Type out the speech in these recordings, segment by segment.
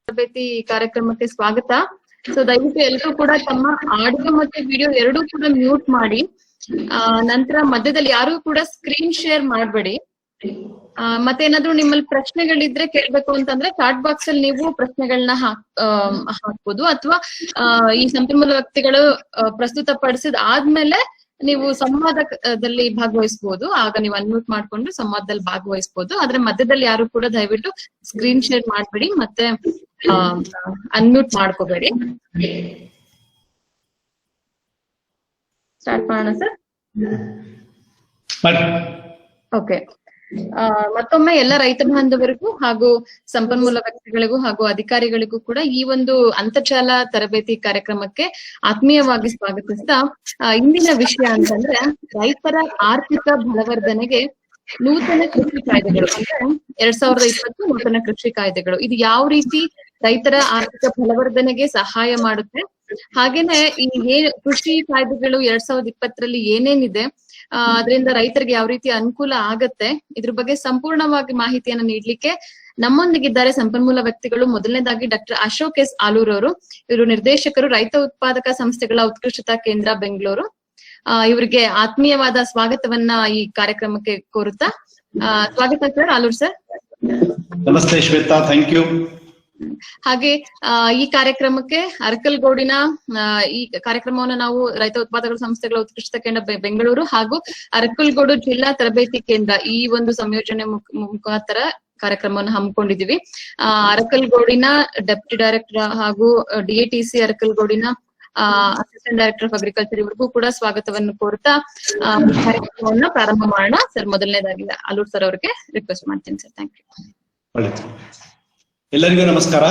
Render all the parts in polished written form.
ತರಬೇತಿ ಕಾರ್ಯಕ್ರಮಕ್ಕೆ ಸ್ವಾಗತ. ಸೊ ದಯವಿಟ್ಟು ಎಲ್ಲರೂ ಕೂಡ ತಮ್ಮ ಆಡಿಯೋ ಮತ್ತೆ ವಿಡಿಯೋ ಎರಡೂ ಕೂಡ ಮ್ಯೂಟ್ ಮಾಡಿ. ನಂತರ ಮಧ್ಯದಲ್ಲಿ ಯಾರು ಕೂಡ ಸ್ಕ್ರೀನ್ ಶೇರ್ ಮಾಡಬೇಡಿ. ಮತ್ತೆ ಏನಾದ್ರು ನಿಮ್ಮಲ್ಲಿ ಪ್ರಶ್ನೆಗಳಿದ್ರೆ ಕೇಳ್ಬೇಕು ಅಂತಂದ್ರೆ ಚಾಟ್ ಬಾಕ್ಸ್ ಅಲ್ಲಿ ನೀವು ಪ್ರಶ್ನೆಗಳನ್ನ ಹಾಕ್ಬೋದು, ಅಥವಾ ಈ ಸಂಪನ್ಮೂಲ ವ್ಯಕ್ತಿಗಳು ಪ್ರಸ್ತುತಪಡಿಸಿದ ಆದ್ಮೇಲೆ ನೀವು ಸಂವಾದದಲ್ಲಿ ಭಾಗವಹಿಸಬಹುದು. ಆಗ ನೀವು ಅನ್ಮ್ಯೂಟ್ ಮಾಡ್ಕೊಂಡು ಸಂವಾದದಲ್ಲಿ ಭಾಗವಹಿಸಬಹುದು. ಆದ್ರೆ ಮಧ್ಯದಲ್ಲಿ ಯಾರು ಕೂಡ ದಯವಿಟ್ಟು ಸ್ಕ್ರೀನ್ ಶೇರ್ ಮಾಡ್ಬೇಡಿ ಮತ್ತೆ ಅನ್ಮ್ಯೂಟ್ ಮಾಡ್ಕೋಬೇಡಿ. ಸ್ಟಾರ್ಟ್ ಮಾಡೋಣ ಸರ್. ಓಕೆ, ಮತ್ತೊಮ್ಮೆ ಎಲ್ಲ ರೈತ ಬಾಂಧವರಿಗೂ ಹಾಗೂ ಸಂಪನ್ಮೂಲ ವ್ಯಕ್ತಿಗಳಿಗೂ ಹಾಗೂ ಅಧಿಕಾರಿಗಳಿಗೂ ಕೂಡ ಈ ಒಂದು ಅಂತರ್ಜಾಲ ತರಬೇತಿ ಕಾರ್ಯಕ್ರಮಕ್ಕೆ ಆತ್ಮೀಯವಾಗಿ ಸ್ವಾಗತಿಸ್ತಾ, ಇಂದಿನ ವಿಷಯ ಅಂತಂದ್ರೆ ರೈತರ ಆರ್ಥಿಕ ಬಲವರ್ಧನೆಗೆ ನೂತನ ಕೃಷಿ ಕಾಯ್ದೆಗಳು, ಅಂದ್ರೆ 2020 ನೂತನ ಕೃಷಿ ಕಾಯ್ದೆಗಳು. ಇದು ಯಾವ ರೀತಿ ರೈತರ ಆರ್ಥಿಕ ಬಲವರ್ಧನೆಗೆ ಸಹಾಯ ಮಾಡುತ್ತೆ, ಹಾಗೇನೆ ಈ ಕೃಷಿ ಕಾಯ್ದೆಗಳು 2020 ಏನೇನಿದೆ, ಅದರಿಂದ ರೈತರಿಗೆ ಯಾವ ರೀತಿ ಅನುಕೂಲ ಆಗತ್ತೆ, ಇದ್ರ ಬಗ್ಗೆ ಸಂಪೂರ್ಣವಾಗಿ ಮಾಹಿತಿಯನ್ನು ನೀಡ್ಲಿಕ್ಕೆ ನಮ್ಮೊಂದಿಗಿದ್ದಾರೆ ಸಂಪನ್ಮೂಲ ವ್ಯಕ್ತಿಗಳು. ಮೊದಲನೇದಾಗಿ ಡಾಕ್ಟರ್ ಅಶೋಕ್ ಎಸ್ ಆಲೂರ್ ಅವರು. ಇವರು ನಿರ್ದೇಶಕರು, ರೈತ ಉತ್ಪಾದಕ ಸಂಸ್ಥೆಗಳ ಉತ್ಕೃಷ್ಟತಾ ಕೇಂದ್ರ, ಬೆಂಗಳೂರು. ಇವರಿಗೆ ಆತ್ಮೀಯವಾದ ಸ್ವಾಗತವನ್ನ ಈ ಕಾರ್ಯಕ್ರಮಕ್ಕೆ ಕೋರುತ್ತಾ, ಸ್ವಾಗತ ಸರ್ ಆಲೂರ್ ಸರ್. ನಮಸ್ತೆ ಶ್ವೇತಾ, ಥ್ಯಾಂಕ್ ಯು. ಹಾಗೆ ಈ ಕಾರ್ಯಕ್ರಮಕ್ಕೆ ಅರಕಲಗೂಡಿನ ಈ ಕಾರ್ಯಕ್ರಮವನ್ನು ನಾವು ರೈತ ಉತ್ಪಾದಕ ಸಂಸ್ಥೆಗಳ ಉತ್ಕೃಷ್ಟ ಕೇಂದ್ರ ಬೆಂಗಳೂರು ಹಾಗೂ ಅರಕಲಗೂಡು ಜಿಲ್ಲಾ ತರಬೇತಿ ಕೇಂದ್ರ ಈ ಒಂದು ಸಂಯೋಜನೆ ಮುಖಾಂತರ ಕಾರ್ಯಕ್ರಮವನ್ನು ಹಮ್ಮಿಕೊಂಡಿದೀವಿ. ಅರಕಲಗೂಡಿನ ಡೆಪ್ಟಿ ಡೈರೆಕ್ಟರ್ ಹಾಗೂ DATC ಅರಕಲಗೂಡಿನ ಅಸಿಸ್ಟೆಂಟ್ ಡೈರೆಕ್ಟರ್ ಆಫ್ ಅಗ್ರಿಕಲ್ಚರ್ ಇವರಿಗೂ ಕೂಡ ಸ್ವಾಗತವನ್ನು ಕೋರುತ್ತಾ ಕಾರ್ಯಕ್ರಮವನ್ನು ಪ್ರಾರಂಭ ಮಾಡೋಣ. ಸರ್, ಮೊದಲನೇದಾಗಿ ಆಲೂರ್ ಸರ್ ಅವರಿಗೆ ರಿಕ್ವೆಸ್ಟ್ ಮಾಡ್ತೀನಿ ಸರ್. Thank you. ಎಲ್ಲರಿಗೂ ನಮಸ್ಕಾರ.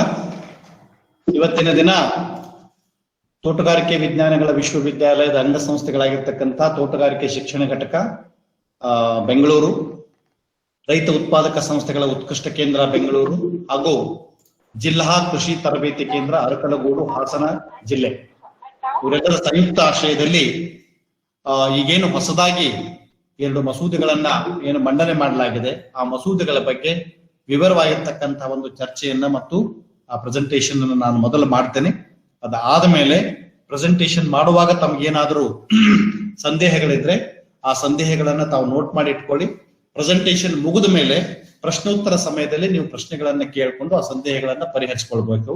ಇವತ್ತಿನ ದಿನ ತೋಟಗಾರಿಕೆ ವಿಜ್ಞಾನಗಳ ವಿಶ್ವವಿದ್ಯಾಲಯದ ಅಂಗಸಂಸ್ಥೆಗಳಾಗಿರ್ತಕ್ಕಂಥ ತೋಟಗಾರಿಕೆ ಶಿಕ್ಷಣ ಘಟಕ ಬೆಂಗಳೂರು, ರೈತ ಉತ್ಪಾದಕ ಸಂಸ್ಥೆಗಳ ಉತ್ಕೃಷ್ಟ ಕೇಂದ್ರ ಬೆಂಗಳೂರು ಹಾಗೂ ಜಿಲ್ಲಾ ಕೃಷಿ ತರಬೇತಿ ಕೇಂದ್ರ ಅರಕಲಗೂಡು, ಹಾಸನ ಜಿಲ್ಲೆ ಇವರೆಲ್ಲರ ಸಂಯುಕ್ತ ಆಶ್ರಯದಲ್ಲಿ ಈಗೇನು ಹೊಸದಾಗಿ 2 ಮಸೂದೆಗಳನ್ನ ಏನು ಮಂಡನೆ ಮಾಡಲಾಗಿದೆ, ಆ ಮಸೂದೆಗಳ ಬಗ್ಗೆ ವಿವರವಾಗಿರ್ತಕ್ಕಂತಹ ಒಂದು ಚರ್ಚೆಯನ್ನ ಮತ್ತು ಆ ಪ್ರೆಸೆಂಟೇಷನ್ ಅನ್ನು ನಾನು ಮೊದಲು ಮಾಡ್ತೇನೆ. ಅದಾದ ಮೇಲೆ ಪ್ರೆಸೆಂಟೇಷನ್ ಮಾಡುವಾಗ ತಮ್ಗೇನಾದ್ರೂ ಸಂದೇಹಗಳಿದ್ರೆ ಆ ಸಂದೇಹಗಳನ್ನ ತಾವು ನೋಟ್ ಮಾಡಿ ಇಟ್ಕೊಳ್ಳಿ. ಪ್ರೆಸೆಂಟೇಷನ್ ಮುಗಿದ ಮೇಲೆ ಪ್ರಶ್ನೋತ್ತರ ಸಮಯದಲ್ಲಿ ನೀವು ಪ್ರಶ್ನೆಗಳನ್ನ ಕೇಳ್ಕೊಂಡು ಆ ಸಂದೇಹಗಳನ್ನ ಪರಿಹರಿಸಿಕೊಳ್ಬೇಕು.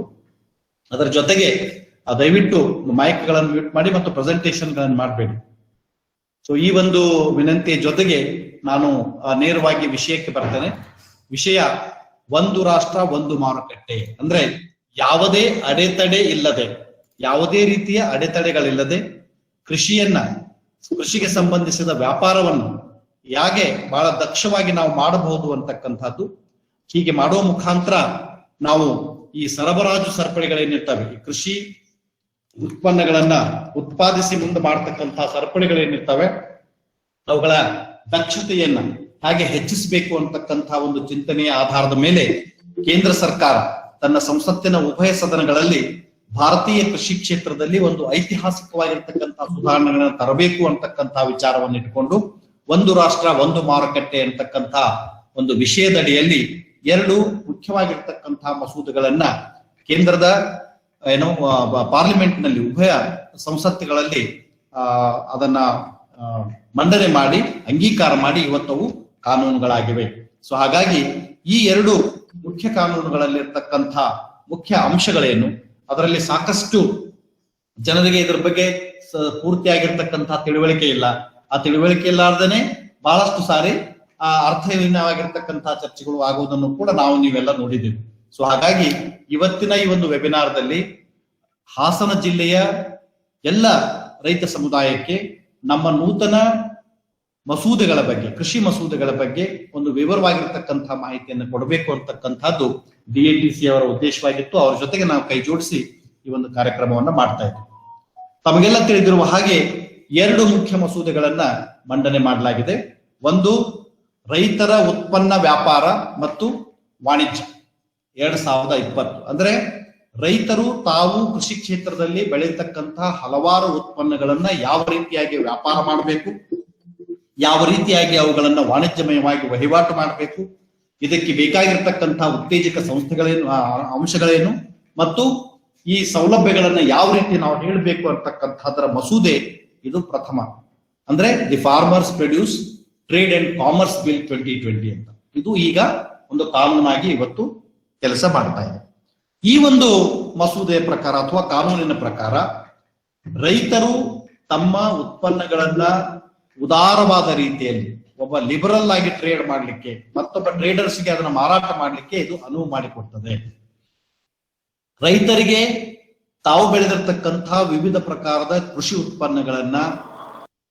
ಅದರ ಜೊತೆಗೆ ದಯವಿಟ್ಟು ಮೈಕ್ ಗಳನ್ನು ಮ್ಯೂಟ್ ಮಾಡಿ ಮತ್ತು ಪ್ರೆಸೆಂಟೇಷನ್ ಗಳನ್ನ ಮಾಡಬೇಡಿ. ಸೊ ಈ ಒಂದು ವಿನಂತಿಯ ಜೊತೆಗೆ ನಾನು ನೇರವಾಗಿ ವಿಷಯಕ್ಕೆ ಬರ್ತೇನೆ. ವಿಷಯ ಒಂದು ರಾಷ್ಟ್ರ ಒಂದು ಮಾರುಕಟ್ಟೆ. ಅಂದ್ರೆ ಯಾವುದೇ ಅಡೆತಡೆ ಇಲ್ಲದೆ, ಯಾವುದೇ ರೀತಿಯ ಅಡೆತಡೆಗಳಿಲ್ಲದೆ ಕೃಷಿಗೆ ಸಂಬಂಧಿಸಿದ ವ್ಯಾಪಾರವನ್ನು ಹೇಗೆ ಬಹಳ ದಕ್ಷವಾಗಿ ನಾವು ಮಾಡಬಹುದು ಅಂತಕ್ಕಂಥದ್ದು. ಹೀಗೆ ಮಾಡುವ ಮುಖಾಂತರ ನಾವು ಈ ಸರಬರಾಜು ಸರಪಳಿಗಳೇನಿರ್ತವೆ, ಈ ಕೃಷಿ ಉತ್ಪನ್ನಗಳನ್ನ ಉತ್ಪಾದಿಸಿ ಮುಂದೆ ಮಾಡತಕ್ಕಂತಹ ಸರಪಳಿಗಳೇನಿರ್ತವೆ, ಅವುಗಳ ದಕ್ಷತೆಯನ್ನ ಹಾಗೆ ಹೆಚ್ಚಿಸಬೇಕು ಅಂತಕ್ಕಂತಹ ಒಂದು ಚಿಂತನೆಯ ಆಧಾರದ ಮೇಲೆ ಕೇಂದ್ರ ಸರ್ಕಾರ ತನ್ನ ಸಂಸತ್ತಿನ ಉಭಯ ಸದನಗಳಲ್ಲಿ ಭಾರತೀಯ ಕೃಷಿ ಕ್ಷೇತ್ರದಲ್ಲಿ ಒಂದು ಐತಿಹಾಸಿಕವಾಗಿರ್ತಕ್ಕಂತಹ ಸುಧಾರಣೆಗಳನ್ನ ತರಬೇಕು ಅಂತಕ್ಕಂತಹ ವಿಚಾರವನ್ನು ಇಟ್ಟುಕೊಂಡು ಒಂದು ರಾಷ್ಟ್ರ ಒಂದು ಮಾರುಕಟ್ಟೆ ಅಂತಕ್ಕಂಥ ಒಂದು ವಿಷಯದಡಿಯಲ್ಲಿ 2 ಮುಖ್ಯವಾಗಿರ್ತಕ್ಕಂತಹ ಮಸೂದೆಗಳನ್ನ ಕೇಂದ್ರದ ಪಾರ್ಲಿಮೆಂಟ್ ನಲ್ಲಿ ಉಭಯ ಸಂಸತ್ತುಗಳಲ್ಲಿ ಅದನ್ನ ಮಂಡನೆ ಮಾಡಿ ಅಂಗೀಕಾರ ಮಾಡಿ ಇವತ್ತವು ಕಾನೂನುಗಳಾಗಿವೆ. ಸೊ ಹಾಗಾಗಿ ಈ 2 ಮುಖ್ಯ ಕಾನೂನುಗಳಲ್ಲಿರ್ತಕ್ಕಂಥ ಮುಖ್ಯ ಅಂಶಗಳೇನು, ಅದರಲ್ಲಿ ಸಾಕಷ್ಟು ಜನರಿಗೆ ಇದ್ರ ಬಗ್ಗೆ ಪೂರ್ತಿಯಾಗಿರ್ತಕ್ಕಂತಹ ತಿಳುವಳಿಕೆ ಇಲ್ಲ. ಆ ತಿಳುವಳಿಕೆ ಇಲ್ಲಾರ್ದೇನೆ ಬಹಳಷ್ಟು ಸಾರಿ ಆ ಅರ್ಥಹೀನವಾಗಿರ್ತಕ್ಕಂತಹ ಚರ್ಚೆಗಳು ಆಗುವುದನ್ನು ಕೂಡ ನೀವೆಲ್ಲ ನೋಡಿದ್ದೀವಿ. ಸೊ ಹಾಗಾಗಿ ಇವತ್ತಿನ ಈ ಒಂದು ವೆಬಿನಾರ್ದಲ್ಲಿ ಹಾಸನ ಜಿಲ್ಲೆಯ ಎಲ್ಲ ರೈತ ಸಮುದಾಯಕ್ಕೆ ನಮ್ಮ ನೂತನ ಮಸೂದೆಗಳ ಬಗ್ಗೆ, ಕೃಷಿ ಮಸೂದೆಗಳ ಬಗ್ಗೆ ಒಂದು ವಿವರವಾಗಿರ್ತಕ್ಕಂತಹ ಮಾಹಿತಿಯನ್ನು ಕೊಡಬೇಕು ಅಂತಕ್ಕಂಥದ್ದು DATC ಅವರ ಉದ್ದೇಶವಾಗಿತ್ತು. ಅವ್ರ ಜೊತೆಗೆ ನಾವು ಕೈ ಜೋಡಿಸಿ ಈ ಒಂದು ಕಾರ್ಯಕ್ರಮವನ್ನ ಮಾಡ್ತಾ ಇದ್ದೀವಿ. ತಮಗೆಲ್ಲ ತಿಳಿದಿರುವ ಹಾಗೆ 2 ಮುಖ್ಯ ಮಸೂದೆಗಳನ್ನ ಮಂಡನೆ ಮಾಡಲಾಗಿದೆ. ಒಂದು ರೈತರ ಉತ್ಪನ್ನ ವ್ಯಾಪಾರ ಮತ್ತು ವಾಣಿಜ್ಯ 2020, ಅಂದ್ರೆ ರೈತರು ತಾವು ಕೃಷಿ ಕ್ಷೇತ್ರದಲ್ಲಿ ಬೆಳೆಯತಕ್ಕಂತಹ ಹಲವಾರು ಉತ್ಪನ್ನಗಳನ್ನ ಯಾವ ರೀತಿಯಾಗಿ ವ್ಯಾಪಾರ ಮಾಡಬೇಕು, ಯಾವ ರೀತಿಯಾಗಿ ಅವುಗಳನ್ನ ವಾಣಿಜ್ಯಮಯವಾಗಿ ವಹಿವಾಟು ಮಾಡಬೇಕು, ಇದಕ್ಕೆ ಬೇಕಾಗಿರ್ತಕ್ಕಂತಹ ಉತ್ತೇಜಕ ಸಂಸ್ಥೆಗಳೇನು, ಅಂಶಗಳೇನು ಮತ್ತು ಈ ಸೌಲಭ್ಯಗಳನ್ನ ಯಾವ ರೀತಿ ನಾವು ಹೇಳಬೇಕು ಅಂತಕ್ಕಂಥದ್ರ ಮಸೂದೆ ಇದು ಪ್ರಥಮ. ಅಂದ್ರೆ the farmers produce trade and commerce bill 2020 ಅಂತ ಇದು ಈಗ ಒಂದು ಕಾನೂನಾಗಿ ಇವತ್ತು ಕೆಲಸ ಮಾಡ್ತಾ ಇದೆ. ಈ ಒಂದು ಮಸೂದೆಯ ಪ್ರಕಾರ ಅಥವಾ ಕಾನೂನಿನ ಪ್ರಕಾರ ರೈತರು ತಮ್ಮ ಉತ್ಪನ್ನಗಳನ್ನ ಉದಾರವಾದ ರೀತಿಯಲ್ಲಿ ಒಬ್ಬ ಲಿಬರಲ್ ಆಗಿ ಟ್ರೇಡ್ ಮಾಡ್ಲಿಕ್ಕೆ, ಮತ್ತೊಬ್ಬ ಟ್ರೇಡರ್ಸ್ಗೆ ಅದನ್ನ ಮಾರಾಟ ಮಾಡ್ಲಿಕ್ಕೆ ಇದು ಅನುವು ಮಾಡಿಕೊಡ್ತದೆ. ರೈತರಿಗೆ ತಾವು ಬೆಳೆದಿರ್ತಕ್ಕಂತಹ ವಿವಿಧ ಪ್ರಕಾರದ ಕೃಷಿ ಉತ್ಪನ್ನಗಳನ್ನ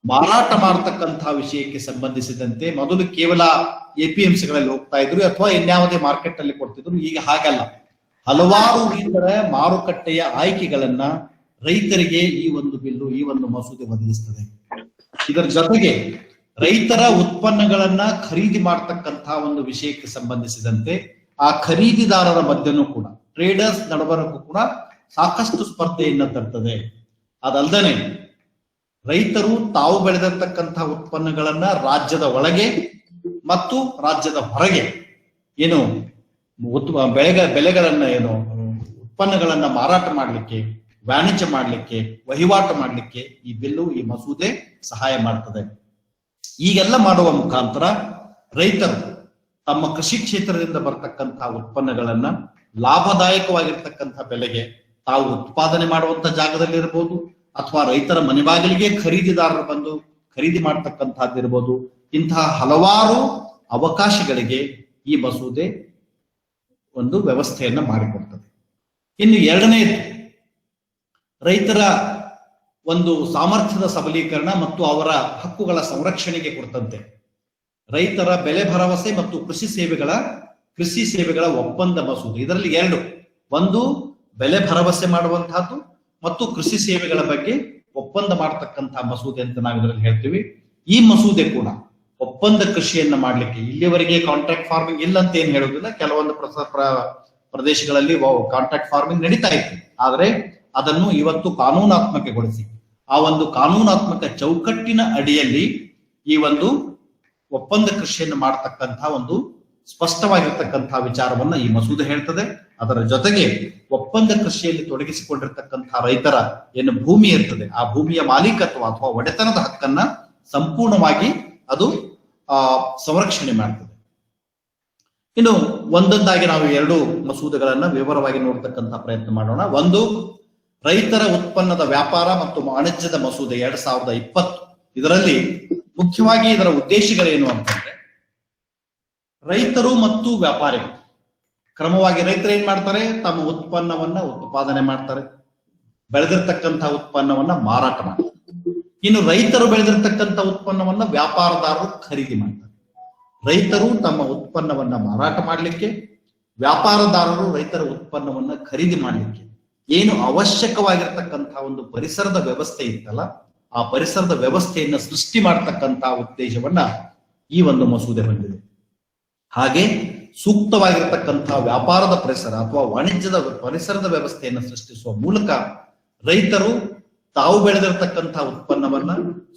ಮಾರಾಟ ಮಾಡತಕ್ಕಂತಹ ವಿಷಯಕ್ಕೆ ಸಂಬಂಧಿಸಿದಂತೆ ಮೊದಲು ಕೇವಲ APMCಗಳಲ್ಲಿ ಹೋಗ್ತಾ ಇದ್ರು ಅಥವಾ ಇನ್ಯಾವುದೇ ಮಾರ್ಕೆಟ್ ಅಲ್ಲಿ ಕೊಡ್ತಿದ್ರು. ಈಗ ಹಾಗಲ್ಲ, ಹಲವಾರು ರೀತಿಯ ಮಾರುಕಟ್ಟೆಯ ಆಯ್ಕೆಗಳನ್ನ ರೈತರಿಗೆ ಈ ಒಂದು ಬಿಲ್ಲು, ಈ ಒಂದು ಮಸೂದೆ ಒದಗಿಸ್ತದೆ. ಇದರ ಜೊತೆಗೆ ರೈತರ ಉತ್ಪನ್ನಗಳನ್ನ ಖರೀದಿ ಮಾಡತಕ್ಕಂತಹ ಒಂದು ವಿಷಯಕ್ಕೆ ಸಂಬಂಧಿಸಿದಂತೆ ಆ ಖರೀದಿದಾರರ ಮಧ್ಯನೂ ಕೂಡ, ಟ್ರೇಡರ್ಸ್ ನಡುವರೆಗೂ ಕೂಡ ಸಾಕಷ್ಟು ಸ್ಪರ್ಧೆಯನ್ನ ತರ್ತದೆ. ಅದಲ್ಲದೆ ರೈತರು ತಾವು ಬೆಳೆದಿರ್ತಕ್ಕಂತಹ ಉತ್ಪನ್ನಗಳನ್ನ ರಾಜ್ಯದ ಒಳಗೆ ಮತ್ತು ರಾಜ್ಯದ ಹೊರಗೆ ಏನು ಬೆಳೆಗಳನ್ನ ಏನು ಉತ್ಪನ್ನಗಳನ್ನ ಮಾರಾಟ ಮಾಡ್ಲಿಕ್ಕೆ, ವಾಣಿಜ್ಯ ಮಾಡ್ಲಿಕ್ಕೆ, ವಹಿವಾಟು ಮಾಡ್ಲಿಕ್ಕೆ ಈ ಬಿಲ್ಲು, ಈ ಮಸೂದೆ ಸಹಾಯ ಮಾಡ್ತದೆ. ಈಗೆಲ್ಲ ಮಾಡುವ ಮುಖಾಂತರ ರೈತರು ತಮ್ಮ ಕೃಷಿ ಕ್ಷೇತ್ರದಿಂದ ಬರ್ತಕ್ಕಂತಹ ಉತ್ಪನ್ನಗಳನ್ನ ಲಾಭದಾಯಕವಾಗಿರ್ತಕ್ಕಂಥ ಬೆಲೆಗೆ ತಾವು ಉತ್ಪಾದನೆ ಮಾಡುವಂತ ಜಾಗದಲ್ಲಿ ಇರಬಹುದು ಅಥವಾ ರೈತರ ಮನೆ ಬಾಗಿಲಿಗೆ ಖರೀದಿದಾರರು ಬಂದು ಖರೀದಿ ಮಾಡ್ತಕ್ಕಂಥದ್ದಿರ್ಬೋದು, ಇಂತಹ ಹಲವಾರು ಅವಕಾಶಗಳಿಗೆ ಈ ಮಸೂದೆ ಒಂದು ವ್ಯವಸ್ಥೆಯನ್ನ ಮಾಡಿಕೊಡ್ತದೆ. ಇನ್ನು ಎರಡನೇದು ರೈತರ ಒಂದು ಸಾಮರ್ಥ್ಯದ ಸಬಲೀಕರಣ ಮತ್ತು ಅವರ ಹಕ್ಕುಗಳ ಸಂರಕ್ಷಣೆಗೆ ಕುರಿತಂತೆ ರೈತರ ಬೆಲೆ ಭರವಸೆ ಮತ್ತು ಕೃಷಿ ಸೇವೆಗಳ ಒಪ್ಪಂದ ಮಸೂದೆ. ಇದರಲ್ಲಿ ಎರಡು, ಒಂದು ಬೆಲೆ ಭರವಸೆ ಮಾಡುವಂತಹದ್ದು ಮತ್ತು ಕೃಷಿ ಸೇವೆಗಳ ಬಗ್ಗೆ ಒಪ್ಪಂದ ಮಾಡತಕ್ಕಂತಹ ಮಸೂದೆ ಅಂತ ನಾವು ಇದರಲ್ಲಿ ಹೇಳ್ತೀವಿ. ಈ ಮಸೂದೆ ಕೂಡ ಒಪ್ಪಂದ ಕೃಷಿಯನ್ನ ಮಾಡ್ಲಿಕ್ಕೆ, ಇಲ್ಲಿವರೆಗೆ ಕಾಂಟ್ರಾಕ್ಟ್ ಫಾರ್ಮಿಂಗ್ ಇಲ್ಲ ಅಂತ ಏನ್ ಹೇಳುದಿಲ್ಲ, ಕೆಲವೊಂದು ಪ್ರದೇಶಗಳಲ್ಲಿ ಕಾಂಟ್ರಾಕ್ಟ್ ಫಾರ್ಮಿಂಗ್ ನಡೀತಾ ಇತ್ತು. ಆದ್ರೆ ಅದನ್ನು ಇವತ್ತು ಕಾನೂನಾತ್ಮಕಗೊಳಿಸಿ ಆ ಒಂದು ಕಾನೂನಾತ್ಮಕ ಚೌಕಟ್ಟಿನ ಅಡಿಯಲ್ಲಿ ಈ ಒಂದು ಒಪ್ಪಂದ ಕೃಷಿಯನ್ನು ಮಾಡತಕ್ಕಂತಹ ಒಂದು ಸ್ಪಷ್ಟವಾಗಿರ್ತಕ್ಕಂತಹ ವಿಚಾರವನ್ನ ಈ ಮಸೂದೆ ಹೇಳ್ತದೆ. ಅದರ ಜೊತೆಗೆ ಒಪ್ಪಂದ ಕೃಷಿಯಲ್ಲಿ ತೊಡಗಿಸಿಕೊಂಡಿರ್ತಕ್ಕಂತಹ ರೈತರ ಏನು ಭೂಮಿ ಇರ್ತದೆ ಆ ಭೂಮಿಯ ಮಾಲೀಕತ್ವ ಅಥವಾ ಒಡೆತನದ ಹಕ್ಕನ್ನ ಸಂಪೂರ್ಣವಾಗಿ ಅದು ಸಂರಕ್ಷಣೆ ಮಾಡ್ತದೆ. ಇನ್ನು ಒಂದೊಂದಾಗಿ ನಾವು ಎರಡು ಮಸೂದೆಗಳನ್ನ ವಿವರವಾಗಿ ನೋಡ್ತಕ್ಕಂಥ ಪ್ರಯತ್ನ ಮಾಡೋಣ. ಒಂದು, ರೈತರ ಉತ್ಪನ್ನದ ವ್ಯಾಪಾರ ಮತ್ತು ವಾಣಿಜ್ಯದ ಮಸೂದೆ 2020. ಇದರಲ್ಲಿ ಮುಖ್ಯವಾಗಿ ಇದರ ಉದ್ದೇಶಗಳೇನು ಅಂತಂದ್ರೆ, ರೈತರು ಮತ್ತು ವ್ಯಾಪಾರಿಗಳು ಕ್ರಮವಾಗಿ ರೈತರು ಏನ್ ಮಾಡ್ತಾರೆ, ತಮ್ಮ ಉತ್ಪನ್ನವನ್ನ ಉತ್ಪಾದನೆ ಮಾಡ್ತಾರೆ, ಬೆಳೆದಿರ್ತಕ್ಕಂತಹ ಉತ್ಪನ್ನವನ್ನ ಮಾರಾಟ ಮಾಡ್ತಾರೆ. ಇನ್ನು ರೈತರು ಬೆಳೆದಿರ್ತಕ್ಕಂಥ ಉತ್ಪನ್ನವನ್ನ ವ್ಯಾಪಾರದಾರರು ಖರೀದಿ ಮಾಡ್ತಾರೆ. ರೈತರು ತಮ್ಮ ಉತ್ಪನ್ನವನ್ನ ಮಾರಾಟ ಮಾಡ್ಲಿಕ್ಕೆ, ವ್ಯಾಪಾರದಾರರು ರೈತರ ಉತ್ಪನ್ನವನ್ನ ಖರೀದಿ ಮಾಡ್ಲಿಕ್ಕೆ ಏನು ಅವಶ್ಯಕವಾಗಿರ್ತಕ್ಕಂತಹ ಒಂದು ಪರಿಸರದ ವ್ಯವಸ್ಥೆ ಇತ್ತಲ್ಲ, ಆ ಪರಿಸರದ ವ್ಯವಸ್ಥೆಯನ್ನ ಸೃಷ್ಟಿ ಮಾಡತಕ್ಕಂತಹ ಉದ್ದೇಶವನ್ನ ಈ ಒಂದು ಮಸೂದೆ ಹೊಂದಿದೆ. ಹಾಗೆ ಸೂಕ್ತವಾಗಿರ್ತಕ್ಕಂತಹ ವ್ಯಾಪಾರದ ಪರಿಸರ ಅಥವಾ ವಾಣಿಜ್ಯದ ಪರಿಸರದ ವ್ಯವಸ್ಥೆಯನ್ನು ಸೃಷ್ಟಿಸುವ ಮೂಲಕ ರೈತರು ತಾವು ಬೆಳೆದಿರ್ತಕ್ಕಂತಹ ಉತ್ಪನ್ನವನ್ನ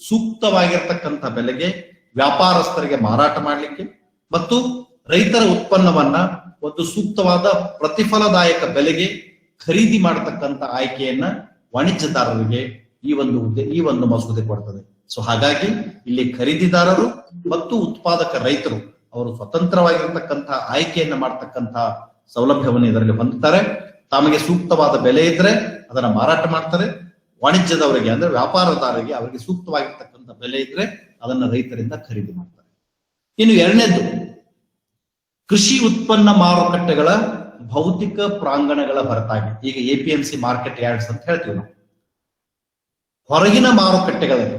ಸೂಕ್ತವಾಗಿರ್ತಕ್ಕಂಥ ಬೆಲೆಗೆ ವ್ಯಾಪಾರಸ್ಥರಿಗೆ ಮಾರಾಟ ಮಾಡಲಿಕ್ಕೆ ಮತ್ತು ರೈತರ ಉತ್ಪನ್ನವನ್ನ ಒಂದು ಸೂಕ್ತವಾದ ಪ್ರತಿಫಲದಾಯಕ ಬೆಲೆಗೆ ಖರೀದಿ ಮಾಡತಕ್ಕಂಥ ಆಯ್ಕೆಯನ್ನ ವಾಣಿಜ್ಯದಾರರಿಗೆ ಈ ಒಂದು ಮಸೂದೆ ಕೊಡ್ತದೆ. ಸೊ ಹಾಗಾಗಿ ಇಲ್ಲಿ ಖರೀದಿದಾರರು ಮತ್ತು ಉತ್ಪಾದಕ ರೈತರು ಅವರು ಸ್ವತಂತ್ರವಾಗಿರ್ತಕ್ಕಂತಹ ಆಯ್ಕೆಯನ್ನ ಮಾಡತಕ್ಕಂತ ಸೌಲಭ್ಯವನ್ನು ಇದರಲ್ಲಿ ಹೊಂದುತ್ತಾರೆ. ತಮಗೆ ಸೂಕ್ತವಾದ ಬೆಲೆ ಇದ್ರೆ ಅದನ್ನ ಮಾರಾಟ ಮಾಡ್ತಾರೆ. ವಾಣಿಜ್ಯದವರಿಗೆ ಅಂದ್ರೆ ವ್ಯಾಪಾರದಾರರಿಗೆ ಅವರಿಗೆ ಸೂಕ್ತವಾಗಿರ್ತಕ್ಕಂಥ ಬೆಲೆ ಇದ್ರೆ ಅದನ್ನ ರೈತರಿಂದ ಖರೀದಿ ಮಾಡ್ತಾರೆ. ಇನ್ನು ಎರಡನೇದು, ಕೃಷಿ ಉತ್ಪನ್ನ ಮಾರುಕಟ್ಟೆಗಳ ಭೌತಿಕ ಪ್ರಾಂಗಣಗಳ ಹೊರತಾಗಿ, ಈಗ APMC ಮಾರ್ಕೆಟ್ ಯಾರ್ಡ್ಸ್ ಅಂತ ಹೇಳ್ತೀವಿ ನಾವು, ಹೊರಗಿನ ಮಾರುಕಟ್ಟೆಗಳಲ್ಲಿ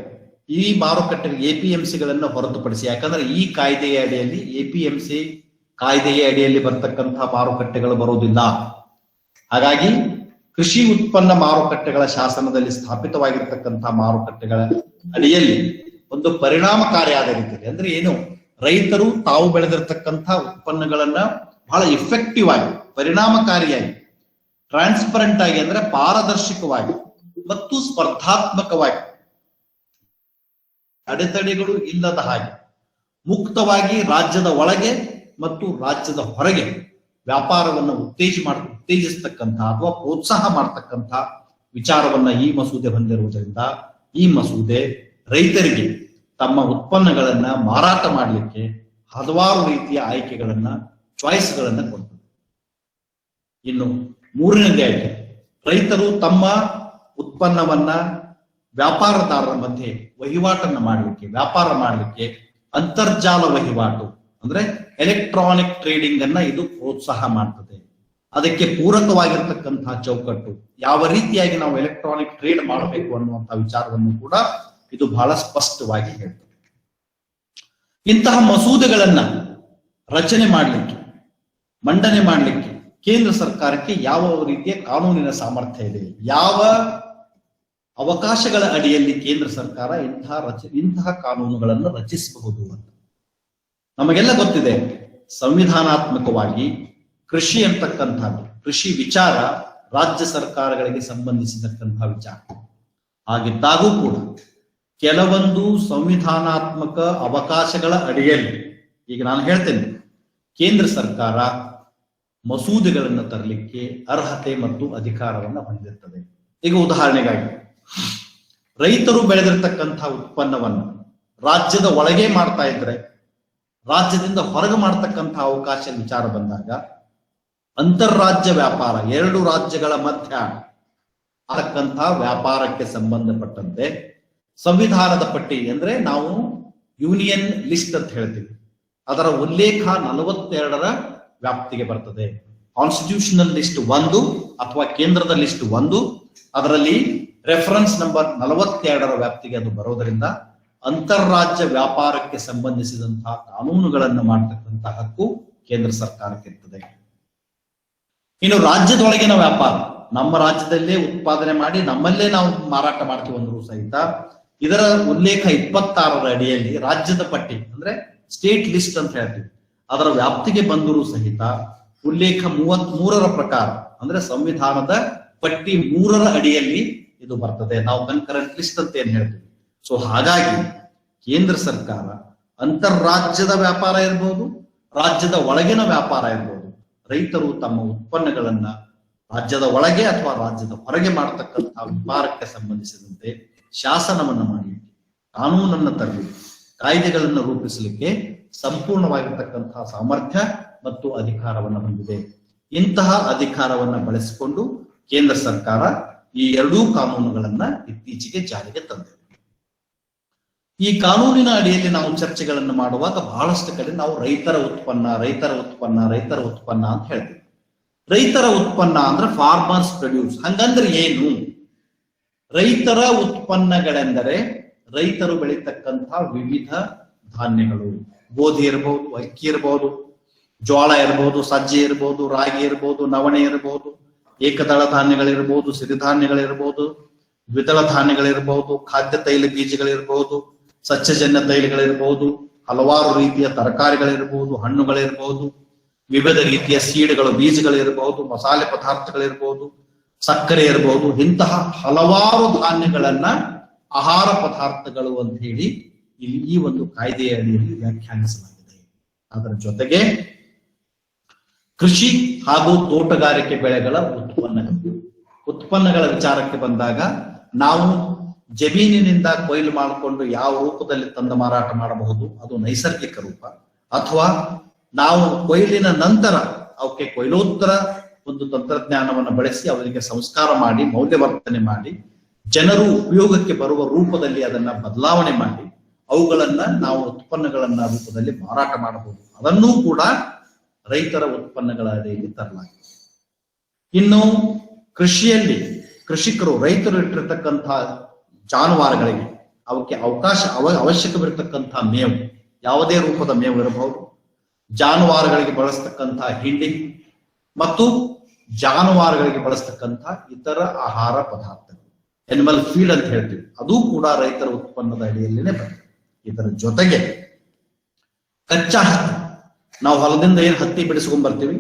ಈ ಮಾರುಕಟ್ಟೆ APMCಗಳನ್ನ ಹೊರತುಪಡಿಸಿ, ಯಾಕಂದ್ರೆ ಈ ಕಾಯ್ದೆಯ ಅಡಿಯಲ್ಲಿ APMC ಕಾಯ್ದೆಯ ಅಡಿಯಲ್ಲಿ ಬರ್ತಕ್ಕಂತಹ ಮಾರುಕಟ್ಟೆಗಳು ಬರುವುದಿಲ್ಲ. ಹಾಗಾಗಿ ಕೃಷಿ ಉತ್ಪನ್ನ ಮಾರುಕಟ್ಟೆಗಳ ಶಾಸನದಲ್ಲಿ ಸ್ಥಾಪಿತವಾಗಿರ್ತಕ್ಕಂತಹ ಮಾರುಕಟ್ಟೆಗಳ ಅಡಿಯಲ್ಲಿ ಒಂದು ಪರಿಣಾಮಕಾರಿಯಾದ ರೀತಿಯಲ್ಲಿ, ಅಂದ್ರೆ ಏನು, ರೈತರು ತಾವು ಬೆಳೆದಿರ್ತಕ್ಕಂತಹ ಉತ್ಪನ್ನಗಳನ್ನ ಬಹಳ ಇಫೆಕ್ಟಿವ್ ಆಗಿ ಪರಿಣಾಮಕಾರಿಯಾಗಿ ಟ್ರಾನ್ಸ್ಪರೆಂಟ್ ಆಗಿ ಅಂದ್ರೆ ಪಾರದರ್ಶಕವಾಗಿ ಮತ್ತು ಸ್ಪರ್ಧಾತ್ಮಕವಾಗಿ, ಅಡೆತಡೆಗಳು ಇಲ್ಲದ ಹಾಗೆ ಮುಕ್ತವಾಗಿ ರಾಜ್ಯದ ಒಳಗೆ ಮತ್ತು ರಾಜ್ಯದ ಹೊರಗೆ ವ್ಯಾಪಾರವನ್ನು ಉತ್ತೇಜಿಸ್ತಕ್ಕಂಥ ಅಥವಾ ಪ್ರೋತ್ಸಾಹ ಮಾಡತಕ್ಕಂಥ ವಿಚಾರವನ್ನ ಈ ಮಸೂದೆ ಹೊಂದಿರುವುದರಿಂದ ಈ ಮಸೂದೆ ರೈತರಿಗೆ ತಮ್ಮ ಉತ್ಪನ್ನಗಳನ್ನ ಮಾರಾಟ ಮಾಡಲಿಕ್ಕೆ ಹಲವಾರು ರೀತಿಯ ಆಯ್ಕೆಗಳನ್ನ ಚಾಯ್ಸ್ಗಳನ್ನ ಕೊಡ್ತದೆ. ಇನ್ನು ಮೂರನೇದೇ ಆಯ್ಕೆ, ರೈತರು ತಮ್ಮ ಉತ್ಪನ್ನವನ್ನ ವ್ಯಾಪಾರದಾರರ ಮಧ್ಯೆ ವಹಿವಾಟನ್ನ ಮಾಡಲಿಕ್ಕೆ, ವ್ಯಾಪಾರ ಮಾಡಲಿಕ್ಕೆ ಅಂತರ್ಜಾಲ ವಹಿವಾಟು ಅಂದ್ರೆ ಎಲೆಕ್ಟ್ರಾನಿಕ್ ಟ್ರೇಡಿಂಗ್ ಅನ್ನ ಇದು ಪ್ರೋತ್ಸಾಹ ಮಾಡ್ತದೆ. ಅದಕ್ಕೆ ಪೂರಕವಾಗಿರ್ತಕ್ಕಂತಹ ಚೌಕಟ್ಟು, ಯಾವ ರೀತಿಯಾಗಿ ನಾವು ಎಲೆಕ್ಟ್ರಾನಿಕ್ ಟ್ರೇಡ್ ಮಾಡಬೇಕು ಅನ್ನುವಂತಹ ವಿಚಾರವನ್ನು ಕೂಡ ಇದು ಬಹಳ ಸ್ಪಷ್ಟವಾಗಿ ಹೇಳ್ತದೆ. ಇಂತಹ ಮಸೂದೆಗಳನ್ನ ರಚನೆ ಮಾಡಲಿಕ್ಕೆ, ಮಂಡನೆ ಮಾಡಲಿಕ್ಕೆ ಕೇಂದ್ರ ಸರ್ಕಾರಕ್ಕೆ ಯಾವ ರೀತಿಯ ಕಾನೂನಿನ ಸಾಮರ್ಥ್ಯ ಇದೆ, ಯಾವ ಅವಕಾಶಗಳ ಅಡಿಯಲ್ಲಿ ಕೇಂದ್ರ ಸರ್ಕಾರ ಇಂತಹ ಕಾನೂನುಗಳನ್ನು ರಚಿಸಬಹುದು ಅಂತ ನಮಗೆಲ್ಲ ಗೊತ್ತಿದೆ. ಸಂವಿಧಾನಾತ್ಮಕವಾಗಿ ಕೃಷಿ ಅಂತಕ್ಕಂಥದ್ದು, ಕೃಷಿ ವಿಚಾರ ರಾಜ್ಯ ಸರ್ಕಾರಗಳಿಗೆ ಸಂಬಂಧಿಸಿದಕ್ಕಂತಹ ವಿಚಾರ ಆಗಿದ್ದಾಗೂ ಕೂಡ ಕೆಲವೊಂದು ಸಂವಿಧಾನಾತ್ಮಕ ಅವಕಾಶಗಳ ಅಡಿಯಲ್ಲಿ ಈಗ ನಾನು ಹೇಳ್ತೇನೆ, ಕೇಂದ್ರ ಸರ್ಕಾರ ಮಸೂದೆಗಳನ್ನು ತರಲಿಕ್ಕೆ ಅರ್ಹತೆ ಮತ್ತು ಅಧಿಕಾರವನ್ನು ಹೊಂದಿರ್ತದೆ. ಈಗ ಉದಾಹರಣೆಗಾಗಿ ರೈತರು ಬೆಳೆದಿರ್ತಕ್ಕಂತಹ ಉತ್ಪನ್ನವನ್ನು ರಾಜ್ಯದ ಒಳಗೆ ಮಾಡ್ತಾ ಇದ್ರೆ ರಾಜ್ಯದಿಂದ ಹೊರಗೆ ಮಾಡ್ತಕ್ಕಂತಹ ಅವಕಾಶ ವಿಚಾರ ಬಂದಾಗ ಅಂತಾರಾಜ್ಯ ವ್ಯಾಪಾರ, ಎರಡು ರಾಜ್ಯಗಳ ಮಧ್ಯ ಆಗತಕ್ಕಂತಹ ವ್ಯಾಪಾರಕ್ಕೆ ಸಂಬಂಧಪಟ್ಟಂತೆ ಸಂವಿಧಾನದ ಪಟ್ಟಿ ಅಂದ್ರೆ ನಾವು ಯೂನಿಯನ್ ಲಿಸ್ಟ್ ಅಂತ ಹೇಳ್ತೀವಿ, ಅದರ ಉಲ್ಲೇಖ 42ರ ವ್ಯಾಪ್ತಿಗೆ ಬರ್ತದೆ. ಕಾನ್ಸ್ಟಿಟ್ಯೂಷನಲ್ ಲಿಸ್ಟ್ 1 ಅಥವಾ ಕೇಂದ್ರದ ಲಿಸ್ಟ್ 1, ಅದರಲ್ಲಿ ರೆಫರೆನ್ಸ್ ನಂಬರ್ 42ರ ವ್ಯಾಪ್ತಿಗೆ ಅದು ಬರೋದರಿಂದ ಅಂತಾರಾಜ್ಯ ವ್ಯಾಪಾರಕ್ಕೆ ಸಂಬಂಧಿಸಿದಂತಹ ಕಾನೂನುಗಳನ್ನು ಮಾಡತಕ್ಕಂತಹ ಹಕ್ಕು ಕೇಂದ್ರ ಸರ್ಕಾರಕ್ಕೆ ಇರ್ತದೆ. ಇನ್ನು ರಾಜ್ಯದೊಳಗಿನ ವ್ಯಾಪಾರ, ನಮ್ಮ ರಾಜ್ಯದಲ್ಲೇ ಉತ್ಪಾದನೆ ಮಾಡಿ ನಮ್ಮಲ್ಲೇ ನಾವು ಮಾರಾಟ ಮಾಡ್ತೀವಿ ಅಂದ್ರೂ ಸಹಿತ ಇದರ ಉಲ್ಲೇಖ 26ರ ಅಡಿಯಲ್ಲಿ ರಾಜ್ಯದ ಪಟ್ಟಿ ಅಂದ್ರೆ ಸ್ಟೇಟ್ ಲಿಸ್ಟ್ ಅಂತ ಹೇಳ್ತೀವಿ, ಅದರ ವ್ಯಾಪ್ತಿಗೆ ಬಂದರೂ ಸಹಿತ ಉಲ್ಲೇಖ 33ರ ಪ್ರಕಾರ ಅಂದ್ರೆ ಸಂವಿಧಾನದ ಪಟ್ಟಿ 3ರ ಅಡಿಯಲ್ಲಿ ಇದು ಬರ್ತದೆ. ನಾವು ಕನ್ಕರೆಂಟ್ ಲಿಸ್ಟ್ ಅಂತ ಏನ್ ಹೇಳ್ತೀವಿ. ಸೊ ಹಾಗಾಗಿ ಕೇಂದ್ರ ಸರ್ಕಾರ ಅಂತಾರಾಜ್ಯದ ವ್ಯಾಪಾರ ಇರ್ಬೋದು, ರಾಜ್ಯದ ಒಳಗಿನ ವ್ಯಾಪಾರ ಇರ್ಬೋದು, ರೈತರು ತಮ್ಮ ಉತ್ಪನ್ನಗಳನ್ನ ರಾಜ್ಯದ ಒಳಗೆ ಅಥವಾ ರಾಜ್ಯದ ಹೊರಗೆ ಮಾಡತಕ್ಕಂತಹ ವ್ಯಾಪಾರಕ್ಕೆ ಸಂಬಂಧಿಸಿದಂತೆ ಶಾಸನವನ್ನು ಮಾಡಲಿಕ್ಕೆ, ಕಾನೂನನ್ನು ತರಲಿಕ್ಕೆ, ಕಾಯ್ದೆಗಳನ್ನು ರೂಪಿಸಲಿಕ್ಕೆ ಸಂಪೂರ್ಣವಾಗಿರ್ತಕ್ಕಂತಹ ಸಾಮರ್ಥ್ಯ ಮತ್ತು ಅಧಿಕಾರವನ್ನು ಹೊಂದಿದೆ. ಇಂತಹ ಅಧಿಕಾರವನ್ನ ಬಳಸಿಕೊಂಡು ಕೇಂದ್ರ ಸರ್ಕಾರ ಈ ಎರಡೂ ಕಾನೂನುಗಳನ್ನ ಇತ್ತೀಚೆಗೆ ಜಾರಿಗೆ ತಂದಿದೆ. ಈ ಕಾನೂನಿನ ಅಡಿಯಲ್ಲಿ ನಾವು ಚರ್ಚೆಗಳನ್ನು ಮಾಡುವಾಗ ಬಹಳಷ್ಟು ಕಡೆ ನಾವು ರೈತರ ಉತ್ಪನ್ನ ಅಂತ ಹೇಳ್ತೀವಿ. ರೈತರ ಉತ್ಪನ್ನ ಅಂದ್ರೆ ಫಾರ್ಮರ್ಸ್ ಪ್ರೊಡ್ಯೂಸ್. ಹಂಗಂದ್ರೆ ಏನು? ರೈತರ ಉತ್ಪನ್ನಗಳೆಂದರೆ ರೈತರು ಬೆಳೀತಕ್ಕಂತಹ ವಿವಿಧ ಧಾನ್ಯಗಳು, ಗೋಧಿ ಇರಬಹುದು, ಅಕ್ಕಿ ಇರಬಹುದು, ಜೋಳ ಇರಬಹುದು, ಸಜ್ಜೆ ಇರಬಹುದು, ರಾಗಿ ಇರಬಹುದು, ನವಣೆ ಇರಬಹುದು, ಏಕದಳ ಧಾನ್ಯಗಳಿರ್ಬಹುದು, ಸಿರಿಧಾನ್ಯಗಳಿರ್ಬಹುದು, ದ್ವಿದಳ ಧಾನ್ಯಗಳಿರ್ಬಹುದು, ಖಾದ್ಯ ತೈಲ ಬೀಜಗಳಿರ್ಬಹುದು, ಸಸ್ಯಜನ್ಯ ತೈಲಗಳಿರ್ಬಹುದು, ಹಲವಾರು ರೀತಿಯ ತರಕಾರಿಗಳಿರ್ಬಹುದು, ಹಣ್ಣುಗಳಿರ್ಬಹುದು, ವಿವಿಧ ರೀತಿಯ ಸೀಡ್ಗಳು, ಬೀಜಗಳಿರ್ಬಹುದು, ಮಸಾಲೆ ಪದಾರ್ಥಗಳಿರ್ಬಹುದು, ಸಕ್ಕರೆ ಇರಬಹುದು. ಇಂತಹ ಹಲವಾರು ಧಾನ್ಯಗಳನ್ನ ಆಹಾರ ಪದಾರ್ಥಗಳು ಅಂತ ಹೇಳಿ ಇಲ್ಲಿ ಈ ಒಂದು ಕಾಯ್ದೆಯ ಅಡಿಯಲ್ಲಿ ವ್ಯಾಖ್ಯಾನಿಸಲಾಗಿದೆ. ಅದರ ಜೊತೆಗೆ ಕೃಷಿ ಹಾಗೂ ತೋಟಗಾರಿಕೆ ಬೆಳೆಗಳ ಉತ್ಪನ್ನಗಳ ವಿಚಾರಕ್ಕೆ ಬಂದಾಗ ನಾವು ಜಮೀನಿನಿಂದ ಕೊಯ್ಲು ಮಾಡಿಕೊಂಡು ಯಾವ ರೂಪದಲ್ಲಿ ತಂದು ಮಾರಾಟ ಮಾಡಬಹುದು, ಅದು ನೈಸರ್ಗಿಕ ರೂಪ, ಅಥವಾ ನಾವು ಕೊಯ್ಲಿನ ನಂತರ ಅವಕ್ಕೆ ಕೊಯ್ಲೋತ್ತರ ಒಂದು ತಂತ್ರಜ್ಞಾನವನ್ನು ಬಳಸಿ ಅವರಿಗೆ ಸಂಸ್ಕಾರ ಮಾಡಿ ಮೌಲ್ಯವರ್ಧನೆ ಮಾಡಿ ಜನರು ಉಪಯೋಗಕ್ಕೆ ಬರುವ ರೂಪದಲ್ಲಿ ಅದನ್ನ ಬದಲಾವಣೆ ಮಾಡಿ ಅವುಗಳನ್ನ ನಾವು ಉತ್ಪನ್ನಗಳನ್ನ ರೂಪದಲ್ಲಿ ಮಾರಾಟ ಮಾಡಬಹುದು. ಅದನ್ನೂ ಕೂಡ ರೈತರ ಉತ್ಪನ್ನಗಳ ಅಡಿಯಲ್ಲಿ ತರಲಾಗಿದೆ. ಇನ್ನು ಕೃಷಿಯಲ್ಲಿ ಕೃಷಿಕರು, ರೈತರು ಇಟ್ಟಿರ್ತಕ್ಕಂತಹ ಜಾನುವಾರುಗಳಿಗೆ ಅವಕ್ಕೆ ಅವಶ್ಯಕವಿರತಕ್ಕಂತಹ ಮೇವು, ಯಾವುದೇ ರೂಪದ ಮೇವು ಇರಬಹುದು, ಜಾನುವಾರುಗಳಿಗೆ ಬಳಸ್ತಕ್ಕಂತಹ ಹಿಂಡಿ ಮತ್ತು ಜಾನುವಾರುಗಳಿಗೆ ಬಳಸ್ತಕ್ಕಂತಹ ಇತರ ಆಹಾರ ಪದಾರ್ಥಗಳು, ಅನಿಮಲ್ ಫೀಡ್ ಅಂತ ಹೇಳ್ತೀವಿ, ಅದು ಕೂಡ ರೈತರ ಉತ್ಪನ್ನದ ಅಡಿಯಲ್ಲೇನೆ ಬರ್ತದೆ. ಇದರ ಜೊತೆಗೆ ಕಚ್ಚಾ ಹತ್ತಿ, ನಾವು ಹೊಲದಿಂದ ಏನ್ ಹತ್ತಿ ಬಿಡಿಸ್ಕೊಂಡ್ ಬರ್ತೀವಿ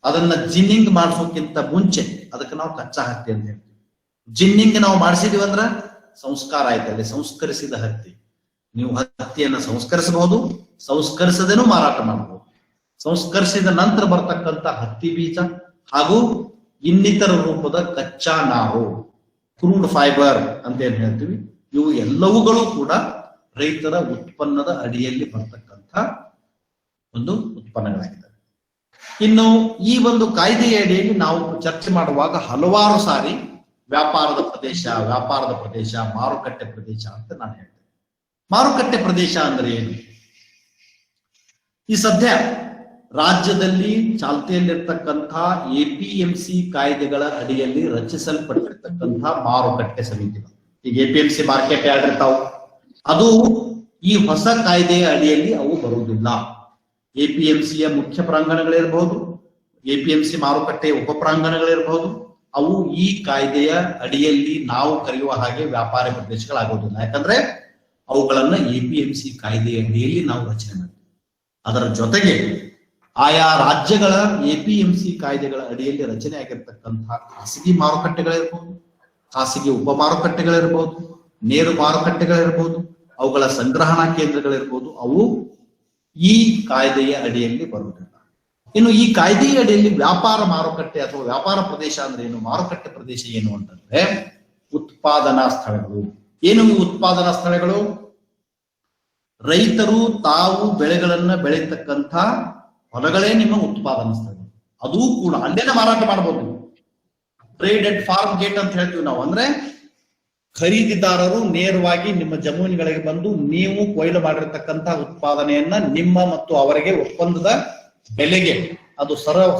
ಅದನ್ನ ಜಿನ್ನಿಂಗ್ ಮಾಡಿಸೋಕ್ಕಿಂತ ಮುಂಚೆ ಅದಕ್ಕೆ ನಾವು ಕಚ್ಚಾ ಹತ್ತಿ ಅಂತ ಹೇಳ್ತೀವಿ. ಜಿನ್ನಿಂಗ್ ನಾವು ಮಾಡಿಸಿದೀವಿ ಅಂದ್ರ ಸಂಸ್ಕಾರ ಆಯ್ತು, ಅಲ್ಲಿ ಸಂಸ್ಕರಿಸಿದ ಹತ್ತಿ. ನೀವು ಹತ್ತಿಯನ್ನ ಸಂಸ್ಕರಿಸಬಹುದು, ಸಂಸ್ಕರಿಸದೇನೂ ಮಾರಾಟ ಮಾಡಬಹುದು. ಸಂಸ್ಕರಿಸಿದ ನಂತರ ಬರ್ತಕ್ಕಂಥ ಹತ್ತಿ ಬೀಜ ಹಾಗೂ ಇನ್ನಿತರ ರೂಪದ ಕಚ್ಚಾ ನಾರು, ಕ್ರೂಡ್ ಫೈಬರ್ ಅಂತ ಏನ್ ಹೇಳ್ತೀವಿ, ಇವು ಎಲ್ಲವುಗಳು ಕೂಡ ರೈತರ ಉತ್ಪನ್ನದ ಅಡಿಯಲ್ಲಿ ಬರ್ತಕ್ಕಂಥ ಒಂದು ಉತ್ಪನ್ನಗಳಾಗಿದ್ದಾವೆ. ಇನ್ನು ಈ ಒಂದು ಕಾಯ್ದೆಯ ಅಡಿಯಲ್ಲಿ ನಾವು ಚರ್ಚೆ ಮಾಡುವಾಗ ಹಲವಾರು ಸಾರಿ ವ್ಯಾಪಾರದ ಪ್ರದೇಶ, ಮಾರುಕಟ್ಟೆ ಪ್ರದೇಶ ಅಂತ ನಾನು ಹೇಳ್ತೇನೆ. ಮಾರುಕಟ್ಟೆ ಪ್ರದೇಶ ಅಂದ್ರೆ ಏನು? ಈ ಸದ್ಯ ರಾಜ್ಯದಲ್ಲಿ ಚಾಲ್ತಿಯಲ್ಲಿರ್ತಕ್ಕಂಥ APMC ಕಾಯ್ದೆಗಳ ಅಡಿಯಲ್ಲಿ ರಚಿಸಲ್ಪಟ್ಟಿರ್ತಕ್ಕಂಥ ಮಾರುಕಟ್ಟೆ ಸಮಿತಿಗಳು. ಈಗ APMC ಮಾರ್ಕೆಟ್ ಯಾರ್ಡ್ ಇರ್ತಾವ, ಅದು ಈ ಹೊಸ ಕಾಯ್ದೆಯ ಅಡಿಯಲ್ಲಿ ಅವು ಬರುವುದಿಲ್ಲ. APMCಯ ಮುಖ್ಯ ಪ್ರಾಂಗಣಗಳಿರಬಹುದು, APMC ಮಾರುಕಟ್ಟೆಯ ಉಪ ಪ್ರಾಂಗಣಗಳಿರಬಹುದು, ಅವು ಈ ಕಾಯ್ದೆಯ ಅಡಿಯಲ್ಲಿ ನಾವು ಕರೆಯುವ ಹಾಗೆ ವ್ಯಾಪಾರ ಪ್ರದೇಶಗಳಾಗೋದಿಲ್ಲ. ಯಾಕಂದ್ರೆ ಅವುಗಳನ್ನ APMC ಕಾಯ್ದೆಯ ಅಡಿಯಲ್ಲಿ ನಾವು ರಚನೆ ಮಾಡ್ತೀವಿ. ಅದರ ಜೊತೆಗೆ ಆಯಾ ರಾಜ್ಯಗಳ APMC ಕಾಯ್ದೆಗಳ ಅಡಿಯಲ್ಲಿ ರಚನೆ ಆಗಿರ್ತಕ್ಕಂತಹ ಖಾಸಗಿ ಮಾರುಕಟ್ಟೆಗಳಿರ್ಬಹುದು, ಖಾಸಗಿ ಉಪ ಮಾರುಕಟ್ಟೆಗಳಿರ್ಬಹುದು, ನೇರು ಮಾರುಕಟ್ಟೆಗಳಿರ್ಬಹುದು, ಅವುಗಳ ಸಂಗ್ರಹಣಾ ಕೇಂದ್ರಗಳಿರ್ಬಹುದು, ಅವು ಈ ಕಾಯ್ದೆಯ ಅಡಿಯಲ್ಲಿ ಬರುವುದಿಲ್ಲ. ಇನ್ನು ಈ ಕಾಯ್ದೆಯ ಅಡಿಯಲ್ಲಿ ವ್ಯಾಪಾರ ಮಾರುಕಟ್ಟೆ ಅಥವಾ ವ್ಯಾಪಾರ ಪ್ರದೇಶ ಅಂದ್ರೆ ಏನು, ಮಾರುಕಟ್ಟೆ ಪ್ರದೇಶ ಏನು ಅಂತಂದ್ರೆ ಉತ್ಪಾದನಾ ಸ್ಥಳಗಳು. ಏನು ಈ ಉತ್ಪಾದನಾ ಸ್ಥಳಗಳು? ರೈತರು ತಾವು ಬೆಳೆಗಳನ್ನ ಬೆಳೀತಕ್ಕಂಥ ಹೊಲಗಳೇ ನಿಮ್ಮ ಉತ್ಪಾದನಾ ಸ್ಥಳಗಳು. ಅದೂ ಕೂಡ ಅಲ್ಲೇನೆ ಮಾರಾಟ ಮಾಡಬಹುದು. ಟ್ರೇಡ್ ಅಂಡ್ ಫಾರ್ಮ್ ಗೇಟ್ ಅಂತ ಹೇಳ್ತೀವಿ ನಾವು. ಅಂದ್ರೆ ಖರೀದಿದಾರರು ನೇರವಾಗಿ ನಿಮ್ಮ ಜಮೀನುಗಳಿಗೆ ಬಂದು ನೀವು ಕೊಯ್ಲು ಮಾಡಿರ್ತಕ್ಕಂಥ ಉತ್ಪಾದನೆಯನ್ನ ನಿಮ್ಮ ಮತ್ತು ಅವರಿಗೆ ಒಪ್ಪಂದದ ಬೆಲೆಗೆ ಅದು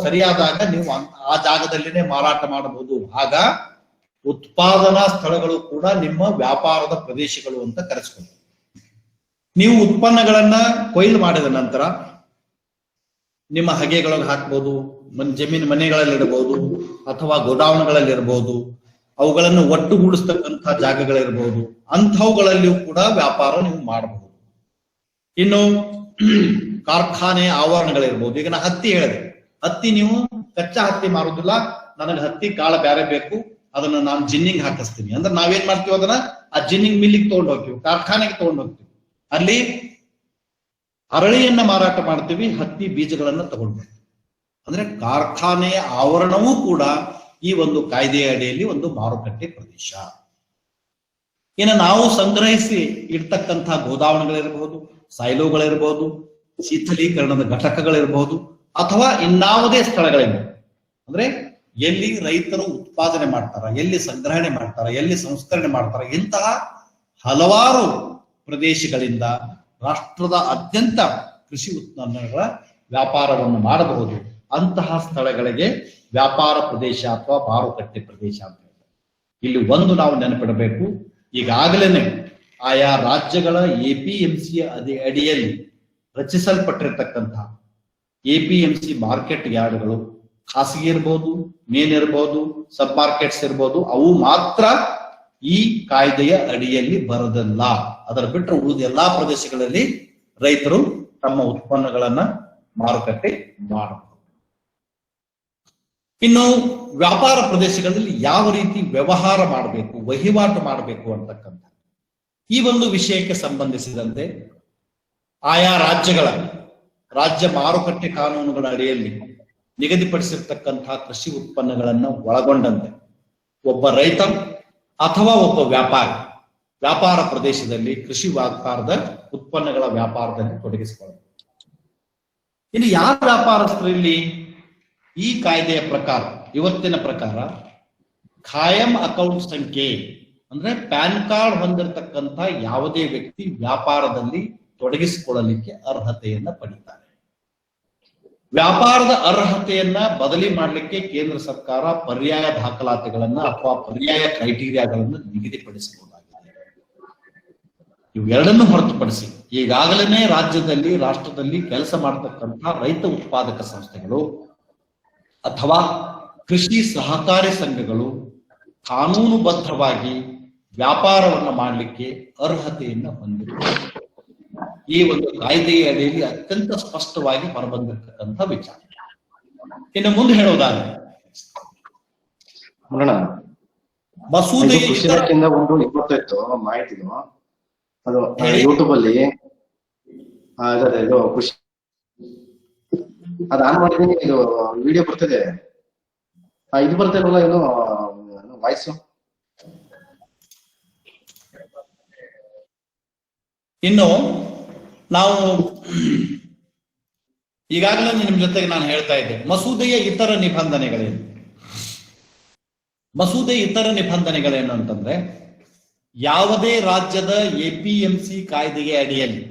ಸರಿಯಾದಾಗ ನೀವು ಆ ಜಾಗದಲ್ಲಿನೇ ಮಾರಾಟ ಮಾಡಬಹುದು. ಆಗ ಉತ್ಪಾದನಾ ಸ್ಥಳಗಳು ಕೂಡ ನಿಮ್ಮ ವ್ಯಾಪಾರದ ಪ್ರದೇಶಗಳು ಅಂತ ಕರೆಸ್ಕೊಂಡು, ನೀವು ಉತ್ಪನ್ನಗಳನ್ನ ಕೊಯ್ಲು ಮಾಡಿದ ನಂತರ ನಿಮ್ಮ ಹಗೆಗಳಿಗೆ ಹಾಕ್ಬೋದು, ಜಮೀನು ಮನೆಗಳಲ್ಲಿ ಇರಬಹುದು ಅಥವಾ ಗೋಡೌನ್ಗಳಲ್ಲಿ ಇರಬಹುದು, ಅವುಗಳನ್ನು ಒಟ್ಟುಗೂಡಿಸ್ತಕ್ಕಂಥ ಜಾಗಗಳಿರ್ಬಹುದು, ಅಂಥವುಗಳಲ್ಲಿಯೂ ಕೂಡ ವ್ಯಾಪಾರ ನೀವು ಮಾಡಬಹುದು. ಇನ್ನು ಕಾರ್ಖಾನೆ ಆವರಣಗಳಿರ್ಬೋದು. ಈಗ ನಾ ಹತ್ತಿ ಹೇಳಿದೆ, ಹತ್ತಿ ನೀವು ಕಚ್ಚಾ ಹತ್ತಿ ಮಾರುದಿಲ್ಲ, ನನಗೆ ಹತ್ತಿ ಕಾಳ ಬ್ಯಾರೆ ಬೇಕು, ಅದನ್ನ ನಾನು ಜಿನ್ನಿಂಗ್ ಹಾಕಿಸ್ತೀನಿ ಅಂದ್ರೆ ನಾವೇನ್ ಮಾಡ್ತೀವಿ, ಅದನ್ನ ಆ ಜಿನ್ನಿಂಗ್ ಮಿಲ್ಲಿಗೆ ತಗೊಂಡು ಹೋಗ್ತೀವಿ, ಕಾರ್ಖಾನೆಗೆ ತಗೊಂಡು ಹೋಗ್ತೀವಿ. ಅಲ್ಲಿ ಅರಳಿಯನ್ನ ಮಾರಾಟ ಮಾಡ್ತೀವಿ, ಹತ್ತಿ ಬೀಜಗಳನ್ನ ತಗೊಂಡು ಬರ್ತೀವಿ. ಅಂದ್ರೆ ಕಾರ್ಖಾನೆಯ ಆವರಣವೂ ಕೂಡ ಈ ಒಂದು ಕಾಯ್ದೆಯ ಅಡಿಯಲ್ಲಿ ಒಂದು ಮಾರುಕಟ್ಟೆ ಪ್ರದೇಶ. ಇನ್ನು ನಾವು ಸಂಗ್ರಹಿಸಿ ಇಡ್ತಕ್ಕಂಥ ಗೋದಾವಣೆಗಳಿರಬಹುದು, ಸೈಲೋಗಳಿರಬಹುದು, ಶೀತಲೀಕರಣದ ಘಟಕಗಳಿರಬಹುದು, ಅಥವಾ ಇನ್ನಾವುದೇ ಸ್ಥಳಗಳಿವೆ. ಅಂದ್ರೆ ಎಲ್ಲಿ ರೈತರು ಉತ್ಪಾದನೆ ಮಾಡ್ತಾರ, ಎಲ್ಲಿ ಸಂಗ್ರಹಣೆ ಮಾಡ್ತಾರ, ಎಲ್ಲಿ ಸಂಸ್ಕರಣೆ ಮಾಡ್ತಾರ, ಇಂತಹ ಹಲವಾರು ಪ್ರದೇಶಗಳಿಂದ ರಾಷ್ಟ್ರದ ಅತ್ಯಂತ ಕೃಷಿ ಉತ್ಪನ್ನಗಳ ವ್ಯಾಪಾರವನ್ನು ಮಾಡಬಹುದು. ಅಂತಹ ಸ್ಥಳಗಳಿಗೆ ವ್ಯಾಪಾರ ಪ್ರದೇಶ ಅಥವಾ ಮಾರುಕಟ್ಟೆ ಪ್ರದೇಶ ಅಂತ ಹೇಳ್ತಾರೆ. ಇಲ್ಲಿ ಒಂದು ನಾವು ನೆನಪಿಡಬೇಕು, ಈಗಾಗಲೇ ಆಯಾ ರಾಜ್ಯಗಳ APMC ಅಡಿಯಲ್ಲಿ ರಚಿಸಲ್ಪಟ್ಟಿರ್ತಕ್ಕಂತಹ APMC ಮಾರ್ಕೆಟ್ ಯಾರ್ಡ್ಗಳು ಖಾಸಗಿ ಇರ್ಬೋದು, ಮೇನ್ ಇರ್ಬೋದು, ಸಬ್ ಮಾರ್ಕೆಟ್ಸ್ ಇರ್ಬೋದು, ಅವು ಮಾತ್ರ ಈ ಕಾಯ್ದೆಯ ಅಡಿಯಲ್ಲಿ ಬರದಲ್ಲ. ಅದರ ಬಿಟ್ಟರೆ ಉಳಿದ ಎಲ್ಲಾ ಪ್ರದೇಶಗಳಲ್ಲಿ ರೈತರು ತಮ್ಮ ಉತ್ಪನ್ನಗಳನ್ನ ಮಾರುಕಟ್ಟೆ ಮಾಡಬಹುದು. ಇನ್ನು ವ್ಯಾಪಾರ ಪ್ರದೇಶಗಳಲ್ಲಿ ಯಾವ ರೀತಿ ವ್ಯವಹಾರ ಮಾಡಬೇಕು, ವಹಿವಾಟು ಮಾಡಬೇಕು ಅಂತಕ್ಕಂಥ ಈ ಒಂದು ವಿಷಯಕ್ಕೆ ಸಂಬಂಧಿಸಿದಂತೆ ಆಯಾ ರಾಜ್ಯ ಮಾರುಕಟ್ಟೆ ಕಾನೂನುಗಳ ಅಡಿಯಲ್ಲಿ ನಿಗದಿಪಡಿಸಿರ್ತಕ್ಕಂತಹ ಕೃಷಿ ಉತ್ಪನ್ನಗಳನ್ನ ಒಳಗೊಂಡಂತೆ ಒಬ್ಬ ರೈತ ಅಥವಾ ಒಬ್ಬ ವ್ಯಾಪಾರ ಪ್ರದೇಶದಲ್ಲಿ ಕೃಷಿ ವ್ಯಾಪಾರದ ಉತ್ಪನ್ನಗಳ ವ್ಯಾಪಾರದಲ್ಲಿ ತೊಡಗಿಸಿಕೊಳ್ಳಬಹುದು. ಇನ್ನು ಯಾವ ವ್ಯಾಪಾರಸ್ಥರಲ್ಲಿ ಈ ಕಾಯ್ದೆಯ ಪ್ರಕಾರ, ಇವತ್ತಿನ ಪ್ರಕಾರ ಖಾಯಂ ಅಕೌಂಟ್ ಸಂಖ್ಯೆ ಅಂದ್ರೆ ಪ್ಯಾನ್ ಕಾರ್ಡ್ ಹೊಂದಿರತಕ್ಕಂಥ ಯಾವುದೇ ವ್ಯಕ್ತಿ ವ್ಯಾಪಾರದಲ್ಲಿ ತೊಡಗಿಸಿಕೊಳ್ಳಲಿಕ್ಕೆ ಅರ್ಹತೆಯನ್ನ ಪಡೀತಾರೆ. ವ್ಯಾಪಾರದ ಅರ್ಹತೆಯನ್ನ ಬದಲಿ ಮಾಡಲಿಕ್ಕೆ ಕೇಂದ್ರ ಸರ್ಕಾರ ಪರ್ಯಾಯ ದಾಖಲಾತಿಗಳನ್ನ ಅಥವಾ ಪರ್ಯಾಯ ಕ್ರೈಟೀರಿಯಾಗಳನ್ನು ನಿಗದಿಪಡಿಸಬಹುದಾಗಿದೆ. ಇವೆರಡನ್ನು ಹೊರತುಪಡಿಸಿ ಈಗಾಗಲೇ ರಾಷ್ಟ್ರದಲ್ಲಿ ಕೆಲಸ ಮಾಡತಕ್ಕಂಥ ರೈತ ಉತ್ಪಾದಕ ಸಂಸ್ಥೆಗಳು ಅಥವಾ ಕೃಷಿ ಸಹಕಾರಿ ಸಂಘಗಳು ಕಾನೂನುಬದ್ಧವಾಗಿ ವ್ಯಾಪಾರವನ್ನು ಮಾಡಲಿಕ್ಕೆ ಅರ್ಹತೆಯನ್ನ ಹೊಂದಿರುತ್ತದೆ. ಈ ಒಂದು ಕಾಯ್ದೆಯ ಅಡಿಯಲ್ಲಿ ಅತ್ಯಂತ ಸ್ಪಷ್ಟವಾಗಿ ಹೊರಬಂದಿರತಕ್ಕಂಥ ವಿಚಾರ. ಇನ್ನು ಮುಂದೆ ಹೇಳೋದಾದ್ರೆ ನೋಡೋಣ. ಮಸೂದೆ ಕೃಷಿ ಇತರ ಇಲಾಖೆಯಿಂದ ಒಂದು ಇದು ಇತ್ತು ಮಾಹಿತಿದು, ಅದು ಹೇಳಿ. ಯೂಟ್ಯೂಬ್ ಅಲ್ಲಿ ಅದೇ ಇದು ಕೃಷಿ ಅದು ಆನ್ ಮಾಡಿದೀನಿ, ಇದು ವಿಡಿಯೋ ಬರ್ತಿದೆ. ಇದು ಬರ್ತಿಲ್ವಲ್ಲ ಇದು ವಾಯ್ಸ್? ಇನ್ನು ನಾವು ಈಗಾಗಲೇ ನಿಮ್ ಜೊತೆಗೆ ನಾನು ಹೇಳ್ತಾ ಇದ್ದೆ ಮಸೂದೆಯ ಇತರ ನಿಬಂಧನೆಗಳೇನು. ಮಸೂದೆ ಇತರ ನಿಬಂಧನೆಗಳೇನು ಅಂತಂದ್ರೆ, ಯಾವುದೇ ರಾಜ್ಯದ APMC ಕಾಯ್ದೆಗೆ ಅಡಿಯಲ್ಲಿ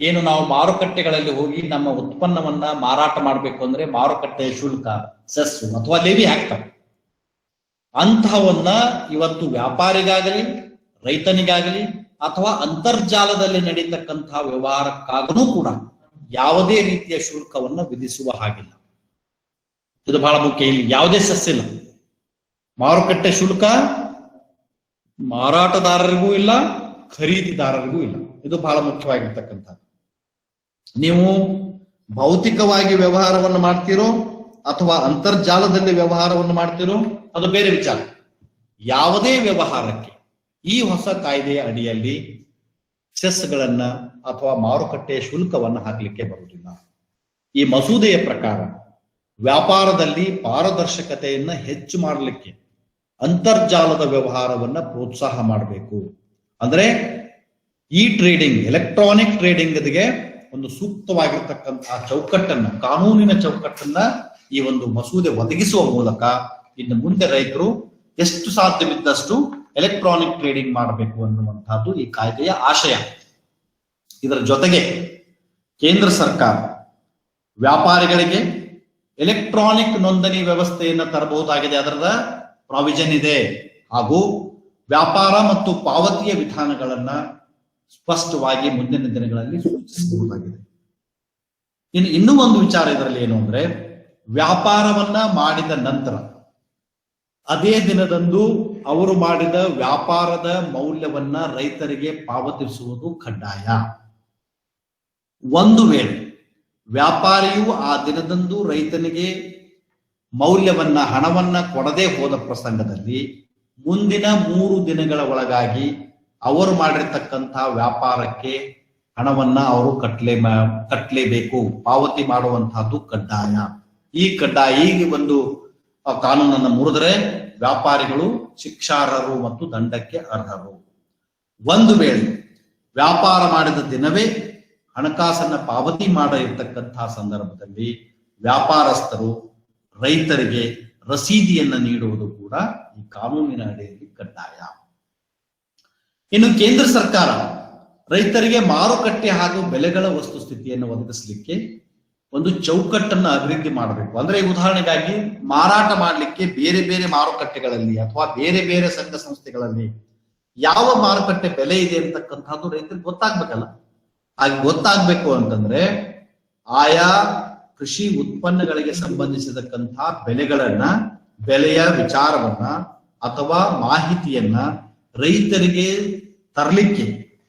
ಏನು ನಾವು ಮಾರುಕಟ್ಟೆಗಳಲ್ಲಿ ಹೋಗಿ ನಮ್ಮ ಉತ್ಪನ್ನವನ್ನ ಮಾರಾಟ ಮಾಡಬೇಕು ಅಂದ್ರೆ ಮಾರುಕಟ್ಟೆಯ ಶುಲ್ಕ, ಸೆಸ್ ಅಥವಾ ಲೇವಿ ಹಾಕ್ತಾರೆ. ಅಂತಹವನ್ನ ಇವತ್ತು ವ್ಯಾಪಾರಿಗಾಗಲಿ, ರೈತನಿಗಾಗಲಿ ಅಥವಾ ಅಂತರ್ಜಾಲದಲ್ಲಿ ನಡೀತಕ್ಕಂತಹ ವ್ಯವಹಾರಕ್ಕಾಗನೂ ಕೂಡ ಯಾವುದೇ ರೀತಿಯ ಶುಲ್ಕವನ್ನ ವಿಧಿಸುವ ಹಾಗಿಲ್ಲ. ಇದು ಬಹಳ ಮುಖ್ಯ. ಇಲ್ಲಿ ಯಾವುದೇ ಸೆಸ್ ಇಲ್ಲ. ಮಾರುಕಟ್ಟೆ ಶುಲ್ಕ ಮಾರಾಟಗಾರರಿಗೂ ಇಲ್ಲ, ಖರೀದಿದಾರರಿಗೂ ಇಲ್ಲ. ಇದು ಬಹಳ ಮುಖ್ಯವಾಗಿರ್ತಕ್ಕಂಥದ್ದು. ನೀವು ಭೌತಿಕವಾಗಿ ವ್ಯವಹಾರವನ್ನು ಮಾಡ್ತೀರೋ ಅಥವಾ ಅಂತರ್ಜಾಲದಲ್ಲಿ ವ್ಯವಹಾರವನ್ನು ಮಾಡ್ತೀರೋ ಅದು ಬೇರೆ ವಿಚಾರ. ಯಾವುದೇ ವ್ಯವಹಾರಕ್ಕೆ ಈ ಹೊಸ ಕಾಯ್ದೆಯ ಅಡಿಯಲ್ಲಿ ಸೆಸ್ಗಳನ್ನ ಅಥವಾ ಮಾರುಕಟ್ಟೆಯ ಶುಲ್ಕವನ್ನು ಹಾಕಲಿಕ್ಕೆ ಬರುವುದಿಲ್ಲ. ಈ ಮಸೂದೆಯ ಪ್ರಕಾರ ವ್ಯಾಪಾರದಲ್ಲಿ ಪಾರದರ್ಶಕತೆಯನ್ನ ಹೆಚ್ಚು ಮಾಡಲಿಕ್ಕೆ ಅಂತರ್ಜಾಲದ ವ್ಯವಹಾರವನ್ನ ಪ್ರೋತ್ಸಾಹ ಮಾಡಬೇಕು. ಅಂದ್ರೆ ಈ ಟ್ರೇಡಿಂಗ್, ಎಲೆಕ್ಟ್ರಾನಿಕ್ ಟ್ರೇಡಿಂಗ್ಗೆ ಒಂದು ಸೂಕ್ತವಾಗಿರ್ತಕ್ಕಂತಹ ಚೌಕಟ್ಟನ್ನ, ಕಾನೂನಿನ ಚೌಕಟ್ಟನ್ನ ಈ ಒಂದು ಮಸೂದೆ ಒದಗಿಸುವ ಮೂಲಕ ಇನ್ನು ಮುಂದೆ ರೈತರು ಎಷ್ಟು ಸಾಧ್ಯವಿದ್ದಷ್ಟು ಎಲೆಕ್ಟ್ರಾನಿಕ್ ಟ್ರೇಡಿಂಗ್ ಮಾಡಬೇಕು ಅನ್ನುವಂತಹದ್ದು ಈ ಕಾಯ್ದೆಯ ಆಶಯ. ಇದರ ಜೊತೆಗೆ ಕೇಂದ್ರ ಸರ್ಕಾರ ವ್ಯಾಪಾರಿಗಳಿಗೆ ಎಲೆಕ್ಟ್ರಾನಿಕ್ ನೋಂದಣಿ ವ್ಯವಸ್ಥೆಯನ್ನು ತರಬಹುದಾಗಿದೆ, ಅದರದ ಪ್ರಾವಿಷನ್ ಇದೆ. ಹಾಗೂ ವ್ಯಾಪಾರ ಮತ್ತು ಪಾವತಿಯ ವಿಧಾನಗಳನ್ನ ಸ್ಪಷ್ಟವಾಗಿ ಮುಂದಿನ ದಿನಗಳಲ್ಲಿ ಸೂಚಿಸಬಹುದಾಗಿದೆ. ಇನ್ನೂ ಒಂದು ವಿಚಾರ ಇದರಲ್ಲಿ ಏನು ಅಂದ್ರೆ, ವ್ಯಾಪಾರವನ್ನ ಮಾಡಿದ ನಂತರ ಅದೇ ದಿನದಂದು ಅವರು ಮಾಡಿದ ವ್ಯಾಪಾರದ ಮೌಲ್ಯವನ್ನ ರೈತರಿಗೆ ಪಾವತಿಸುವುದು ಕಡ್ಡಾಯ. ಒಂದು ವೇಳೆ ವ್ಯಾಪಾರಿಯು ಆ ದಿನದಂದು ರೈತನಿಗೆ ಮೌಲ್ಯವನ್ನ, ಹಣವನ್ನ ಕೊಡದೆ ಹೋದ ಪ್ರಸಂಗದಲ್ಲಿ ಮುಂದಿನ 3 ದಿನಗಳ ಒಳಗಾಗಿ ಅವರು ಮಾಡಿರ್ತಕ್ಕಂತಹ ವ್ಯಾಪಾರಕ್ಕೆ ಹಣವನ್ನ ಅವರು ಕಟ್ಟಲೇಬೇಕು, ಪಾವತಿ ಮಾಡುವಂತಹದ್ದು ಕಡ್ಡಾಯ. ಈ ಒಂದು ಕಾನೂನನ್ನು ಮುರಿದರೆ ವ್ಯಾಪಾರಿಗಳು ಶಿಕ್ಷಾರ್ಹರು ಮತ್ತು ದಂಡಕ್ಕೆ ಅರ್ಹರು. ಒಂದು ವೇಳೆ ವ್ಯಾಪಾರ ಮಾಡಿದ ದಿನವೇ ಹಣಕಾಸನ್ನ ಪಾವತಿ ಮಾಡಿರ್ತಕ್ಕಂತಹ ಸಂದರ್ಭದಲ್ಲಿ ವ್ಯಾಪಾರಸ್ಥರು ರೈತರಿಗೆ ರಸೀದಿಯನ್ನ ನೀಡುವುದು ಕೂಡ ಈ ಕಾನೂನಿನ ಅಡಿಯಲ್ಲಿ ಕಡ್ಡಾಯ. ಇನ್ನು ಕೇಂದ್ರ ಸರ್ಕಾರ ರೈತರಿಗೆ ಮಾರುಕಟ್ಟೆ ಹಾಗೂ ಬೆಲೆಗಳ ವಸ್ತುಸ್ಥಿತಿಯನ್ನು ಒದಗಿಸಲಿಕ್ಕೆ ಒಂದು ಚೌಕಟ್ಟನ್ನು ಅಭಿವೃದ್ಧಿ ಮಾಡಬೇಕು. ಅಂದ್ರೆ ಉದಾಹರಣೆಗಾಗಿ ಮಾರಾಟ ಮಾಡಲಿಕ್ಕೆ ಬೇರೆ ಬೇರೆ ಮಾರುಕಟ್ಟೆಗಳಲ್ಲಿ ಅಥವಾ ಬೇರೆ ಬೇರೆ ಸಂಘ ಸಂಸ್ಥೆಗಳಲ್ಲಿ ಯಾವ ಮಾರುಕಟ್ಟೆ ಬೆಲೆ ಇದೆ ಅಂತಕ್ಕಂಥದ್ದು ರೈತರಿಗೆ ಗೊತ್ತಾಗ್ಬೇಕಲ್ಲ. ಹಾಗೆ ಗೊತ್ತಾಗ್ಬೇಕು ಅಂತಂದ್ರೆ ಆಯಾ ಕೃಷಿ ಉತ್ಪನ್ನಗಳಿಗೆ ಸಂಬಂಧಿಸಿದಕ್ಕಂತಹ ಬೆಲೆಯ ವಿಚಾರವನ್ನ ಅಥವಾ ಮಾಹಿತಿಯನ್ನ ರೈತರಿಗೆ ತರಲಿಕ್ಕೆ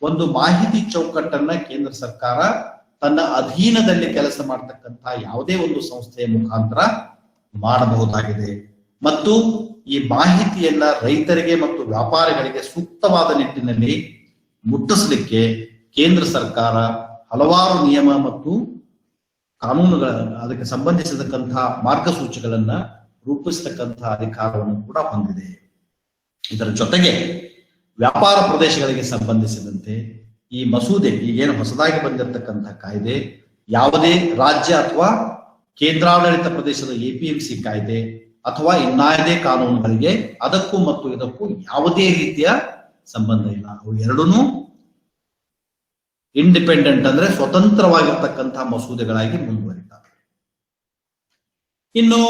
ಒಂದು ಮಾಹಿತಿ ಚೌಕಟ್ಟನ್ನ ಕೇಂದ್ರ ಸರ್ಕಾರ ತನ್ನ ಅಧೀನದಲ್ಲಿ ಕೆಲಸ ಮಾಡತಕ್ಕಂತಹ ಯಾವುದೇ ಒಂದು ಸಂಸ್ಥೆಯ ಮುಖಾಂತರ ಮಾಡಬಹುದಾಗಿದೆ. ಮತ್ತು ಈ ಮಾಹಿತಿಯನ್ನ ರೈತರಿಗೆ ಮತ್ತು ವ್ಯಾಪಾರಿಗಳಿಗೆ ಸೂಕ್ತವಾದ ನಿಟ್ಟಿನಲ್ಲಿ ಮುಟ್ಟಿಸಲಿಕ್ಕೆ ಕೇಂದ್ರ ಸರ್ಕಾರ ಹಲವಾರು ನಿಯಮ ಮತ್ತು ಕಾನೂನುಗಳ, ಅದಕ್ಕೆ ಸಂಬಂಧಿಸಿದಕ್ಕಂತಹ ಮಾರ್ಗಸೂಚಿಗಳನ್ನ ರೂಪಿಸತಕ್ಕಂತಹ ಅಧಿಕಾರವನ್ನು ಕೂಡ ಹೊಂದಿದೆ. ಇದರ ಜೊತೆಗೆ ವ್ಯಾಪಾರ ಪ್ರದೇಶಗಳಿಗೆ ಸಂಬಂಧಿಸಿದಂತೆ ಈ ಮಸೂದೆ, ಈಗೇನು ಹೊಸದಾಗಿ ಬಂದಿರತಕ್ಕಂತಹ ಕಾಯ್ದೆ, ಯಾವುದೇ ರಾಜ್ಯ ಅಥವಾ ಕೇಂದ್ರಾಡಳಿತ ಪ್ರದೇಶದ APMC ಕಾಯ್ದೆ ಅಥವಾ ಇನ್ನಾವುದೇ ಕಾನೂನುಗಳಿಗೆ ಅದಕ್ಕೂ ಮತ್ತು ಇದಕ್ಕೂ ಯಾವುದೇ ರೀತಿಯ ಸಂಬಂಧ ಇಲ್ಲ. ಅವು ಎರಡೂ ಇಂಡಿಪೆಂಡೆಂಟ್, ಅಂದ್ರೆ ಸ್ವತಂತ್ರವಾಗಿರ್ತಕ್ಕಂತಹ ಮಸೂದೆಗಳಾಗಿ ಮುಂದುವರಿತಾರೆ. ಇನ್ನು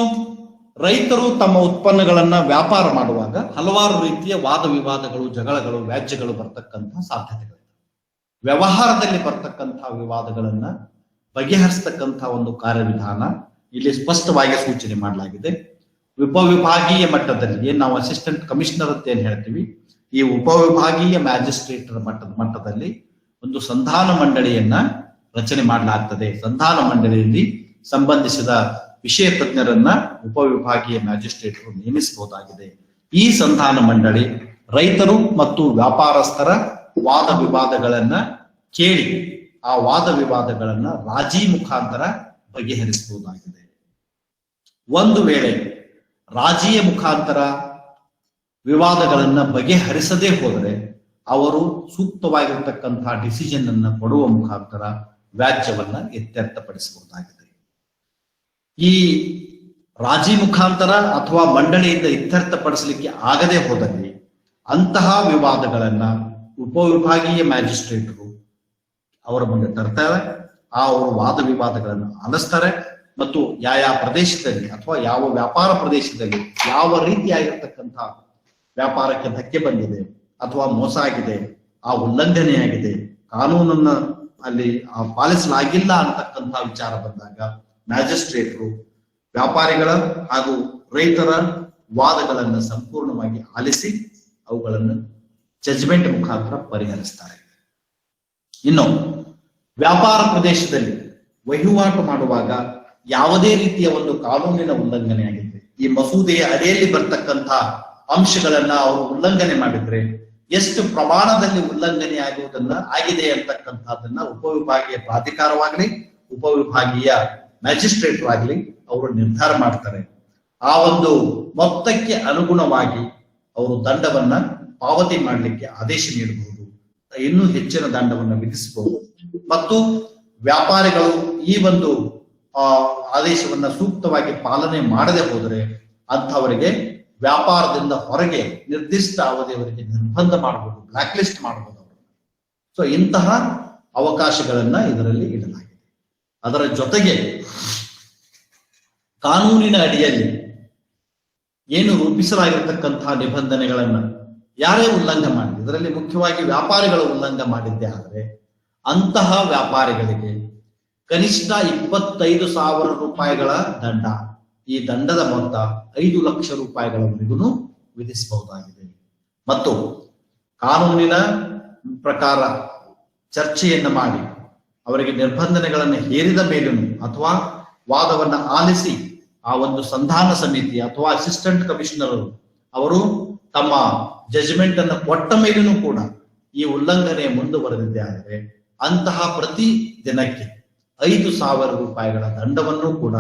ರೈತರು ತಮ್ಮ ಉತ್ಪನ್ನಗಳನ್ನ ವ್ಯಾಪಾರ ಮಾಡುವಾಗ ಹಲವಾರು ರೀತಿಯ ವಾದ ವಿವಾದಗಳು, ಜಗಳಗಳು, ವ್ಯಾಜ್ಯಗಳು ಬರ್ತಕ್ಕಂತಹ ಸಾಧ್ಯತೆಗಳಿವೆ. ವ್ಯವಹಾರದಲ್ಲಿ ಬರ್ತಕ್ಕಂತಹ ವಿವಾದಗಳನ್ನ ಬಗೆಹರಿಸತಕ್ಕಂತಹ ಒಂದು ಕಾರ್ಯವಿಧಾನ ಇಲ್ಲಿ ಸ್ಪಷ್ಟವಾಗಿ ಸೂಚನೆ ಮಾಡಲಾಗಿದೆ. ಉಪವಿಭಾಗೀಯ ಮಟ್ಟದಲ್ಲಿ ಏನ್ ನಾವು ಅಸಿಸ್ಟೆಂಟ್ ಕಮಿಷನರ್ ಅಂತ ಏನ್ ಹೇಳ್ತೀವಿ, ಈ ಉಪವಿಭಾಗೀಯ ಮ್ಯಾಜಿಸ್ಟ್ರೇಟರ್ ಮಟ್ಟದಲ್ಲಿ ಒಂದು ಸಂಧಾನ ಮಂಡಳಿಯನ್ನ ರಚನೆ ಮಾಡಲಾಗ್ತದೆ. ಸಂಧಾನ ಮಂಡಳಿಯಲ್ಲಿ ಸಂಬಂಧಿಸಿದ ವಿಷಯ ತಜ್ಞರನ್ನ ಉಪವಿಭಾಗೀಯ ಮ್ಯಾಜಿಸ್ಟ್ರೇಟರು ನೇಮಿಸಬಹುದಾಗಿದೆ. ಈ ಸಂಧಾನ ಮಂಡಳಿ ರೈತರು ಮತ್ತು ವ್ಯಾಪಾರಸ್ಥರ ವಾದ ವಿವಾದಗಳನ್ನ ಕೇಳಿ ಆ ವಾದ ವಿವಾದಗಳನ್ನ ರಾಜಿ ಮುಖಾಂತರ ಬಗೆಹರಿಸಬಹುದಾಗಿದೆ. ಒಂದು ವೇಳೆ ರಾಜಿಯ ಮುಖಾಂತರ ವಿವಾದಗಳನ್ನ ಬಗೆಹರಿಸದೇ ಹೋದರೆ ಅವರು ಸೂಕ್ತವಾಗಿರ್ತಕ್ಕಂತಹ ಡಿಸಿಷನ್ ಅನ್ನ ಕೊಡುವ ಮುಖಾಂತರ ವ್ಯಾಜ್ಯವನ್ನ ಇತ್ಯರ್ಥಪಡಿಸಬಹುದಾಗಿದೆ. ಈ ರಾಜಿ ಮುಖಾಂತರ ಅಥವಾ ಮಂಡಳಿಯಿಂದ ಇತ್ಯರ್ಥಪಡಿಸಲಿಕ್ಕೆ ಆಗದೆ ಹೋದಲ್ಲಿ ಅಂತಹ ವಿವಾದಗಳನ್ನ ಉಪವಿಭಾಗೀಯ ಮ್ಯಾಜಿಸ್ಟ್ರೇಟರು ಅವರ ಮುಂದೆ ತರ್ತಾರೆ. ಅವರು ವಾದ ವಿವಾದಗಳನ್ನು ಆಲಿಸ್ತಾರೆ ಮತ್ತು ಯಾವ ಪ್ರದೇಶದಲ್ಲಿ ಅಥವಾ ಯಾವ ವ್ಯಾಪಾರ ಪ್ರದೇಶದಲ್ಲಿ ಯಾವ ರೀತಿಯಾಗಿರ್ತಕ್ಕಂಥ ವ್ಯಾಪಾರಕ್ಕೆ ಧಕ್ಕೆ ಬಂದಿದೆ ಅಥವಾ ಮೋಸ ಆಗಿದೆ, ಆ ಉಲ್ಲಂಘನೆಯಾಗಿದೆ, ಕಾನೂನನ್ನ ಅಲ್ಲಿ ಪಾಲಿಸಲಾಗಿಲ್ಲ ಅಂತಕ್ಕಂಥ ವಿಚಾರ ಬಂದಾಗ ಮ್ಯಾಜಿಸ್ಟ್ರೇಟರು ವ್ಯಾಪಾರಿಗಳ ಹಾಗೂ ರೈತರ ವಾದಗಳನ್ನು ಸಂಪೂರ್ಣವಾಗಿ ಆಲಿಸಿ ಅವುಗಳನ್ನು ಜಜ್ಮೆಂಟ್ ಮುಖಾಂತರ ಪರಿಹರಿಸ್ತಾರೆ. ಇನ್ನು ವ್ಯಾಪಾರ ಪ್ರದೇಶದಲ್ಲಿ ವಹಿವಾಟು ಮಾಡುವಾಗ ಯಾವುದೇ ರೀತಿಯ ಒಂದು ಕಾನೂನಿನ ಉಲ್ಲಂಘನೆ ಆಗಿದೆ, ಈ ಮಸೂದೆಯ ಅಡಿಯಲ್ಲಿ ಬರ್ತಕ್ಕಂಥ ಅಂಶಗಳನ್ನ ಅವರು ಉಲ್ಲಂಘನೆ ಮಾಡಿದ್ರೆ ಎಷ್ಟು ಪ್ರಮಾಣದಲ್ಲಿ ಉಲ್ಲಂಘನೆ ಆಗಿದೆ ಅಂತಕ್ಕಂಥದ್ದನ್ನ ಉಪವಿಭಾಗೀಯ ಪ್ರಾಧಿಕಾರವಾಗ್ಲಿ ಉಪವಿಭಾಗೀಯ ಮ್ಯಾಜಿಸ್ಟ್ರೇಟರ್ ಆಗ್ಲಿ ಅವರು ನಿರ್ಧಾರ ಮಾಡ್ತಾರೆ. ಆ ಒಂದು ಮೊತ್ತಕ್ಕೆ ಅನುಗುಣವಾಗಿ ಅವರು ದಂಡವನ್ನ ಪಾವತಿ ಮಾಡಲಿಕ್ಕೆ ಆದೇಶ ನೀಡಬಹುದು, ಇನ್ನೂ ಹೆಚ್ಚಿನ ದಂಡವನ್ನು ವಿಧಿಸಬಹುದು. ಮತ್ತು ವ್ಯಾಪಾರಿಗಳು ಈ ಒಂದು ಆದೇಶವನ್ನ ಸೂಕ್ತವಾಗಿ ಪಾಲನೆ ಮಾಡದೆ ಹೋದರೆ ಅಂಥವರಿಗೆ ವ್ಯಾಪಾರದಿಂದ ಹೊರಗೆ ನಿರ್ದಿಷ್ಟ ಅವಧಿಯವರೆಗೆ ನಿರ್ಬಂಧ ಮಾಡಬಹುದು, ಬ್ಲಾಕ್ ಲಿಸ್ಟ್ ಮಾಡಬಹುದು ಅವರನ್ನು. ಸೊ ಇಂತಹ ಅವಕಾಶಗಳನ್ನ ಇದರಲ್ಲಿ ಇಡಲಾಗಿದೆ. ಅದರ ಜೊತೆಗೆ ಕಾನೂನಿನ ಅಡಿಯಲ್ಲಿ ಏನು ರೂಪಿಸಲಾಗಿರ್ತಕ್ಕಂತಹ ನಿಬಂಧನೆಗಳನ್ನ ಯಾರೇ ಉಲ್ಲಂಘನೆ ಮಾಡಿದೆ, ಇದರಲ್ಲಿ ಮುಖ್ಯವಾಗಿ ವ್ಯಾಪಾರಿಗಳು ಉಲ್ಲಂಘನೆ ಮಾಡಿದ್ದೇ ಆದರೆ ಅಂತಹ ವ್ಯಾಪಾರಿಗಳಿಗೆ ಕನಿಷ್ಠ 25,000 ರೂಪಾಯಿಗಳ ದಂಡ, ಈ ದಂಡದ ಮೊತ್ತ 5 ಲಕ್ಷ ರೂಪಾಯಿಗಳವರೆಗೂ ವಿಧಿಸಬಹುದಾಗಿದೆ. ಮತ್ತು ಕಾನೂನಿನ ಪ್ರಕಾರ ಚರ್ಚೆಯನ್ನು ಮಾಡಿ ಅವರಿಗೆ ನಿರ್ಬಂಧನೆಗಳನ್ನು ಹೇರಿದ ಮೇಲೂ ಅಥವಾ ವಾದವನ್ನ ಆಲಿಸಿ ಆ ಒಂದು ಸಂಧಾನ ಸಮಿತಿ ಅಥವಾ ಅಸಿಸ್ಟೆಂಟ್ ಕಮಿಷನರ್ ಅವರು ತಮ್ಮ ಜಜ್ಮೆಂಟ್ ಅನ್ನು ಕೊಟ್ಟ ಮೇಲೂ ಕೂಡ ಈ ಉಲ್ಲಂಘನೆ ಮುಂದುವರೆದಿದೆ ಆದರೆ ಅಂತಹ ಪ್ರತಿ ದಿನಕ್ಕೆ 5,000 ರೂಪಾಯಿಗಳ ದಂಡವನ್ನು ಕೂಡ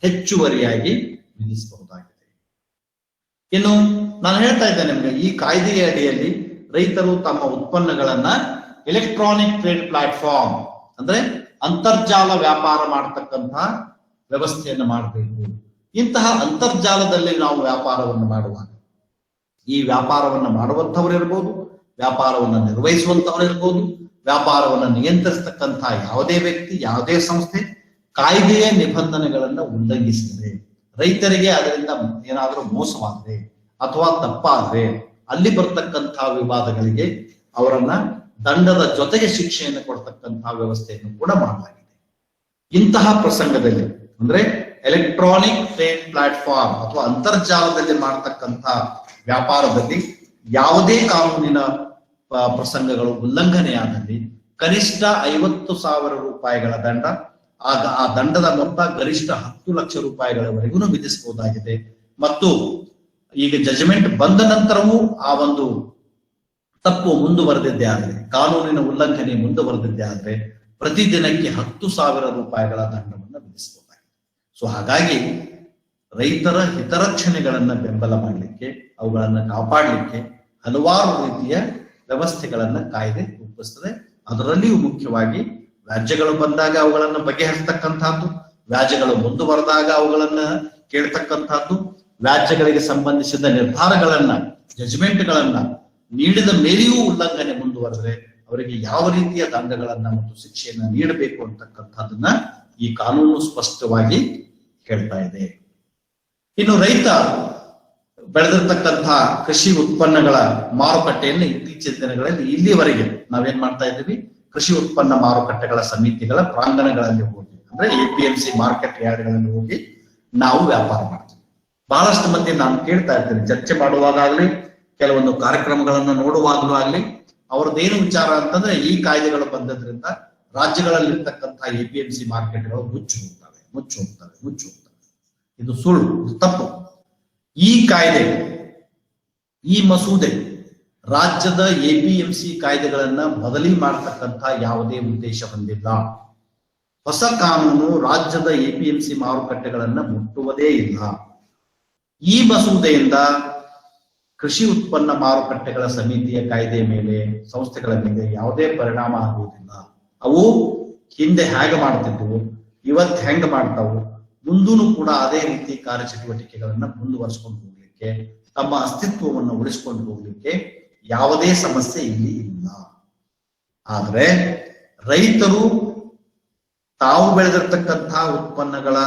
ಹೆಚ್ಚುವರಿಯಾಗಿ ವಿಧಿಸಬಹುದಾಗಿದೆ. ಇನ್ನು ನಾನು ಹೇಳ್ತಾ ಇದ್ದೇನೆ ನಿಮಗೆ, ಈ ಕಾಯ್ದೆಯ ಅಡಿಯಲ್ಲಿ ರೈತರು ತಮ್ಮ ಉತ್ಪನ್ನಗಳನ್ನ ಎಲೆಕ್ಟ್ರಾನಿಕ್ ಟ್ರೇಡ್ ಪ್ಲಾಟ್ಫಾರ್ಮ್ ಅಂದ್ರೆ ಅಂತರ್ಜಾಲ ವ್ಯಾಪಾರ ಮಾಡತಕ್ಕಂತಹ ವ್ಯವಸ್ಥೆಯನ್ನು ಮಾಡಬೇಕು. ಇಂತಹ ಅಂತರ್ಜಾಲದಲ್ಲಿ ನಾವು ವ್ಯಾಪಾರವನ್ನು ಮಾಡುವಾಗ ಈ ವ್ಯಾಪಾರವನ್ನು ಮಾಡುವಂಥವರಿರ್ಬೋದು, ವ್ಯಾಪಾರವನ್ನು ನಿರ್ವಹಿಸುವಂತವರಿರ್ಬೋದು, ವ್ಯಾಪಾರವನ್ನು ನಿಯಂತ್ರಿಸತಕ್ಕಂತಹ ಯಾವುದೇ ವ್ಯಕ್ತಿ, ಯಾವುದೇ ಸಂಸ್ಥೆ ಕಾಯ್ದೆಯ ನಿಬಂಧನೆಗಳನ್ನ ಉಲ್ಲಂಘಿಸಿದರೆ, ರೈತರಿಗೆ ಅದರಿಂದ ಏನಾದರೂ ಮೋಸವಾದ್ರೆ ಅಥವಾ ತಪ್ಪಾದ್ರೆ ಅಲ್ಲಿ ಬರ್ತಕ್ಕಂತಹ ವಿವಾದಗಳಿಗೆ ಅವರನ್ನ ದಂಡದ ಜೊತೆಗೆ ಶಿಕ್ಷೆಯನ್ನು ಕೊಡ್ತಕ್ಕಂತಹ ವ್ಯವಸ್ಥೆಯನ್ನು ಕೂಡ ಮಾಡಲಾಗಿದೆ. ಇಂತಹ ಪ್ರಸಂಗದಲ್ಲಿ ಅಂದ್ರೆ ಎಲೆಕ್ಟ್ರಾನಿಕ್ ಟ್ರೇಡ್ ಪ್ಲಾಟ್ಫಾರ್ಮ್ ಅಥವಾ ಅಂತರ್ಜಾಲದಲ್ಲಿ ಮಾಡತಕ್ಕಂತಹ ವ್ಯಾಪಾರದಲ್ಲಿ ಯಾವುದೇ ಕಾನೂನಿನ ಪ್ರಸಂಗಗಳು ಉಲ್ಲಂಘನೆಯಾದಲ್ಲಿ ಕನಿಷ್ಠ 50,000 ರೂಪಾಯಿಗಳ ದಂಡ, ಆಗ ಆ ದಂಡದ ಮೊತ್ತ ಗರಿಷ್ಠ 10 ಲಕ್ಷ ರೂಪಾಯಿಗಳವರೆಗೂ ವಿಧಿಸಬಹುದಾಗಿದೆ. ಮತ್ತು ಈಗ ಜಜ್ಮೆಂಟ್ ಬಂದ ನಂತರವೂ ಆ ಒಂದು ತಪ್ಪು ಮುಂದುವರೆದಿದ್ದೇ ಆದರೆ, ಕಾನೂನಿನ ಉಲ್ಲಂಘನೆ ಮುಂದುವರೆದಿದ್ದೇ ಆದರೆ ಪ್ರತಿದಿನಕ್ಕೆ 10,000 ರೂಪಾಯಿಗಳ ದಂಡವನ್ನು ವಿಧಿಸಬಹುದಾಗಿದೆ. ಸೊ ಹಾಗಾಗಿ ರೈತರ ಹಿತರಕ್ಷಣೆಗಳನ್ನ ಬೆಂಬಲ ಮಾಡಲಿಕ್ಕೆ, ಅವುಗಳನ್ನ ಕಾಪಾಡಲಿಕ್ಕೆ ಹಲವಾರು ರೀತಿಯ ವ್ಯವಸ್ಥೆಗಳನ್ನ ಕಾಯ್ದೆ ರೂಪಿಸ್ತದೆ. ಅದರಲ್ಲಿಯೂ ಮುಖ್ಯವಾಗಿ ವ್ಯಾಜ್ಯಗಳು ಬಂದಾಗ ಅವುಗಳನ್ನ ಬಗೆಹರಿಸತಕ್ಕಂಥದ್ದು, ವ್ಯಾಜ್ಯಗಳು ಮುಂದುವರೆದಾಗ ಅವುಗಳನ್ನ ಕೇಳ್ತಕ್ಕಂಥದ್ದು, ವ್ಯಾಜ್ಯಗಳಿಗೆ ಸಂಬಂಧಿಸಿದ ನಿರ್ಧಾರಗಳನ್ನ ಜಜ್ಮೆಂಟ್ಗಳನ್ನ ನೀಡಿದ ಮೇಲೆಯೂ ಉಲ್ಲಂಘನೆ ಮುಂದುವರೆದ್ರೆ ಅವರಿಗೆ ಯಾವ ರೀತಿಯ ದಂಡಗಳನ್ನ ಮತ್ತು ಶಿಕ್ಷೆಯನ್ನ ನೀಡಬೇಕು ಅಂತಕ್ಕಂಥದ್ದನ್ನ ಈ ಕಾನೂನು ಸ್ಪಷ್ಟವಾಗಿ ಹೇಳ್ತಾ ಇದೆ. ಇನ್ನು ರೈತ ಬೆಳೆದಿರ್ತಕ್ಕಂತಹ ಕೃಷಿ ಉತ್ಪನ್ನಗಳ ಮಾರುಕಟ್ಟೆಯನ್ನು ಇತ್ತೀಚಿನ ದಿನಗಳಲ್ಲಿ ಇಲ್ಲಿವರೆಗೆ ನಾವೇನ್ ಮಾಡ್ತಾ ಇದ್ದೀವಿ, ಕೃಷಿ ಉತ್ಪನ್ನ ಮಾರುಕಟ್ಟೆಗಳ ಸಮಿತಿಗಳ ಪ್ರಾಂಗಣಗಳಲ್ಲಿ ಹೋಗಿ ಅಂದ್ರೆ APMC ಮಾರ್ಕೆಟ್ ಯಾರ್ಡ್ಗಳಲ್ಲಿ ಹೋಗಿ ನಾವು ವ್ಯಾಪಾರ ಮಾಡ್ತೀವಿ. ಬಹಳಷ್ಟು ಮಂದಿ ನಾನು ಕೇಳ್ತಾ ಇರ್ತೇನೆ, ಚರ್ಚೆ ಮಾಡುವಾಗಲಿ ಕೆಲವೊಂದು ಕಾರ್ಯಕ್ರಮಗಳನ್ನು ನೋಡುವಾಗಲೂ ಆಗ್ಲಿ ಅವ್ರದ್ದೇನು ವಿಚಾರ ಅಂತಂದ್ರೆ ಈ ಕಾಯ್ದೆಗಳು ಬಂದದ್ರಿಂದ ರಾಜ್ಯಗಳಲ್ಲಿರ್ತಕ್ಕಂತಹ APMC ಮಾರ್ಕೆಟ್ಗಳು ಮುಚ್ಚಿ ಹೋಗ್ತವೆ. ಇದು ಸುಳ್ಳು, ಇದು ತಪ್ಪು. ಈ ಕಾಯ್ದೆ, ಈ ಮಸೂದೆ ರಾಜ್ಯದ ಎಪಿಎಂಸಿ ಕಾಯ್ದೆಗಳನ್ನ ಬದಲಿ ಮಾಡತಕ್ಕಂತ ಯಾವುದೇ ಉದ್ದೇಶ ಹೊಂದಿಲ್ಲ. ಹೊಸ ಕಾನೂನು ರಾಜ್ಯದ ಎಪಿಎಂಸಿ ಮಾರುಕಟ್ಟೆಗಳನ್ನ ಮುಟ್ಟುವುದೇ ಇಲ್ಲ. ಈ ಮಸೂದೆಯಿಂದ ಕೃಷಿ ಉತ್ಪನ್ನ ಮಾರುಕಟ್ಟೆಗಳ ಸಮಿತಿಯ ಕಾಯ್ದೆಯ ಮೇಲೆ, ಸಂಸ್ಥೆಗಳ ಮೇಲೆ ಯಾವುದೇ ಪರಿಣಾಮ ಆಗುವುದಿಲ್ಲ. ಅವು ಹಿಂದೆ ಹೇಗೆ ಮಾಡ್ತಿದ್ವು, ಇವತ್ತು ಹೆಂಗ ಮಾಡ್ತಾವು, ಮುಂದೂ ಕೂಡ ಅದೇ ರೀತಿ ಕಾರ್ಯಚಟುವಟಿಕೆಗಳನ್ನ ಮುಂದುವರಿಸಿಕೊಂಡು ಹೋಗ್ಲಿಕ್ಕೆ, ತಮ್ಮ ಅಸ್ತಿತ್ವವನ್ನು ಉಳಿಸಿಕೊಂಡು ಹೋಗ್ಲಿಕ್ಕೆ ಯಾವುದೇ ಸಮಸ್ಯೆ ಇಲ್ಲಿ ಇಲ್ಲ. ಆದ್ರೆ ರೈತರು ತಾವು ಬೆಳೆದಿರ್ತಕ್ಕಂತಹ ಉತ್ಪನ್ನಗಳ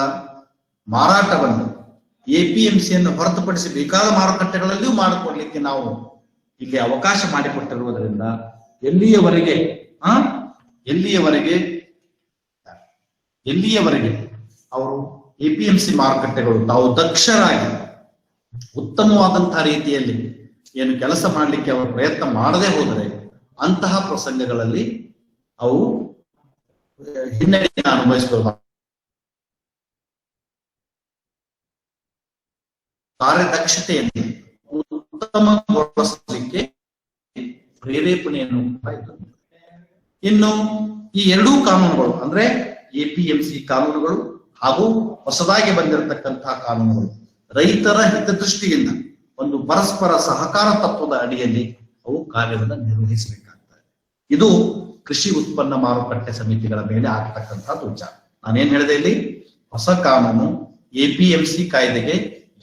ಮಾರಾಟವನ್ನು ಎಪಿಎಂಸಿಯನ್ನು ಹೊರತುಪಡಿಸಿ ಬೇಕಾದ ಮಾರುಕಟ್ಟೆಗಳಲ್ಲಿಯೂ ಮಾಡಿಕೊಡ್ಲಿಕ್ಕೆ ನಾವು ಇಲ್ಲಿ ಅವಕಾಶ ಮಾಡಿಕೊಟ್ಟಿರುವುದರಿಂದ ಎಲ್ಲಿಯವರೆಗೆ ಅವರು ಎಪಿಎಂಸಿ ಮಾರುಕಟ್ಟೆಗಳು ತಾವು ದಕ್ಷರಾಗಿ ಉತ್ತಮವಾದಂತಹ ರೀತಿಯಲ್ಲಿ ಏನು ಕೆಲಸ ಮಾಡಲಿಕ್ಕೆ ಅವರು ಪ್ರಯತ್ನ ಮಾಡದೆ ಹೋದರೆ ಅಂತಹ ಪ್ರಸಂಗಗಳಲ್ಲಿ ಅವು ಹಿನ್ನಡೆಯನ್ನು ಅನುಭವಿಸಬಹುದು. ಕಾರ್ಯದಕ್ಷತೆಯಲ್ಲಿ ಉತ್ತಮಗೊಳಿಸಲಿಕ್ಕೆ ಪ್ರೇರೇಪಣೆಯನ್ನು ಇನ್ನು ಈ ಎರಡೂ ಕಾನೂನುಗಳು ಅಂದ್ರೆ ಎಪಿಎಂಸಿ ಕಾನೂನುಗಳು ಹಾಗೂ ಹೊಸದಾಗಿ ಬಂದಿರತಕ್ಕಂತಹ ಕಾನೂನುಗಳು ರೈತರ ಹಿತದೃಷ್ಟಿಯಿಂದ ಒಂದು ಪರಸ್ಪರ ಸಹಕಾರ ತತ್ವದ ಅಡಿಯಲ್ಲಿ ಅವು ಕಾರ್ಯವನ್ನು ನಿರ್ವಹಿಸಬೇಕಾಗ್ತದೆ. ಇದು ಕೃಷಿ ಉತ್ಪನ್ನ ಮಾರುಕಟ್ಟೆ ಸಮಿತಿಗಳ ಮೇಲೆ ಆಗ್ತಕ್ಕಂಥದ್ದು ವಿಚಾರ. ನಾನೇನ್ ಹೇಳಿದೆ ಇಲ್ಲಿ, ಹೊಸ ಕಾನೂನು ಎಪಿಎಂಸಿ ಕಾಯ್ದೆಗೆ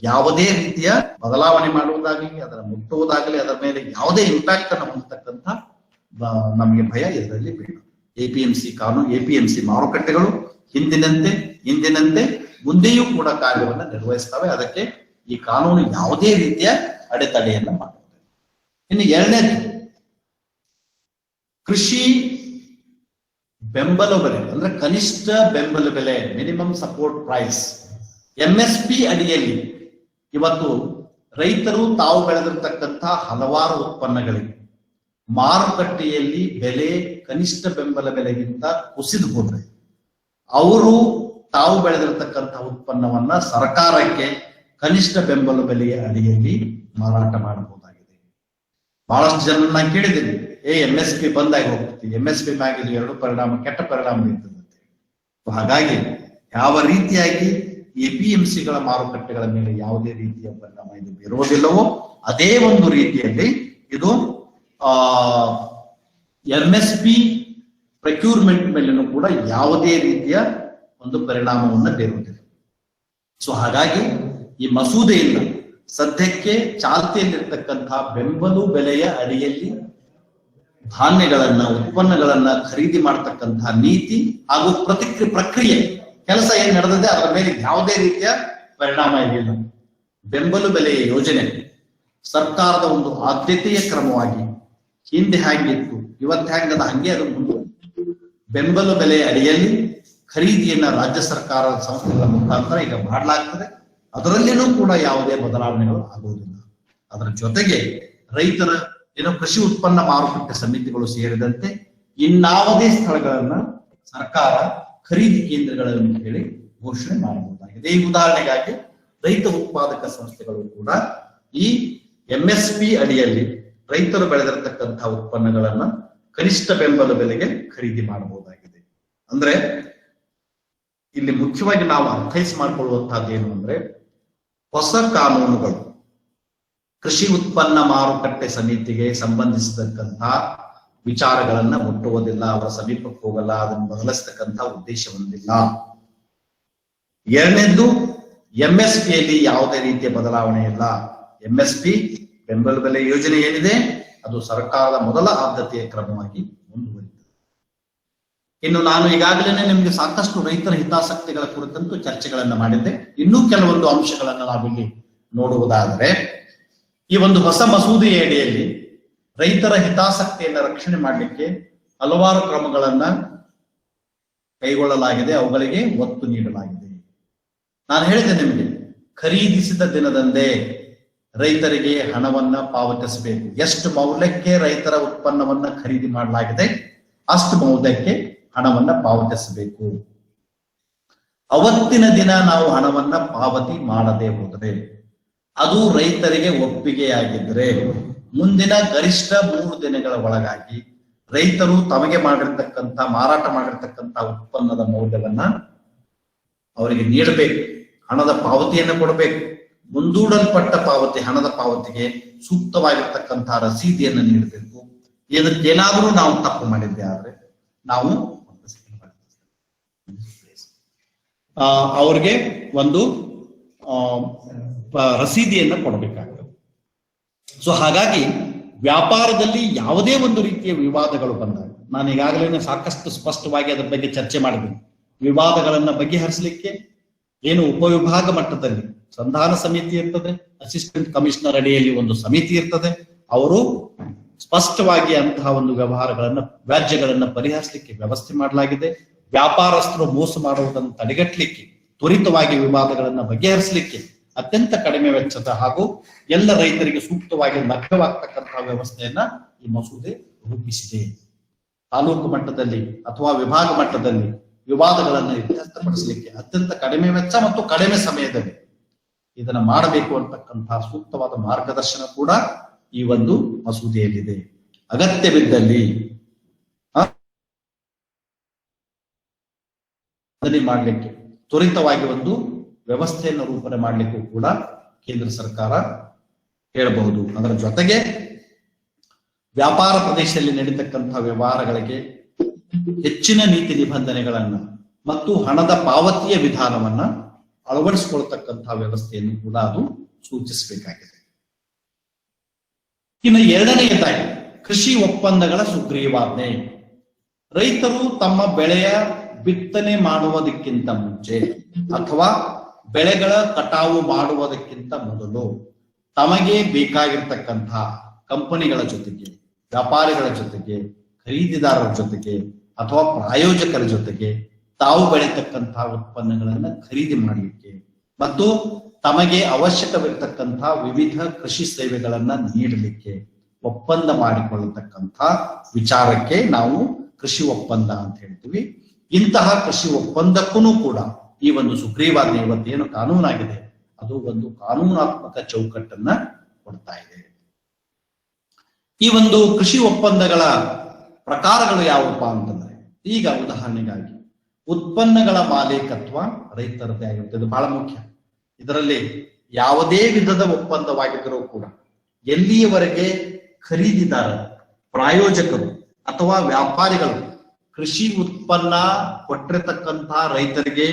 ಯಾವುದೇ ರೀತಿಯ ಬದಲಾವಣೆ ಮಾಡುವುದಾಗಲಿ, ಅದರ ಮುಟ್ಟುವುದಾಗಲಿ, ಅದರ ಮೇಲೆ ಯಾವುದೇ ಇಂಪ್ಯಾಕ್ಟ್ ಅನ್ನು ಹೊಂದತಕ್ಕಂಥ ನಮಗೆ ಭಯ ಇದರಲ್ಲಿ ಬೇಡ. ಎಪಿಎಂಸಿ ಕಾನೂನು, ಎಪಿಎಂಸಿ ಮಾರುಕಟ್ಟೆಗಳು ಹಿಂದಿನಂತೆ ಮುಂದೆಯೂ ಕೂಡ ಕಾರ್ಯವನ್ನು ನಿರ್ವಹಿಸ್ತವೆ. ಅದಕ್ಕೆ ಈ ಕಾನೂನು ಯಾವುದೇ ರೀತಿಯ ಅಡೆತಡೆಯನ್ನ ಮಾಡುತ್ತದೆ. ಇನ್ನು ಎರಡನೇದು, ಕೃಷಿ ಬೆಂಬಲ ಬೆಲೆ ಅಂದ್ರೆ ಕನಿಷ್ಠ ಬೆಂಬಲ ಬೆಲೆ, ಮಿನಿಮಮ್ ಸಪೋರ್ಟ್ ಪ್ರೈಸ್, ಎಂಎಸ್ಪಿ ಅಡಿಯಲ್ಲಿ ಇವತ್ತು ರೈತರು ತಾವು ಬೆಳೆದಿರ್ತಕ್ಕಂಥ ಹಲವಾರು ಉತ್ಪನ್ನಗಳಿಗೆ ಮಾರುಕಟ್ಟೆಯಲ್ಲಿ ಬೆಲೆ ಕನಿಷ್ಠ ಬೆಂಬಲ ಬೆಲೆಗಿಂತ ಕುಸಿದು ಹೋದ್ರೆ ಅವರು ತಾವು ಬೆಳೆದಿರ್ತಕ್ಕಂಥ ಉತ್ಪನ್ನವನ್ನ ಸರ್ಕಾರಕ್ಕೆ ಕನಿಷ್ಠ ಬೆಂಬಲ ಬೆಲೆಯ ಅಡಿಯಲ್ಲಿ ಮಾರಾಟ ಮಾಡಬಹುದಾಗಿದೆ. ಬಹಳಷ್ಟು ಜನರನ್ನ ಕೇಳಿದ್ದೀನಿ, ಎಂಎಸ್ಪಿ ಬಂದಾಗಿ ಹೋಗ್ತೀವಿ, ಎಂಎಸ್ಪಿ ಮ್ಯಾಗಿದು ಎರಡು ಪರಿಣಾಮ, ಕೆಟ್ಟ ಪರಿಣಾಮ ಬೀರ್ತದೆ. ಹಾಗಾಗಿ ಯಾವ ರೀತಿಯಾಗಿ ಎಪಿಎಂಸಿಗಳ ಮಾರುಕಟ್ಟೆಗಳ ಮೇಲೆ ಯಾವುದೇ ರೀತಿಯ ಪರಿಣಾಮ ಇದು ಬೀರುವುದಿಲ್ಲವೋ ಅದೇ ಒಂದು ರೀತಿಯಲ್ಲಿ ಇದು ಎಂಎಸ್ಪಿ ಪ್ರಕ್ಯೂರ್ಮೆಂಟ್ ಮೇಲೂ ಕೂಡ ಯಾವುದೇ ರೀತಿಯ ಒಂದು ಪರಿಣಾಮವನ್ನು ಬೀರುವುದಿಲ್ಲ. ಸೊ ಹಾಗಾಗಿ ಈ ಮಸೂದೆಯಿಂದ ಸದ್ಯಕ್ಕೆ ಚಾಲ್ತಿಯಲ್ಲಿರ್ತಕ್ಕಂತಹ ಬೆಂಬಲ ಬೆಲೆಯ ಅಡಿಯಲ್ಲಿ ಧಾನ್ಯಗಳನ್ನ, ಉತ್ಪನ್ನಗಳನ್ನ ಖರೀದಿ ಮಾಡತಕ್ಕಂತಹ ನೀತಿ ಹಾಗೂ ಪ್ರಕ್ರಿಯೆ ಕೆಲಸ ಏನ್ ನಡೆದಿದೆ ಅದರ ಮೇಲೆ ಯಾವುದೇ ರೀತಿಯ ಪರಿಣಾಮ ಇರಲಿಲ್ಲ. ಬೆಂಬಲ ಬೆಲೆಯ ಯೋಜನೆ ಸರ್ಕಾರದ ಒಂದು ಆದ್ಯತೆಯ ಕ್ರಮವಾಗಿ ಹಿಂದೆ ಹೇಗಿತ್ತು, ಇವತ್ತು ಹೆಂಗದ ಹಂಗೆ ಅದು ಮುಂದುವರಿತು. ಬೆಂಬಲ ಬೆಲೆಯ ಅಡಿಯಲ್ಲಿ ಖರೀದಿಯನ್ನ ರಾಜ್ಯ ಸರ್ಕಾರದ ಸಂಸ್ಥೆಗಳ ಮುಖಾಂತರ ಈಗ ಮಾಡಲಾಗ್ತದೆ. ಅದರಲ್ಲಿನೂ ಕೂಡ ಯಾವುದೇ ಬದಲಾವಣೆಗಳು ಆಗುವುದಿಲ್ಲ. ಅದರ ಜೊತೆಗೆ ರೈತರ ಕೃಷಿ ಉತ್ಪನ್ನ ಮಾರುಕಟ್ಟೆ ಸಮಿತಿಗಳು ಸೇರಿದಂತೆ ಇನ್ನಾವುದೇ ಸ್ಥಳಗಳನ್ನ ಸರ್ಕಾರ ಖರೀದಿ ಕೇಂದ್ರಗಳನ್ನು ಹೇಳಿ ಘೋಷಣೆ ಮಾಡಬಹುದಾಗಿದೆ. ಈ ಉದಾಹರಣೆಗಾಗಿ ರೈತ ಉತ್ಪಾದಕ ಸಂಸ್ಥೆಗಳು ಕೂಡ ಈ ಎಂಎಸ್ಪಿ ಅಡಿಯಲ್ಲಿ ರೈತರು ಬೆಳೆದಿರತಕ್ಕಂತಹ ಉತ್ಪನ್ನಗಳನ್ನ ಕನಿಷ್ಠ ಬೆಂಬಲ ಬೆಲೆಗೆ ಖರೀದಿ ಮಾಡಬಹುದಾಗಿದೆ. ಅಂದ್ರೆ ಇಲ್ಲಿ ಮುಖ್ಯವಾಗಿ ನಾವು ಅರ್ಥೈಸಿ ಮಾಡಿಕೊಳ್ಳುವಂತಹದ್ದು ಏನು ಅಂದ್ರೆ, ಹೊಸ ಕಾನೂನುಗಳು ಕೃಷಿ ಉತ್ಪನ್ನ ಮಾರುಕಟ್ಟೆ ಸಮಿತಿಗೆ ಸಂಬಂಧಿಸಿದಂತಹ ವಿಚಾರಗಳನ್ನ ಮುಟ್ಟುವುದಿಲ್ಲ, ಅವರ ಸಮೀಪಕ್ಕೆ ಹೋಗಲ್ಲ, ಅದನ್ನು ಬದಲಿಸ್ತಕ್ಕಂಥ ಉದ್ದೇಶ ಹೊಂದಿಲ್ಲ. ಎರಡನೇದ್ದು, ಎಂಎಸ್ಪಿಯಲ್ಲಿ ಯಾವುದೇ ರೀತಿಯ ಬದಲಾವಣೆ ಇಲ್ಲ. ಎಂಎಸ್ಪಿ ಬೆಂಬಲ ಬೆಲೆ ಯೋಜನೆ ಏನಿದೆ ಅದು ಸರ್ಕಾರದ ಮೊದಲ ಆದ್ಯತೆಯ ಕ್ರಮವಾಗಿ ಮುಂದುವರಿಯುತ್ತದೆ. ಇನ್ನು ನಾನು ಈಗಾಗಲೇ ನಿಮಗೆ ಸಾಕಷ್ಟು ರೈತರ ಹಿತಾಸಕ್ತಿಗಳ ಕುರಿತಂತೂ ಚರ್ಚೆಗಳನ್ನ ಮಾಡಿದ್ದೆ. ಇನ್ನೂ ಕೆಲವೊಂದು ಅಂಶಗಳನ್ನ ನಾವಿಲ್ಲಿ ನೋಡುವುದಾದರೆ, ಈ ಒಂದು ಹೊಸ ಮಸೂದೆಯ ಅಡಿಯಲ್ಲಿ ರೈತರ ಹಿತಾಸಕ್ತಿಯನ್ನು ರಕ್ಷಣೆ ಮಾಡಲಿಕ್ಕೆ ಹಲವಾರು ಕ್ರಮಗಳನ್ನ ಕೈಗೊಳ್ಳಲಾಗಿದೆ, ಅವುಗಳಿಗೆ ಒತ್ತು ನೀಡಲಾಗಿದೆ. ನಾನು ಹೇಳಿದೆ ನಿಮಗೆ, ಖರೀದಿಸಿದ ದಿನದಂದೇ ರೈತರಿಗೆ ಹಣವನ್ನ ಪಾವತಿಸಬೇಕು. ಎಷ್ಟು ಮೌಲ್ಯಕ್ಕೆ ರೈತರ ಉತ್ಪನ್ನವನ್ನ ಖರೀದಿ ಮಾಡಲಾಗಿದೆ ಅಷ್ಟು ಮೌಲ್ಯಕ್ಕೆ ಹಣವನ್ನ ಪಾವತಿಸಬೇಕು. ಅವತ್ತಿನ ದಿನ ನಾವು ಹಣವನ್ನ ಪಾವತಿ ಮಾಡದೆ ಹೋದರೆ, ಅದು ರೈತರಿಗೆ ಒಪ್ಪಿಗೆಯಾಗಿದ್ರೆ ಮುಂದಿನ ಗರಿಷ್ಠ 3 ದಿನಗಳ ಒಳಗಾಗಿ ರೈತರು ತಮಗೆ ಮಾಡಿರ್ತಕ್ಕಂಥ ಮಾರಾಟ ಮಾಡಿರ್ತಕ್ಕಂಥ ಉತ್ಪನ್ನದ ಮೌಲ್ಯವನ್ನ ಅವರಿಗೆ ನೀಡಬೇಕು, ಹಣದ ಪಾವತಿಯನ್ನು ಕೊಡಬೇಕು. ಮುಂದೂಡಲ್ಪಟ್ಟ ಪಾವತಿ, ಹಣದ ಪಾವತಿಗೆ ಸೂಕ್ತವಾಗಿರ್ತಕ್ಕಂತಹ ರಸೀದಿಯನ್ನು ನೀಡಬೇಕು. ಇದಕ್ಕೇನಾದರೂ ನಾವು ತಪ್ಪು ಮಾಡಿದ್ದೆ ಆದ್ರೆ ನಾವು ಅವ್ರಿಗೆ ಒಂದು ರಸೀದಿಯನ್ನ ಕೊಡಬೇಕಾಗ್ತದೆ. ಸೊ ಹಾಗಾಗಿ ವ್ಯಾಪಾರದಲ್ಲಿ ಯಾವುದೇ ಒಂದು ರೀತಿಯ ವಿವಾದಗಳು ಬಂದಾಗ, ನಾನು ಈಗಾಗಲೇ ಸಾಕಷ್ಟು ಸ್ಪಷ್ಟವಾಗಿ ಅದರ ಬಗ್ಗೆ ಚರ್ಚೆ ಮಾಡಿದ್ದೀನಿ. ವಿವಾದಗಳನ್ನ ಬಗೆಹರಿಸಲಿಕ್ಕೆ ಏನು ಉಪವಿಭಾಗ ಮಟ್ಟದಲ್ಲಿ ಸಂಧಾನ ಸಮಿತಿ ಇರ್ತದೆ, ಅಸಿಸ್ಟೆಂಟ್ ಕಮಿಷನರ್ ಅಡಿಯಲ್ಲಿ ಒಂದು ಸಮಿತಿ ಇರ್ತದೆ. ಅವರು ಸ್ಪಷ್ಟವಾಗಿ ಅಂತಹ ಒಂದು ವ್ಯವಹಾರಗಳನ್ನ, ವ್ಯಾಜ್ಯಗಳನ್ನ ಪರಿಹರಿಸಲಿಕ್ಕೆ ವ್ಯವಸ್ಥೆ ಮಾಡಲಾಗಿದೆ. ವ್ಯಾಪಾರಸ್ಥರು ಮೋಸ ಮಾಡುವುದನ್ನು ತಡೆಗಟ್ಟಲಿಕ್ಕೆ, ತ್ವರಿತವಾಗಿ ವಿವಾದಗಳನ್ನ ಬಗೆಹರಿಸಲಿಕ್ಕೆ ಅತ್ಯಂತ ಕಡಿಮೆ ವೆಚ್ಚದ ಹಾಗೂ ಎಲ್ಲ ರೈತರಿಗೆ ಸೂಕ್ತವಾಗಿ ಲಭ್ಯವಾಗ್ತಕ್ಕಂತಹ ವ್ಯವಸ್ಥೆಯನ್ನ ಈ ಮಸೂದೆ ರೂಪಿಸಿದೆ. ತಾಲೂಕು ಮಟ್ಟದಲ್ಲಿ ಅಥವಾ ವಿಭಾಗ ಮಟ್ಟದಲ್ಲಿ ವಿವಾದಗಳನ್ನು ಇತ್ಯರ್ಥಪಡಿಸಲಿಕ್ಕೆ ಅತ್ಯಂತ ಕಡಿಮೆ ವೆಚ್ಚ ಮತ್ತು ಕಡಿಮೆ ಸಮಯದಲ್ಲಿ ಇದನ್ನ ಮಾಡಬೇಕು ಅಂತಕ್ಕಂತಹ ಸೂಕ್ತವಾದ ಮಾರ್ಗದರ್ಶನ ಕೂಡ ಈ ಒಂದು ಮಸೂದೆಯಲ್ಲಿದೆ. ಅಗತ್ಯವಿದ್ದಲ್ಲಿ ಮಾಡಲಿಕ್ಕೆ, ತ್ವರಿತವಾಗಿ ಒಂದು ವ್ಯವಸ್ಥೆಯನ್ನು ರೂಪಣೆ ಮಾಡಲಿಕ್ಕೂ ಕೂಡ ಕೇಂದ್ರ ಸರ್ಕಾರ ಹೇಳಬಹುದು. ಅದರ ಜೊತೆಗೆ ವ್ಯಾಪಾರ ಪ್ರದೇಶದಲ್ಲಿ ನಡೀತಕ್ಕಂತಹ ವ್ಯವಹಾರಗಳಿಗೆ ಹೆಚ್ಚಿನ ನೀತಿ ನಿಬಂಧನೆಗಳನ್ನ ಮತ್ತು ಹಣದ ಪಾವತಿಯ ವಿಧಾನವನ್ನ ಅಳವಡಿಸಿಕೊಳ್ತಕ್ಕಂತಹ ವ್ಯವಸ್ಥೆಯನ್ನು ಕೂಡ ಅದು ಸೂಚಿಸಬೇಕಾಗಿದೆ. ಇನ್ನು ಎರಡನೆಯದಾಗಿ ಕೃಷಿ ಒಪ್ಪಂದಗಳ ಸುಗ್ರೀವಾಜ್ಞೆ. ರೈತರು ತಮ್ಮ ಬೆಳೆಯ ಬಿತ್ತನೆ ಮಾಡುವುದಕ್ಕಿಂತ ಮುಂಚೆ ಅಥವಾ ಬೆಳೆಗಳ ಕಟಾವು ಮಾಡುವುದಕ್ಕಿಂತ ಮೊದಲು ತಮಗೆ ಬೇಕಾಗಿರ್ತಕ್ಕಂತಹ ಕಂಪನಿಗಳ ಜೊತೆಗೆ, ವ್ಯಾಪಾರಿಗಳ ಜೊತೆಗೆ, ಖರೀದಿದಾರರ ಜೊತೆಗೆ ಅಥವಾ ಪ್ರಾಯೋಜಕರ ಜೊತೆಗೆ ತಾವು ಬೆಳೀತಕ್ಕಂತಹ ಉತ್ಪನ್ನಗಳನ್ನ ಖರೀದಿ ಮಾಡಲಿಕ್ಕೆ ಮತ್ತು ತಮಗೆ ಅವಶ್ಯಕವಿರ್ತಕ್ಕಂತಹ ವಿವಿಧ ಕೃಷಿ ಸೇವೆಗಳನ್ನ ನೀಡಲಿಕ್ಕೆ ಒಪ್ಪಂದ ಮಾಡಿಕೊಳ್ಳತಕ್ಕಂಥ ವಿಚಾರಕ್ಕೆ ನಾವು ಕೃಷಿ ಒಪ್ಪಂದ ಅಂತ ಹೇಳ್ತೀವಿ. ಇಂತಹ ಕೃಷಿ ಒಪ್ಪಂದಕ್ಕೂ ಕೂಡ ಈ ಒಂದು ಸುಗ್ರೀವಾಜ್ಞೆ ಇವತ್ತೇನು ಕಾನೂನಾಗಿದೆ ಅದು ಒಂದು ಕಾನೂನಾತ್ಮಕ ಚೌಕಟ್ಟನ್ನ ಕೊಡ್ತಾ ಇದೆ. ಈ ಒಂದು ಕೃಷಿ ಒಪ್ಪಂದಗಳ ಪ್ರಕಾರಗಳು ಯಾವುಪ್ಪ ಅಂತಂದ್ರೆ, ಈಗ ಉದಾಹರಣೆಗಾಗಿ ಉತ್ಪನ್ನಗಳ ಮಾಲೀಕತ್ವ ರೈತರದ್ದೇ ಆಗಿರುತ್ತೆ. ಇದು ಬಹಳ ಮುಖ್ಯ. ಇದರಲ್ಲಿ ಯಾವುದೇ ವಿಧದ ಒಪ್ಪಂದವಾಗಿದ್ದರೂ ಕೂಡ ಎಲ್ಲಿಯವರೆಗೆ ಖರೀದಿದಾರ, ಪ್ರಾಯೋಜಕರು ಅಥವಾ ವ್ಯಾಪಾರಿಗಳು ಕೃಷಿ ಉತ್ಪನ್ನ ಕೊಟ್ಟಿರತಕ್ಕಂತಹ ರೈತರಿಗೆ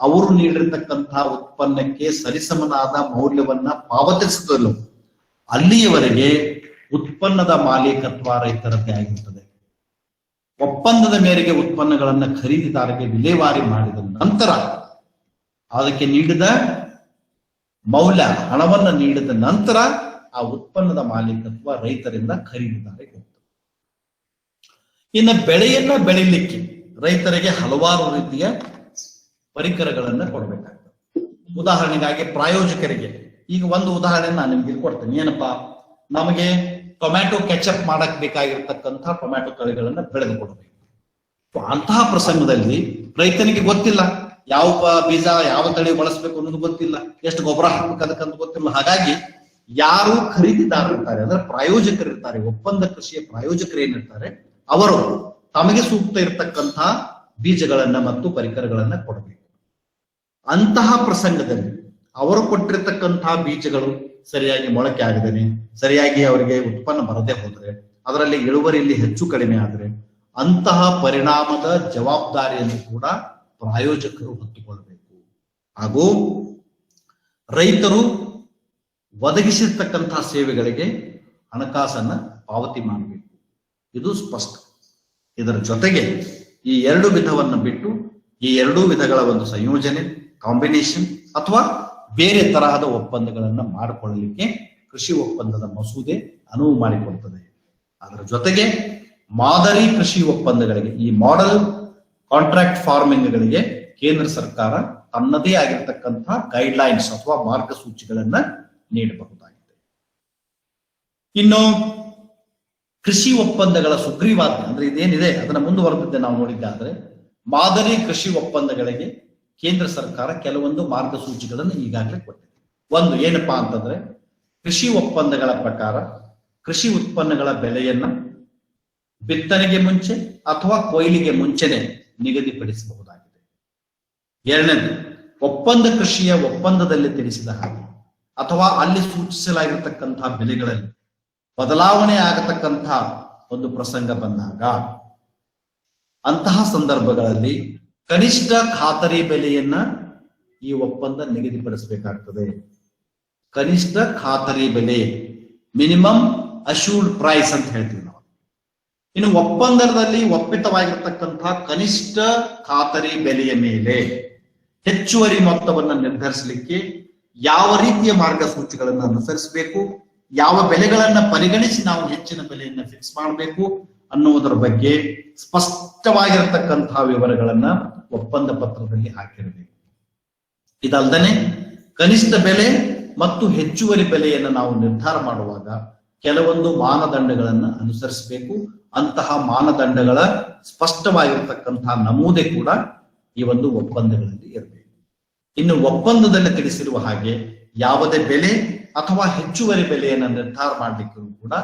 ಅವರು ನೀಡಿರ್ತಕ್ಕಂತಹ ಉತ್ಪನ್ನಕ್ಕೆ ಸರಿಸಮನಾದ ಮೌಲ್ಯವನ್ನ ಪಾವತಿಸದಲ್ಲ, ಅಲ್ಲಿಯವರೆಗೆ ಉತ್ಪನ್ನದ ಮಾಲೀಕತ್ವ ರೈತರದ್ದೇ ಆಗಿರುತ್ತದೆ. ಒಪ್ಪಂದದ ಮೇರೆಗೆ ಉತ್ಪನ್ನಗಳನ್ನ ಖರೀದಿದಾರರಿಗೆ ವಿಲೇವಾರಿ ಮಾಡಿದ ನಂತರ ಅದಕ್ಕೆ ನೀಡಿದ ಮೌಲ್ಯ, ಹಣವನ್ನ ನೀಡಿದ ನಂತರ ಆ ಉತ್ಪನ್ನದ ಮಾಲೀಕತ್ವ ರೈತರಿಂದ ಖರೀದಿದಾರರಿಗೆ ಹೋಗ್ತದೆ. ಇನ್ನು ಬೆಳೆಯನ್ನ ಬೆಳಿಲಿಕ್ಕೆ ರೈತರಿಗೆ ಹಲವಾರು ರೀತಿಯ ಪರಿಕರಗಳನ್ನ ಕೊಡ್ಬೇಕಾಗ್ತದೆ. ಉದಾಹರಣೆಗಾಗಿ ಪ್ರಾಯೋಜಕರಿಗೆ ಈಗ ಒಂದು ಉದಾಹರಣೆ ನಾನು ನಿಮ್ಗೆ ಕೊಡ್ತೇನೆ. ಏನಪ್ಪಾ, ನಮಗೆ ಟೊಮ್ಯಾಟೊ ಕೆಚಪ್ ಮಾಡಕ್ ಬೇಕಾಗಿರ್ತಕ್ಕಂಥ ಟೊಮ್ಯಾಟೊ ತಳಿಗಳನ್ನ ಬೆಳೆದು ಕೊಡಬೇಕು. ಅಂತಹ ಪ್ರಸಂಗದಲ್ಲಿ ರೈತನಿಗೆ ಗೊತ್ತಿಲ್ಲ ಯಾವ ಬೀಜ ಯಾವ ತಳಿ ಬಳಸಬೇಕು ಅನ್ನೋದು ಗೊತ್ತಿಲ್ಲ, ಎಷ್ಟು ಗೊಬ್ಬರ ಹಾಕ್ಬೇಕು ಅದಕ್ಕಂತ ಗೊತ್ತಿಲ್ಲ. ಹಾಗಾಗಿ ಯಾರು ಖರೀದಿದಾರರು ಇರ್ತಾರೆ, ಅಂದ್ರೆ ಪ್ರಾಯೋಜಕರು ಇರ್ತಾರೆ, ಒಪ್ಪಂದ ಕೃಷಿಯ ಪ್ರಾಯೋಜಕರು ಏನಿರ್ತಾರೆ ಅವರು ತಮಗೆ ಸೂಕ್ತ ಇರತಕ್ಕಂತಹ ಬೀಜಗಳನ್ನ ಮತ್ತು ಪರಿಕರಗಳನ್ನ ಕೊಡಬೇಕು. ಅಂತಹ ಪ್ರಸಂಗದಲ್ಲಿ ಅವರು ಕೊಟ್ಟಿರ್ತಕ್ಕಂತಹ ಬೀಜಗಳು ಸರಿಯಾಗಿ ಮೊಳಕೆ ಆಗದೇನೆ, ಸರಿಯಾಗಿ ಅವರಿಗೆ ಉತ್ಪನ್ನ ಬರದೇ ಹೋದ್ರೆ, ಅದರಲ್ಲಿ ಇಳುವರಿಯಲ್ಲಿ ಹೆಚ್ಚು ಕಡಿಮೆ ಆದ್ರೆ ಅಂತಹ ಪರಿಣಾಮದ ಜವಾಬ್ದಾರಿಯನ್ನು ಕೂಡ ಪ್ರಾಯೋಜಕರು ಹೊತ್ತುಕೊಳ್ಬೇಕು. ಹಾಗೂ ರೈತರು ಒದಗಿಸಿರ್ತಕ್ಕಂತಹ ಸೇವೆಗಳಿಗೆ ಹಣಕಾಸನ್ನ ಪಾವತಿ ಮಾಡಬೇಕು. ಇದು ಸ್ಪಷ್ಟ. ಇದರ ಜೊತೆಗೆ ಈ ಎರಡು ವಿಧವನ್ನು ಬಿಟ್ಟು ಈ ಎರಡೂ ವಿಧಗಳ ಒಂದು ಸಂಯೋಜನೆ, ಕಾಂಬಿನೇಷನ್ ಅಥವಾ ಬೇರೆ ತರಹದ ಒಪ್ಪಂದಗಳನ್ನ ಮಾಡಿಕೊಳ್ಳಲಿಕ್ಕೆ ಕೃಷಿ ಒಪ್ಪಂದದ ಮಸೂದೆ ಅನುವು ಮಾಡಿಕೊಡ್ತದೆ. ಅದರ ಜೊತೆಗೆ ಮಾದರಿ ಕೃಷಿ ಒಪ್ಪಂದಗಳಿಗೆ, ಈ ಮಾಡೆಲ್ ಕಾಂಟ್ರಾಕ್ಟ್ ಫಾರ್ಮಿಂಗ್ಗಳಿಗೆ ಕೇಂದ್ರ ಸರ್ಕಾರ ತನ್ನದೇ ಆಗಿರ್ತಕ್ಕಂತಹ ಗೈಡ್ಲೈನ್ಸ್ ಅಥವಾ ಮಾರ್ಗಸೂಚಿಗಳನ್ನ ನೀಡಬಹುದಾಗಿದೆ. ಇನ್ನು ಕೃಷಿ ಒಪ್ಪಂದಗಳ ಸುಗ್ರೀವಾಜ್ಞೆ ಅಂದ್ರೆ ಇದೇನಿದೆ ಅದನ್ನ ಮುಂದುವರೆದಿದ್ದೆ ನಾವು ನೋಡಿದ್ದಾದ್ರೆ, ಮಾದರಿ ಕೃಷಿ ಒಪ್ಪಂದಗಳಿಗೆ ಕೇಂದ್ರ ಸರ್ಕಾರ ಕೆಲವೊಂದು ಮಾರ್ಗಸೂಚಿಗಳನ್ನು ಈಗಾಗಲೇ ಕೊಟ್ಟಿದೆ. ಒಂದು ಏನಪ್ಪಾ ಅಂತಂದ್ರೆ, ಕೃಷಿ ಒಪ್ಪಂದಗಳ ಪ್ರಕಾರ ಕೃಷಿ ಉತ್ಪನ್ನಗಳ ಬೆಲೆಯನ್ನ ಬಿತ್ತನೆಗೆ ಮುಂಚೆ ಅಥವಾ ಕೊಯ್ಲಿಗೆ ಮುಂಚೆನೆ ನಿಗದಿಪಡಿಸಬಹುದಾಗಿದೆ. ಎರಡನೇದು, ಒಪ್ಪಂದ ಕೃಷಿಯ ಒಪ್ಪಂದದಲ್ಲಿ ತಿಳಿಸಿದ ಹಾಗೆ ಅಥವಾ ಅಲ್ಲಿ ಸೂಚಿಸಲಾಗಿರತಕ್ಕಂತಹ ಬೆಲೆಗಳಲ್ಲಿ ಬದಲಾವಣೆ ಆಗತಕ್ಕಂತಹ ಒಂದು ಪ್ರಸಂಗ ಬಂದಾಗ ಅಂತಹ ಸಂದರ್ಭಗಳಲ್ಲಿ ಕನಿಷ್ಠ ಖಾತರಿ ಬೆಲೆಯನ್ನ ಈ ಒಪ್ಪಂದ ನಿಗದಿಪಡಿಸಬೇಕಾಗ್ತದೆ. ಕನಿಷ್ಠ ಖಾತರಿ ಬೆಲೆ, ಮಿನಿಮಮ್ ಅಶ್ಯೂರ್ಡ್ ಪ್ರೈಸ್ ಅಂತ ಹೇಳ್ತೀವಿ ನಾವು. ಇನ್ನು ಒಪ್ಪಂದದಲ್ಲಿ ಒಪ್ಪಿತವಾಗಿರ್ತಕ್ಕಂತಹ ಕನಿಷ್ಠ ಖಾತರಿ ಬೆಲೆಯ ಮೇಲೆ ಹೆಚ್ಚುವರಿ ಮೊತ್ತವನ್ನು ನಿರ್ಧರಿಸಲಿಕ್ಕೆ ಯಾವ ರೀತಿಯ ಮಾರ್ಗಸೂಚಿಗಳನ್ನು ಅನುಸರಿಸಬೇಕು, ಯಾವ ಬೆಲೆಗಳನ್ನ ಪರಿಗಣಿಸಿ ನಾವು ಹೆಚ್ಚಿನ ಬೆಲೆಯನ್ನ ಫಿಕ್ಸ್ ಮಾಡಬೇಕು ಅನ್ನುವುದರ ಬಗ್ಗೆ ಸ್ಪಷ್ಟವಾಗಿರತಕ್ಕಂತಹ ವಿವರಗಳನ್ನ ಒಪ್ಪಂದ ಪತ್ರದಲ್ಲಿ ಹಾಕಿರಬೇಕು. ಇದಲ್ಲದೆ ಕನಿಷ್ಠ ಬೆಲೆ ಮತ್ತು ಹೆಚ್ಚುವರಿ ಬೆಲೆಯನ್ನು ನಾವು ನಿರ್ಧಾರ ಮಾಡುವಾಗ ಕೆಲವೊಂದು ಮಾನದಂಡಗಳನ್ನ ಅನುಸರಿಸಬೇಕು. ಅಂತಹ ಮಾನದಂಡಗಳ ಸ್ಪಷ್ಟವಾಗಿರತಕ್ಕಂತಹ ನಮೂದೆ ಕೂಡ ಈ ಒಂದು ಒಪ್ಪಂದಗಳಲ್ಲಿ ಇರಬೇಕು. ಇನ್ನು ಒಪ್ಪಂದದಲ್ಲಿ ತಿಳಿಸಿರುವ ಹಾಗೆ ಯಾವುದೇ ಬೆಲೆ ಅಥವಾ ಹೆಚ್ಚುವರಿ ಬೆಲೆಯನ್ನು ನಿರ್ಧಾರ ಮಾಡಲಿಕ್ಕೂ ಕೂಡ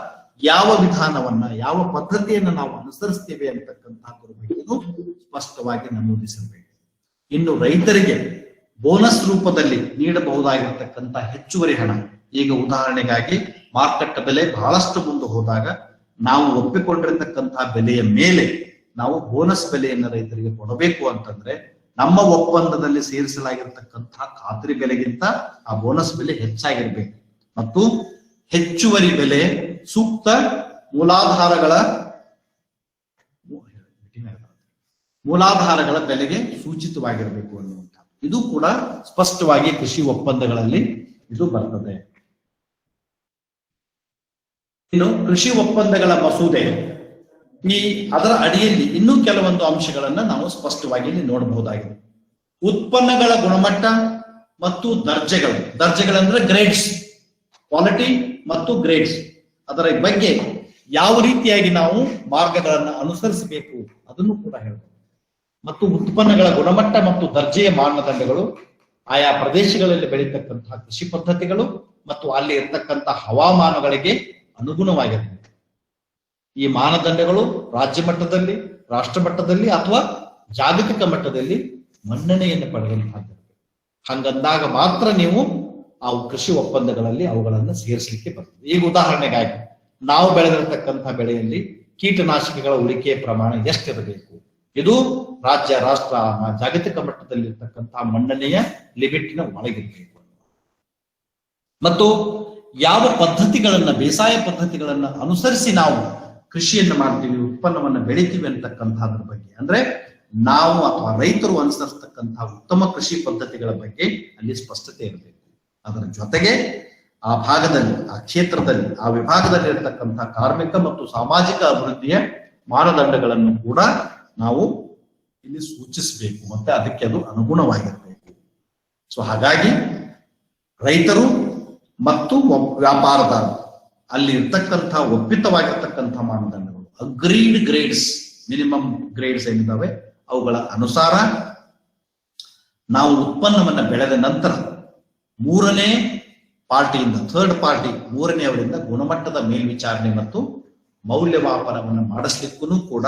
ಯಾವ ವಿಧಾನವನ್ನ, ಯಾವ ಪದ್ಧತಿಯನ್ನ ನಾವು ಅನುಸರಿಸ್ತೇವೆ ಅಂತಕ್ಕಂಥದ್ರ ಬಗ್ಗೆಯೂ ಸ್ಪಷ್ಟವಾಗಿ ನಮೂದಿಸಬೇಕು. ಇನ್ನು ರೈತರಿಗೆ ಬೋನಸ್ ರೂಪದಲ್ಲಿ ನೀಡಬಹುದಾಗಿರ್ತಕ್ಕಂಥ ಹೆಚ್ಚುವರಿ ಹಣ, ಈಗ ಉದಾಹರಣೆಗಾಗಿ ಮಾರುಕಟ್ಟೆ ಬೆಲೆ ಬಹಳಷ್ಟು ಮುಂದೆ ಹೋದಾಗ ನಾವು ಒಪ್ಪಿಕೊಂಡಿರತಕ್ಕಂತಹ ಬೆಲೆಯ ಮೇಲೆ ನಾವು ಬೋನಸ್ ಬೆಲೆಯನ್ನು ರೈತರಿಗೆ ಕೊಡಬೇಕು ಅಂತಂದ್ರೆ ನಮ್ಮ ಒಪ್ಪಂದದಲ್ಲಿ ಸೇರಿಸಲಾಗಿರ್ತಕ್ಕಂತಹ ಖಾತರಿ ಬೆಲೆಗಿಂತ ಆ ಬೋನಸ್ ಬೆಲೆ ಹೆಚ್ಚಾಗಿರ್ಬೇಕು. ಮತ್ತು ಹೆಚ್ಚುವರಿ ಬೆಲೆ ಸೂಕ್ತ ಮೂಲಾಧಾರಗಳ ಬೆಲೆಗೆ ಸೂಚಿತವಾಗಿರಬೇಕು ಅನ್ನುವಂಥ ಇದು ಕೂಡ ಸ್ಪಷ್ಟವಾಗಿ ಕೃಷಿ ಒಪ್ಪಂದಗಳಲ್ಲಿ ಇದು ಬರ್ತದೆ. ಇನ್ನು ಕೃಷಿ ಒಪ್ಪಂದಗಳ ಮಸೂದೆ, ಅದರ ಅಡಿಯಲ್ಲಿ ಇನ್ನೂ ಕೆಲವೊಂದು ಅಂಶಗಳನ್ನ ನಾವು ಸ್ಪಷ್ಟವಾಗಿ ಇಲ್ಲಿ ನೋಡಬಹುದಾಗಿದೆ. ಉತ್ಪನ್ನಗಳ ಗುಣಮಟ್ಟ ಮತ್ತು ದರ್ಜೆಗಳಂದ್ರೆ ಗ್ರೇಡ್ಸ್, ಕ್ವಾಲಿಟಿ ಮತ್ತು ಗ್ರೇಡ್ಸ್, ಅದರ ಬಗ್ಗೆ ಯಾವ ರೀತಿಯಾಗಿ ನಾವು ಮಾರ್ಗಗಳನ್ನು ಅನುಸರಿಸಬೇಕು ಅದನ್ನು ಕೂಡ ಹೇಳಬಹುದು. ಮತ್ತು ಉತ್ಪನ್ನಗಳ ಗುಣಮಟ್ಟ ಮತ್ತು ದರ್ಜೆಯ ಮಾನದಂಡಗಳು ಆಯಾ ಪ್ರದೇಶಗಳಲ್ಲಿ ಬೆಳೀತಕ್ಕಂತಹ ಕೃಷಿ ಪದ್ಧತಿಗಳು ಮತ್ತು ಅಲ್ಲಿ ಇರ್ತಕ್ಕಂತಹ ಹವಾಮಾನಗಳಿಗೆ ಅನುಗುಣವಾಗಿರಬೇಕು. ಈ ಮಾನದಂಡಗಳು ರಾಜ್ಯ ಮಟ್ಟದಲ್ಲಿ, ರಾಷ್ಟ್ರ ಮಟ್ಟದಲ್ಲಿ ಅಥವಾ ಜಾಗತಿಕ ಮಟ್ಟದಲ್ಲಿ ಮನ್ನಣೆಯನ್ನು ಪಡೆದಂತಹದ್ದು. ಹಂಗಂದಾಗ ಮಾತ್ರ ನೀವು ಆ ಕೃಷಿ ಒಪ್ಪಂದಗಳಲ್ಲಿ ಅವುಗಳನ್ನು ಸೇರಿಸಲಿಕ್ಕೆ ಬರ್ತದೆ. ಈಗ ಉದಾಹರಣೆಗಾಗಿ ನಾವು ಬೆಳೆದಿರತಕ್ಕಂತಹ ಬೆಳೆಯಲ್ಲಿ ಕೀಟನಾಶಕಗಳ ಉಳಿಕೆಯ ಪ್ರಮಾಣ ಎಷ್ಟಿರಬೇಕು, ಇದು ರಾಜ್ಯ, ರಾಷ್ಟ್ರ, ಜಾಗತಿಕ ಮಟ್ಟದಲ್ಲಿ ಇರ್ತಕ್ಕಂತಹ ಮನ್ನಣೆಯ ಲಿಮಿಟ್ನ ಒಳಗಿರಬೇಕು. ಮತ್ತು ಯಾವ ಪದ್ಧತಿಗಳನ್ನ, ಬೇಸಾಯ ಪದ್ಧತಿಗಳನ್ನ ಅನುಸರಿಸಿ ನಾವು ಕೃಷಿಯನ್ನು ಮಾಡ್ತೀವಿ, ಉತ್ಪನ್ನವನ್ನ ಬೆಳಿತೀವಿ ಅಂತಕ್ಕಂಥದ್ರ ಬಗ್ಗೆ, ಅಂದ್ರೆ ನಾವು ಅಥವಾ ರೈತರು ಅನುಸರಿಸತಕ್ಕಂತಹ ಉತ್ತಮ ಕೃಷಿ ಪದ್ಧತಿಗಳ ಬಗ್ಗೆ ಅಲ್ಲಿ ಸ್ಪಷ್ಟತೆ ಇರಬೇಕು. ಅದರ ಜೊತೆಗೆ ಆ ಭಾಗದಲ್ಲಿ, ಆ ಕ್ಷೇತ್ರದಲ್ಲಿ, ಆ ವಿಭಾಗದಲ್ಲಿ ಇರತಕ್ಕಂತಹ ಕಾರ್ಮಿಕ ಮತ್ತು ಸಾಮಾಜಿಕ ಅಭಿವೃದ್ಧಿಯ ಮಾನದಂಡಗಳನ್ನು ಕೂಡ ನಾವು ಇಲ್ಲಿ ಸೂಚಿಸಬೇಕು ಮತ್ತೆ ಅದಕ್ಕೆ ಅದು ಅನುಗುಣವಾಗಿರಬೇಕು. ಸೊ ಹಾಗಾಗಿ ರೈತರು ಮತ್ತು ವ್ಯಾಪಾರದಾರರು ಅಲ್ಲಿ ಇರ್ತಕ್ಕಂತಹ ಒಪ್ಪಿತವಾಗಿರ್ತಕ್ಕಂತಹ ಮಾನದಂಡಗಳು, ಅಗ್ರೀಡ್ ಗ್ರೇಡ್ಸ್, ಮಿನಿಮಮ್ ಗ್ರೇಡ್ಸ್ ಏನಿದ್ದಾವೆ ಅವುಗಳ ಅನುಸಾರ ನಾವು ಉತ್ಪನ್ನವನ್ನ ಬೆಳೆದ ನಂತರ ಮೂರನೇ ಪಾರ್ಟಿಯಿಂದ, ಥರ್ಡ್ ಪಾರ್ಟಿ, ಮೂರನೆಯವರಿಂದ ಗುಣಮಟ್ಟದ ಮೇಲ್ವಿಚಾರಣೆ ಮತ್ತು ಮೌಲ್ಯಮಾಪನವನ್ನು ಮಾಡಿಸ್ಲಿಕ್ಕೂ ಕೂಡ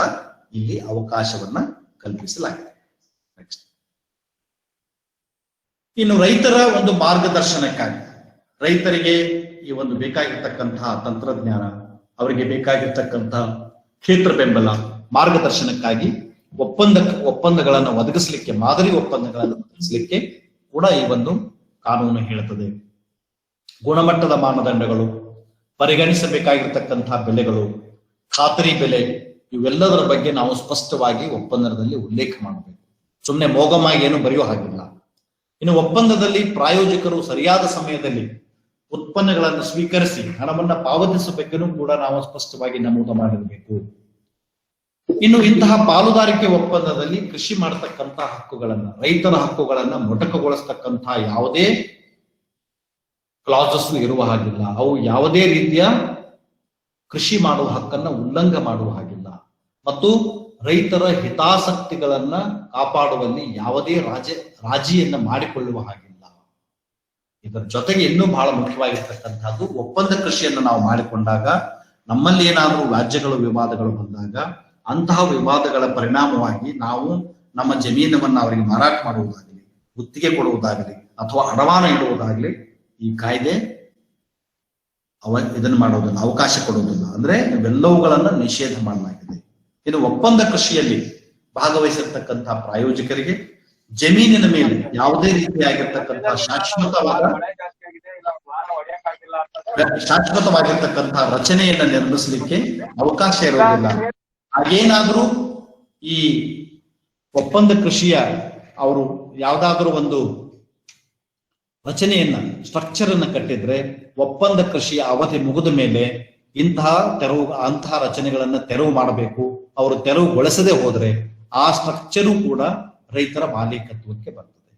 ಇಲ್ಲಿ ಅವಕಾಶವನ್ನ ಕಲ್ಪಿಸಲಾಗಿದೆ. ನೆಕ್ಸ್ಟ್, ಇನ್ನು ರೈತರ ಒಂದು ಮಾರ್ಗದರ್ಶನಕ್ಕಾಗಿ ರೈತರಿಗೆ ಈ ಒಂದು ಬೇಕಾಗಿರ್ತಕ್ಕಂತಹ ತಂತ್ರಜ್ಞಾನ, ಅವರಿಗೆ ಬೇಕಾಗಿರ್ತಕ್ಕಂತಹ ಕ್ಷೇತ್ರ ಬೆಂಬಲ, ಮಾರ್ಗದರ್ಶನಕ್ಕಾಗಿ ಒಪ್ಪಂದಗಳನ್ನು ಒದಗಿಸಲಿಕ್ಕೆ, ಮಾದರಿ ಒಪ್ಪಂದಗಳನ್ನು ಒದಗಿಸಲಿಕ್ಕೆ ಕೂಡ ಈ ಒಂದು ಕಾನೂನು ಹೇಳುತ್ತದೆ. ಗುಣಮಟ್ಟದ ಮಾನದಂಡಗಳು, ಪರಿಗಣಿಸಬೇಕಾಗಿರ್ತಕ್ಕಂತಹ ಬೆಲೆಗಳು, ಖಾತರಿ ಬೆಲೆ, ಇವೆಲ್ಲದರ ಬಗ್ಗೆ ನಾವು ಸ್ಪಷ್ಟವಾಗಿ ಒಪ್ಪಂದದಲ್ಲಿ ಉಲ್ಲೇಖ ಮಾಡಬೇಕು. ಸುಮ್ಮನೆ ಮೋಗಮಾಗಿ ಏನು ಬರೆಯೋ ಹಾಗಿಲ್ಲ. ಇನ್ನು ಒಪ್ಪಂದದಲ್ಲಿ ಪ್ರಾಯೋಜಕರು ಸರಿಯಾದ ಸಮಯದಲ್ಲಿ ಉತ್ಪನ್ನಗಳನ್ನು ಸ್ವೀಕರಿಸಿ ಹಣವನ್ನ ಪಾವತಿಸಬೇಕೆಂದು ಕೂಡ ನಾವು ಸ್ಪಷ್ಟವಾಗಿ ನಮೂದು ಮಾಡಿರಬೇಕು. ಇನ್ನು ಇಂತಹ ಪಾಲುದಾರಿಕೆ ಒಪ್ಪಂದದಲ್ಲಿ ಕೃಷಿ ಮಾಡತಕ್ಕಂತಹ ಹಕ್ಕುಗಳನ್ನ, ರೈತರ ಹಕ್ಕುಗಳನ್ನ ಮೊಟಕುಗೊಳಿಸ್ತಕ್ಕಂತಹ ಯಾವುದೇ ಕ್ಲಾಸಸ್ ಇರುವ ಹಾಗಿಲ್ಲ. ಅವು ಯಾವುದೇ ರೀತಿಯ ಕೃಷಿ ಮಾಡುವ ಹಕ್ಕನ್ನ ಉಲ್ಲಂಘ ಮಾಡುವ ಹಾಗಿಲ್ಲ. ಮತ್ತು ರೈತರ ಹಿತಾಸಕ್ತಿಗಳನ್ನ ಕಾಪಾಡುವಲ್ಲಿ ಯಾವುದೇ ರಾಜಿಯನ್ನ ಮಾಡಿಕೊಳ್ಳುವ ಹಾಗಿಲ್ಲ. ಇದರ ಜೊತೆಗೆ ಇನ್ನೂ ಬಹಳ ಮುಖ್ಯವಾಗಿರ್ತಕ್ಕಂಥದ್ದು, ಒಪ್ಪಂದ ಕೃಷಿಯನ್ನು ನಾವು ಮಾಡಿಕೊಂಡಾಗ ನಮ್ಮಲ್ಲಿ ಏನಾದರೂ ವ್ಯಾಜ್ಯಗಳು ವಿವಾದಗಳು ಬಂದಾಗ ಅಂತಹ ವಿವಾದಗಳ ಪರಿಣಾಮವಾಗಿ ನಾವು ನಮ್ಮ ಜಮೀನವನ್ನು ಅವರಿಗೆ ಮಾರಾಟ ಮಾಡುವುದಾಗಲಿ, ಗುತ್ತಿಗೆ ಕೊಡುವುದಾಗಲಿ ಅಥವಾ ಅಡಮಾನ ಇಡುವುದಾಗಲಿ ಈ ಕಾಯ್ದೆ ಇದನ್ನು ಮಾಡೋದಿಲ್ಲ, ಅವಕಾಶ ಕೊಡುವುದಿಲ್ಲ. ಅಂದ್ರೆ ಇವೆಲ್ಲವುಗಳನ್ನ ನಿಷೇಧ ಮಾಡಲಾಗಿದೆ. ಇನ್ನು ಒಪ್ಪಂದ ಕೃಷಿಯಲ್ಲಿ ಭಾಗವಹಿಸಿರ್ತಕ್ಕಂತಹ ಪ್ರಾಯೋಜಕರಿಗೆ ಜಮೀನಿನ ಮೇಲೆ ಯಾವುದೇ ರೀತಿಯಾಗಿರ್ತಕ್ಕಂತಹ ಶಾಶ್ವತವಾಗಿರ್ತಕ್ಕಂತಹ ರಚನೆಯನ್ನ ನಿರ್ಮಿಸಲಿಕ್ಕೆ ಅವಕಾಶ ಇರುವುದಿಲ್ಲ. ಹಾಗೇನಾದ್ರೂ ಈ ಒಪ್ಪಂದ ಕೃಷಿಯ ಅವರು ಯಾವ್ದಾದ್ರೂ ಒಂದು ರಚನೆಯನ್ನ ಸ್ಟ್ರಕ್ಚರ್ ಅನ್ನ ಕಟ್ಟಿದ್ರೆ ಒಪ್ಪಂದ ಕೃಷಿಯ ಅವಧಿ ಮುಗಿದ ಮೇಲೆ ಅಂತಹ ರಚನೆಗಳನ್ನ ತೆರವು ಮಾಡಬೇಕು. ಅವರು ತೆರವುಗೊಳಿಸದೆ ಹೋದ್ರೆ ಆ ಸ್ಟ್ರಕ್ಚರು ಕೂಡ ರೈತರ ಮಾಲೀಕತ್ವಕ್ಕೆ ಬರ್ತದೆ.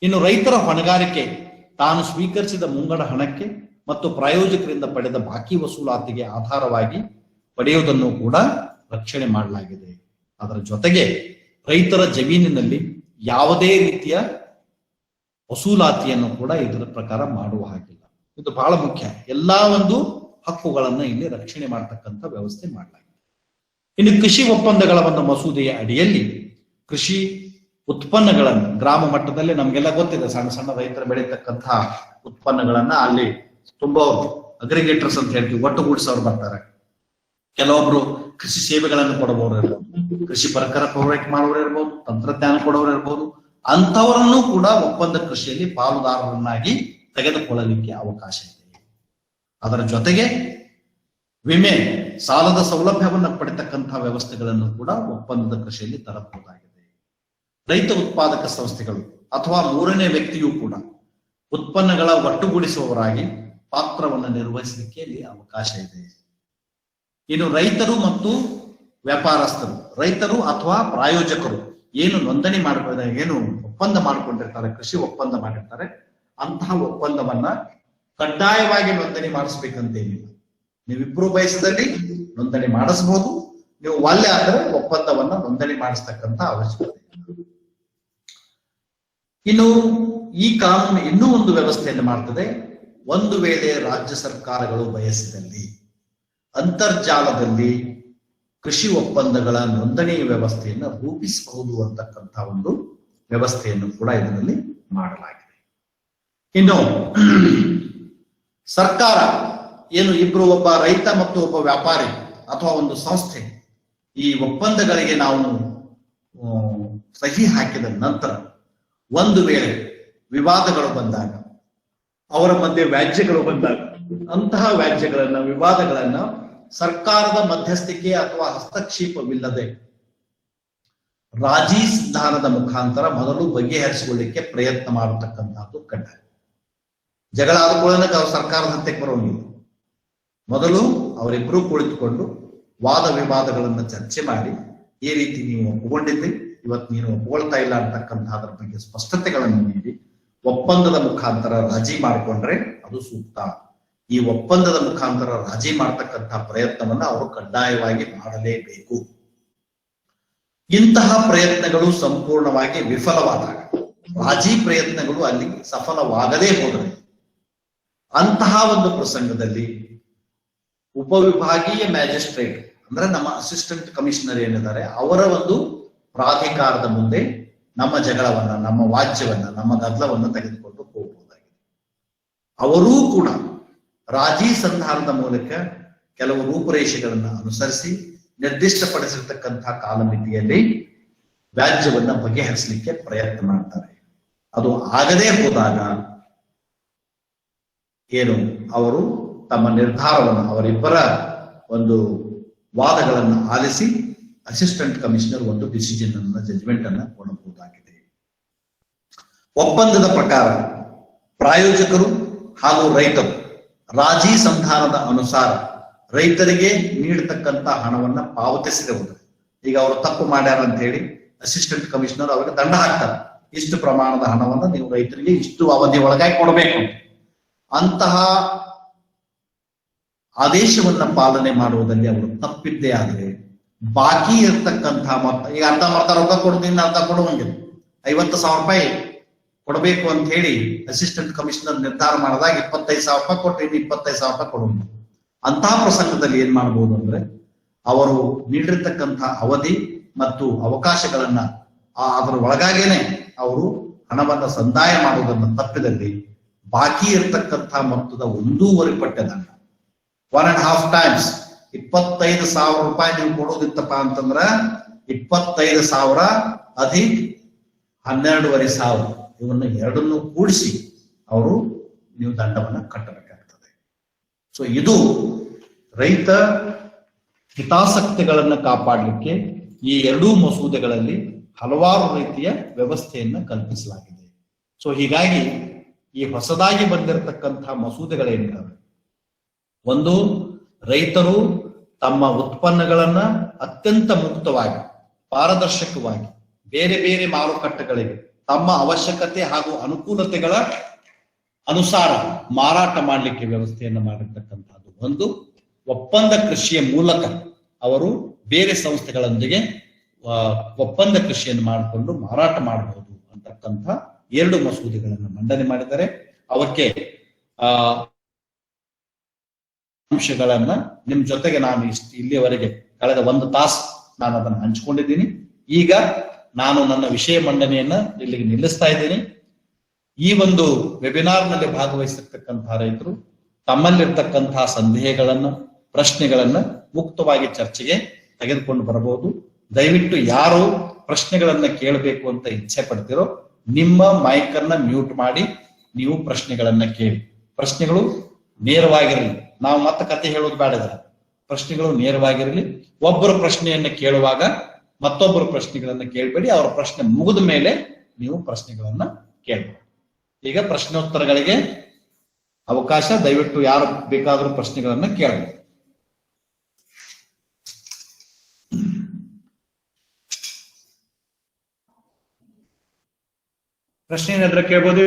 ಇನ್ನು ರೈತರ ಹೊಣೆಗಾರಿಕೆ ತಾನು ಸ್ವೀಕರಿಸಿದ ಮುಂಗಡ ಹಣಕ್ಕೆ ಮತ್ತು ಪ್ರಾಯೋಜಕರಿಂದ ಪಡೆದ ಬಾಕಿ ವಸೂಲಾತಿಗೆ ಆಧಾರವಾಗಿ ಪಡೆಯುವುದನ್ನು ಕೂಡ ರಕ್ಷಣೆ ಮಾಡಲಾಗಿದೆ. ಅದರ ಜೊತೆಗೆ ರೈತರ ಜಮೀನಿನಲ್ಲಿ ಯಾವುದೇ ರೀತಿಯ ವಸೂಲಾತಿಯನ್ನು ಕೂಡ ಇದರ ಪ್ರಕಾರ ಮಾಡುವ ಹಾಗಿಲ್ಲ. ಇದು ಬಹಳ ಮುಖ್ಯ. ಎಲ್ಲಾ ಒಂದು ಹಕ್ಕುಗಳನ್ನ ಇಲ್ಲಿ ರಕ್ಷಣೆ ಮಾಡತಕ್ಕಂಥ ವ್ಯವಸ್ಥೆ ಮಾಡಲಾಗಿದೆ. ಇನ್ನು ಕೃಷಿ ಒಪ್ಪಂದಗಳ ಒಂದು ಮಸೂದೆಯ ಅಡಿಯಲ್ಲಿ ಕೃಷಿ ಉತ್ಪನ್ನಗಳನ್ನು ಗ್ರಾಮ ಮಟ್ಟದಲ್ಲಿ ನಮ್ಗೆಲ್ಲ ಗೊತ್ತಿದೆ, ಸಣ್ಣ ಸಣ್ಣ ರೈತರು ಬೆಳೀತಕ್ಕಂತಹ ಉತ್ಪನ್ನಗಳನ್ನ ಅಲ್ಲಿ ತುಂಬಾ ಅಗ್ರಿಗೇಟರ್ಸ್ ಅಂತ ಹೇಳ್ತೀವಿ, ಒಟ್ಟುಗೂಡಿಸೋರು ಬರ್ತಾರೆ. ಕೆಲವೊಬ್ರು ಕೃಷಿ ಸೇವೆಗಳನ್ನು ಕೊಡಬಹುದು ಇರ್ಬೋದು, ಕೃಷಿ ಪರಿಕರ ಪೂರೈಕೆ ಮಾಡುವವರು ಇರ್ಬೋದು, ತಂತ್ರಜ್ಞಾನ ಕೊಡೋರು ಇರ್ಬೋದು. ಅಂಥವರನ್ನು ಕೂಡ ಒಪ್ಪಂದ ಕೃಷಿಯಲ್ಲಿ ಪಾಲುದಾರರನ್ನಾಗಿ ತೆಗೆದುಕೊಳ್ಳಲಿಕ್ಕೆ ಅವಕಾಶ ಇದೆ. ಅದರ ಜೊತೆಗೆ ವಿಮೆ ಸಾಲದ ಸೌಲಭ್ಯವನ್ನು ಪಡೆತಕ್ಕಂತಹ ವ್ಯವಸ್ಥೆಗಳನ್ನು ಕೂಡ ಒಪ್ಪಂದದ ಕೃಷಿಯಲ್ಲಿ ತರಬಹುದಾಗಿದೆ. ರೈತ ಉತ್ಪಾದಕ ಸಂಸ್ಥೆಗಳು ಅಥವಾ ಮೂರನೇ ವ್ಯಕ್ತಿಯೂ ಕೂಡ ಉತ್ಪನ್ನಗಳ ಒಟ್ಟುಗೂಡಿಸುವವರಾಗಿ ಪಾತ್ರವನ್ನು ನಿರ್ವಹಿಸಲಿಕ್ಕೆ ಇಲ್ಲಿ ಅವಕಾಶ ಇದೆ. ಇನ್ನು ರೈತರು ಮತ್ತು ವ್ಯಾಪಾರಸ್ಥರು, ರೈತರು ಅಥವಾ ಪ್ರಾಯೋಜಕರು ಏನು ನೋಂದಣಿ ಏನು ಒಪ್ಪಂದ ಮಾಡಿಕೊಂಡಿರ್ತಾರೆ, ಕೃಷಿ ಒಪ್ಪಂದ ಮಾಡಿರ್ತಾರೆ, ಅಂತಹ ಒಪ್ಪಂದವನ್ನ ಕಡ್ಡಾಯವಾಗಿ ನೋಂದಣಿ ಮಾಡಿಸ್ಬೇಕಂತೇನಿಲ್ಲ. ನೀವಿಬ್ರು ಬಯಸದಲ್ಲಿ ನೋಂದಣಿ ಮಾಡಿಸಬಹುದು, ನೀವು ಒಲ್ಲೆ ಆದರೆ ಒಪ್ಪಂದವನ್ನ ನೋಂದಣಿ ಮಾಡಿಸ್ತಕ್ಕಂಥ ಅವಶ್ಯಕತೆ. ಇನ್ನು ಈ ಕಾನೂನು ಇನ್ನೂ ಒಂದು ವ್ಯವಸ್ಥೆಯನ್ನು ಮಾಡ್ತದೆ. ಒಂದು ವೇಳೆ ರಾಜ್ಯ ಸರ್ಕಾರಗಳು ಬಯಸಿದಲ್ಲಿ ಅಂತರ್ಜಾಲದಲ್ಲಿ ಕೃಷಿ ಒಪ್ಪಂದಗಳ ನೋಂದಣಿ ವ್ಯವಸ್ಥೆಯನ್ನು ರೂಪಿಸಬಹುದು ಅಂತಕ್ಕಂಥ ಒಂದು ವ್ಯವಸ್ಥೆಯನ್ನು ಕೂಡ ಇದರಲ್ಲಿ ಮಾಡಲಾಗಿದೆ. ಇನ್ನು ಸರ್ಕಾರ ಏನು ಇಬ್ರು, ಒಬ್ಬ ರೈತ ಮತ್ತು ಒಬ್ಬ ವ್ಯಾಪಾರಿ ಅಥವಾ ಒಂದು ಸಂಸ್ಥೆ ಈ ಒಪ್ಪಂದಗಳಿಗೆ ನಾವು ಸಹಿ ಹಾಕಿದ ನಂತರ ಒಂದು ವೇಳೆ ವಿವಾದಗಳು ಬಂದಾಗ, ಅವರ ಮಧ್ಯೆ ವ್ಯಾಜ್ಯಗಳು ಬಂದಾಗ ಅಂತಹ ವ್ಯಾಜ್ಯಗಳನ್ನ ವಿವಾದಗಳನ್ನ ಸರ್ಕಾರದ ಮಧ್ಯಸ್ಥಿಕೆ ಅಥವಾ ಹಸ್ತಕ್ಷೇಪವಿಲ್ಲದೆ ರಾಜಿ ಸಂಧಾನದ ಮುಖಾಂತರ ಮೊದಲು ಬಗೆಹರಿಸಿಕೊಳ್ಳಿಕ್ಕೆ ಪ್ರಯತ್ನ ಮಾಡತಕ್ಕಂಥದ್ದು ಕಡ್ಡಾಯ. ಜಗಳ ಆದ ಸರ್ಕಾರದ ಹಂತಕ್ಕೆ ಬರೋಂಗಿಲ್ಲ. ಮೊದಲು ಅವರಿಬ್ಬರು ಕುಳಿತುಕೊಂಡು ವಾದ ವಿವಾದಗಳನ್ನ ಚರ್ಚೆ ಮಾಡಿ, ಈ ರೀತಿ ನೀವು ಒಪ್ಪಿಕೊಂಡಿದ್ರಿ, ಇವತ್ತು ನೀನು ಒಪ್ಪಿಕೊಳ್ತಾ ಇಲ್ಲ ಅಂತಕ್ಕಂಥದ್ರ ಬಗ್ಗೆ ಸ್ಪಷ್ಟತೆಗಳನ್ನು ನೀಡಿ ಒಪ್ಪಂದದ ಮುಖಾಂತರ ರಾಜಿ ಮಾಡಿಕೊಂಡ್ರೆ ಅದು ಸೂಕ್ತ. ಈ ಒಪ್ಪಂದದ ಮುಖಾಂತರ ರಾಜಿ ಮಾಡತಕ್ಕಂತಹ ಪ್ರಯತ್ನವನ್ನ ಅವರು ಕಡ್ಡಾಯವಾಗಿ ಮಾಡಲೇಬೇಕು. ಇಂತಹ ಪ್ರಯತ್ನಗಳು ಸಂಪೂರ್ಣವಾಗಿ ವಿಫಲವಾದಾಗ, ರಾಜಿ ಪ್ರಯತ್ನಗಳು ಅಲ್ಲಿ ಸಫಲವಾಗದೇ ಹೋದರೆ, ಅಂತಹ ಒಂದು ಪ್ರಸಂಗದಲ್ಲಿ ಉಪವಿಭಾಗೀಯ ಮ್ಯಾಜಿಸ್ಟ್ರೇಟ್ ಅಂದ್ರೆ ನಮ್ಮ ಅಸಿಸ್ಟೆಂಟ್ ಕಮಿಷನರ್ ಏನಿದ್ದಾರೆ ಅವರ ಒಂದು ಪ್ರಾಧಿಕಾರದ ಮುಂದೆ ನಮ್ಮ ಜಗಳವನ್ನ, ನಮ್ಮ ವಾಜ್ಯವನ್ನ, ನಮ್ಮ ಗದ್ದಲವನ್ನು ತೆಗೆದುಕೊಂಡು ಹೋಗಬಹುದಾಗಿದೆ. ಅವರೂ ಕೂಡ ರಾಜಿ ಸಂಧಾನದ ಮೂಲಕ ಕೆಲವು ರೂಪುರೇಷೆಗಳನ್ನು ಅನುಸರಿಸಿ ನಿರ್ದಿಷ್ಟಪಡಿಸಿರ್ತಕ್ಕಂತಹ ಕಾಲಮಿತಿಯಲ್ಲಿ ವ್ಯಾಜ್ಯವನ್ನ ಬಗೆಹರಿಸಲಿಕ್ಕೆ ಪ್ರಯತ್ನ ಮಾಡ್ತಾರೆ. ಅದು ಆಗದೇ ಹೋದಾಗ ಏನು ಅವರು ತಮ್ಮ ನಿರ್ಧಾರವನ್ನು, ಅವರಿಬ್ಬರ ಒಂದು ವಾದಗಳನ್ನು ಆಲಿಸಿ ಅಸಿಸ್ಟೆಂಟ್ ಕಮಿಷನರ್ ಒಂದು ಡಿಸಿಷನ್ ಅನ್ನ, ಜಜ್ಮೆಂಟ್ ಅನ್ನ ಕೊಡಬಹುದಾಗಿದೆ. ಒಪ್ಪಂದದ ಪ್ರಕಾರ ಪ್ರಾಯೋಜಕರು ಹಾಗೂ ರೈತರು ರಾಜಿ ಸಂಧಾನದ ಅನುಸಾರ ರೈತರಿಗೆ ನೀಡತಕ್ಕಂತ ಹಣವನ್ನ ಪಾವತಿಸದೆ ಹೋದರೆ, ಈಗ ಅವರು ತಪ್ಪು ಮಾಡ್ಯಾರ ಅಂತ ಹೇಳಿ ಅಸಿಸ್ಟೆಂಟ್ ಕಮಿಷನರ್ ಅವರಿಗೆ ದಂಡ ಹಾಕ್ತಾರೆ. ಇಷ್ಟು ಪ್ರಮಾಣದ ಹಣವನ್ನ ನೀವು ರೈತರಿಗೆ ಇಷ್ಟು ಅವಧಿ ಒಳಗಾಗಿ ಕೊಡಬೇಕು. ಅಂತಹ ಆದೇಶವನ್ನ ಪಾಲನೆ ಮಾಡುವುದರಲ್ಲಿ ಅವರು ತಪ್ಪಿದ್ದೇ ಆದರೆ ಬಾಕಿ ಇರ್ತಕ್ಕಂಥ ಮೊತ್ತ, ಈಗ ಅರ್ಧ ರೊಕ್ಕ ಕೊಡ್ತೀನಿ ಅರ್ಧ ಕೊಡುವಂಗಿಲ್ಲ, 50,000 ರೂಪಾಯಿ ಕೊಡಬೇಕು ಅಂತ ಹೇಳಿ ಅಸಿಸ್ಟೆಂಟ್ ಕಮಿಷನರ್ ನಿರ್ಧಾರ ಮಾಡಿದಾಗ 25,000 ರೂಪಾಯಿ ಕೊಟ್ಟು ಇನ್ನು 25,000 ರೂಪಾಯಿ ಕೊಡುವಂಗಿಲ್ಲ. ಅಂತಹ ಪ್ರಸಂಗದಲ್ಲಿ ಏನ್ ಮಾಡ್ಬೋದು ಅಂದ್ರೆ ಅವರು ನೀಡಿರ್ತಕ್ಕಂಥ ಅವಧಿ ಮತ್ತು ಅವಕಾಶಗಳನ್ನ ಅದರ ಒಳಗಾಗೇನೆ ಅವರು ಹಣವನ್ನ ಸಂದಾಯ ಮಾಡುವುದನ್ನು ತಪ್ಪಿದಲ್ಲಿ ಬಾಕಿ ಇರತಕ್ಕಂಥ ಮೊತ್ತದ 1.5 ಪಟ್ಟು ದಂಡ, 1.5 times 25,000 ರೂಪಾಯಿ ನೀವು ಕೊಡೋದಿತ್ತಪ್ಪ ಅಂತಂದ್ರ 25,000 ಅಧಿಕ್ 12,500 ಇವನ್ನ ಎರಡನ್ನು ಕೂಡಿಸಿ ಅವರು ನೀವು ದಂಡವನ್ನ ಕಟ್ಟಬೇಕಾಗ್ತದೆ. ಸೊ ಇದು ರೈತ ಹಿತಾಸಕ್ತಿಗಳನ್ನ ಕಾಪಾಡಲಿಕ್ಕೆ ಈ ಎರಡೂ ಮಸೂದೆಗಳಲ್ಲಿ ಹಲವಾರು ರೀತಿಯ ವ್ಯವಸ್ಥೆಯನ್ನ ಕಲ್ಪಿಸಲಾಗಿದೆ. ಸೊ ಹೀಗಾಗಿ ಈ ಹೊಸದಾಗಿ ಬಂದಿರತಕ್ಕಂತಹ ಮಸೂದೆಗಳೇನಿದ್ದಾವೆ, ಒಂದು, ರೈತರು ತಮ್ಮ ಉತ್ಪನ್ನಗಳನ್ನ ಅತ್ಯಂತ ಮುಕ್ತವಾಗಿ ಪಾರದರ್ಶಕವಾಗಿ ಬೇರೆ ಬೇರೆ ಮಾರುಕಟ್ಟೆಗಳಿಗೆ ತಮ್ಮ ಅವಶ್ಯಕತೆ ಹಾಗೂ ಅನುಕೂಲತೆಗಳ ಅನುಸಾರ ಮಾರಾಟ ಮಾಡಲಿಕ್ಕೆ ವ್ಯವಸ್ಥೆಯನ್ನ ಮಾಡಿರ್ತಕ್ಕಂಥದ್ದು ಒಂದು. ಒಪ್ಪಂದ ಕೃಷಿಯ ಮೂಲಕ ಅವರು ಬೇರೆ ಸಂಸ್ಥೆಗಳೊಂದಿಗೆ ಒಪ್ಪಂದ ಕೃಷಿಯನ್ನು ಮಾಡಿಕೊಂಡು ಮಾರಾಟ ಮಾಡಬಹುದು ಅಂತಕ್ಕಂಥ 2 ಮಸೂದೆಗಳನ್ನು ಮಂಡನೆ ಮಾಡಿದ್ದಾರೆ. ಅವಕ್ಕೆ ಅಂಶಗಳನ್ನ ನಿಮ್ ಜೊತೆಗೆ ನಾನು ಇಲ್ಲಿಯವರೆಗೆ ಕಳೆದ 1 ತಾಸು ನಾನು ಅದನ್ನು ಹಂಚಿಕೊಂಡಿದ್ದೀನಿ. ಈಗ ನಾನು ನನ್ನ ವಿಷಯ ಮಂಡನೆಯನ್ನ ಇಲ್ಲಿಗೆ ನಿಲ್ಲಿಸ್ತಾ ಇದ್ದೀನಿ. ಈ ಒಂದು ವೆಬಿನಾರ್ ನಲ್ಲಿ ಭಾಗವಹಿಸಿರ್ತಕ್ಕಂತಹ ರೈತರು ತಮ್ಮಲ್ಲಿರ್ತಕ್ಕಂತಹ ಸಂದೇಹಗಳನ್ನ ಪ್ರಶ್ನೆಗಳನ್ನ ಮುಕ್ತವಾಗಿ ಚರ್ಚೆಗೆ ತೆಗೆದುಕೊಂಡು ಬರಬಹುದು. ದಯವಿಟ್ಟು ಯಾರು ಪ್ರಶ್ನೆಗಳನ್ನ ಕೇಳಬೇಕು ಅಂತ ಇಚ್ಛೆ ಪಡ್ತಿರೋ ನಿಮ್ಮ ಮೈಕ್ ಅನ್ನ ಮ್ಯೂಟ್ ಮಾಡಿ ನೀವು ಪ್ರಶ್ನೆಗಳನ್ನ ಕೇಳಿ. ಪ್ರಶ್ನೆಗಳು ನೇರವಾಗಿರಲಿ, ನಾವು ಮತ್ತೆ ಕತೆ ಹೇಳೋದು ಬೇಡದ, ಪ್ರಶ್ನೆಗಳು ನೇರವಾಗಿರಲಿ. ಒಬ್ಬರು ಪ್ರಶ್ನೆಯನ್ನ ಕೇಳುವಾಗ ಮತ್ತೊಬ್ಬರು ಪ್ರಶ್ನೆಗಳನ್ನ ಕೇಳಬೇಡಿ, ಅವರ ಪ್ರಶ್ನೆ ಮುಗಿದ ಮೇಲೆ ನೀವು ಪ್ರಶ್ನೆಗಳನ್ನ ಕೇಳಬಹುದು. ಈಗ ಪ್ರಶ್ನೋತ್ತರಗಳಿಗೆ ಅವಕಾಶ, ದಯವಿಟ್ಟು ಯಾರು ಬೇಕಾದರೂ ಪ್ರಶ್ನೆಗಳನ್ನ ಕೇಳಬಹುದು. ಪ್ರಶ್ನೆ ಏನಾದ್ರೂ ಕೇಳ್ಬೋದು,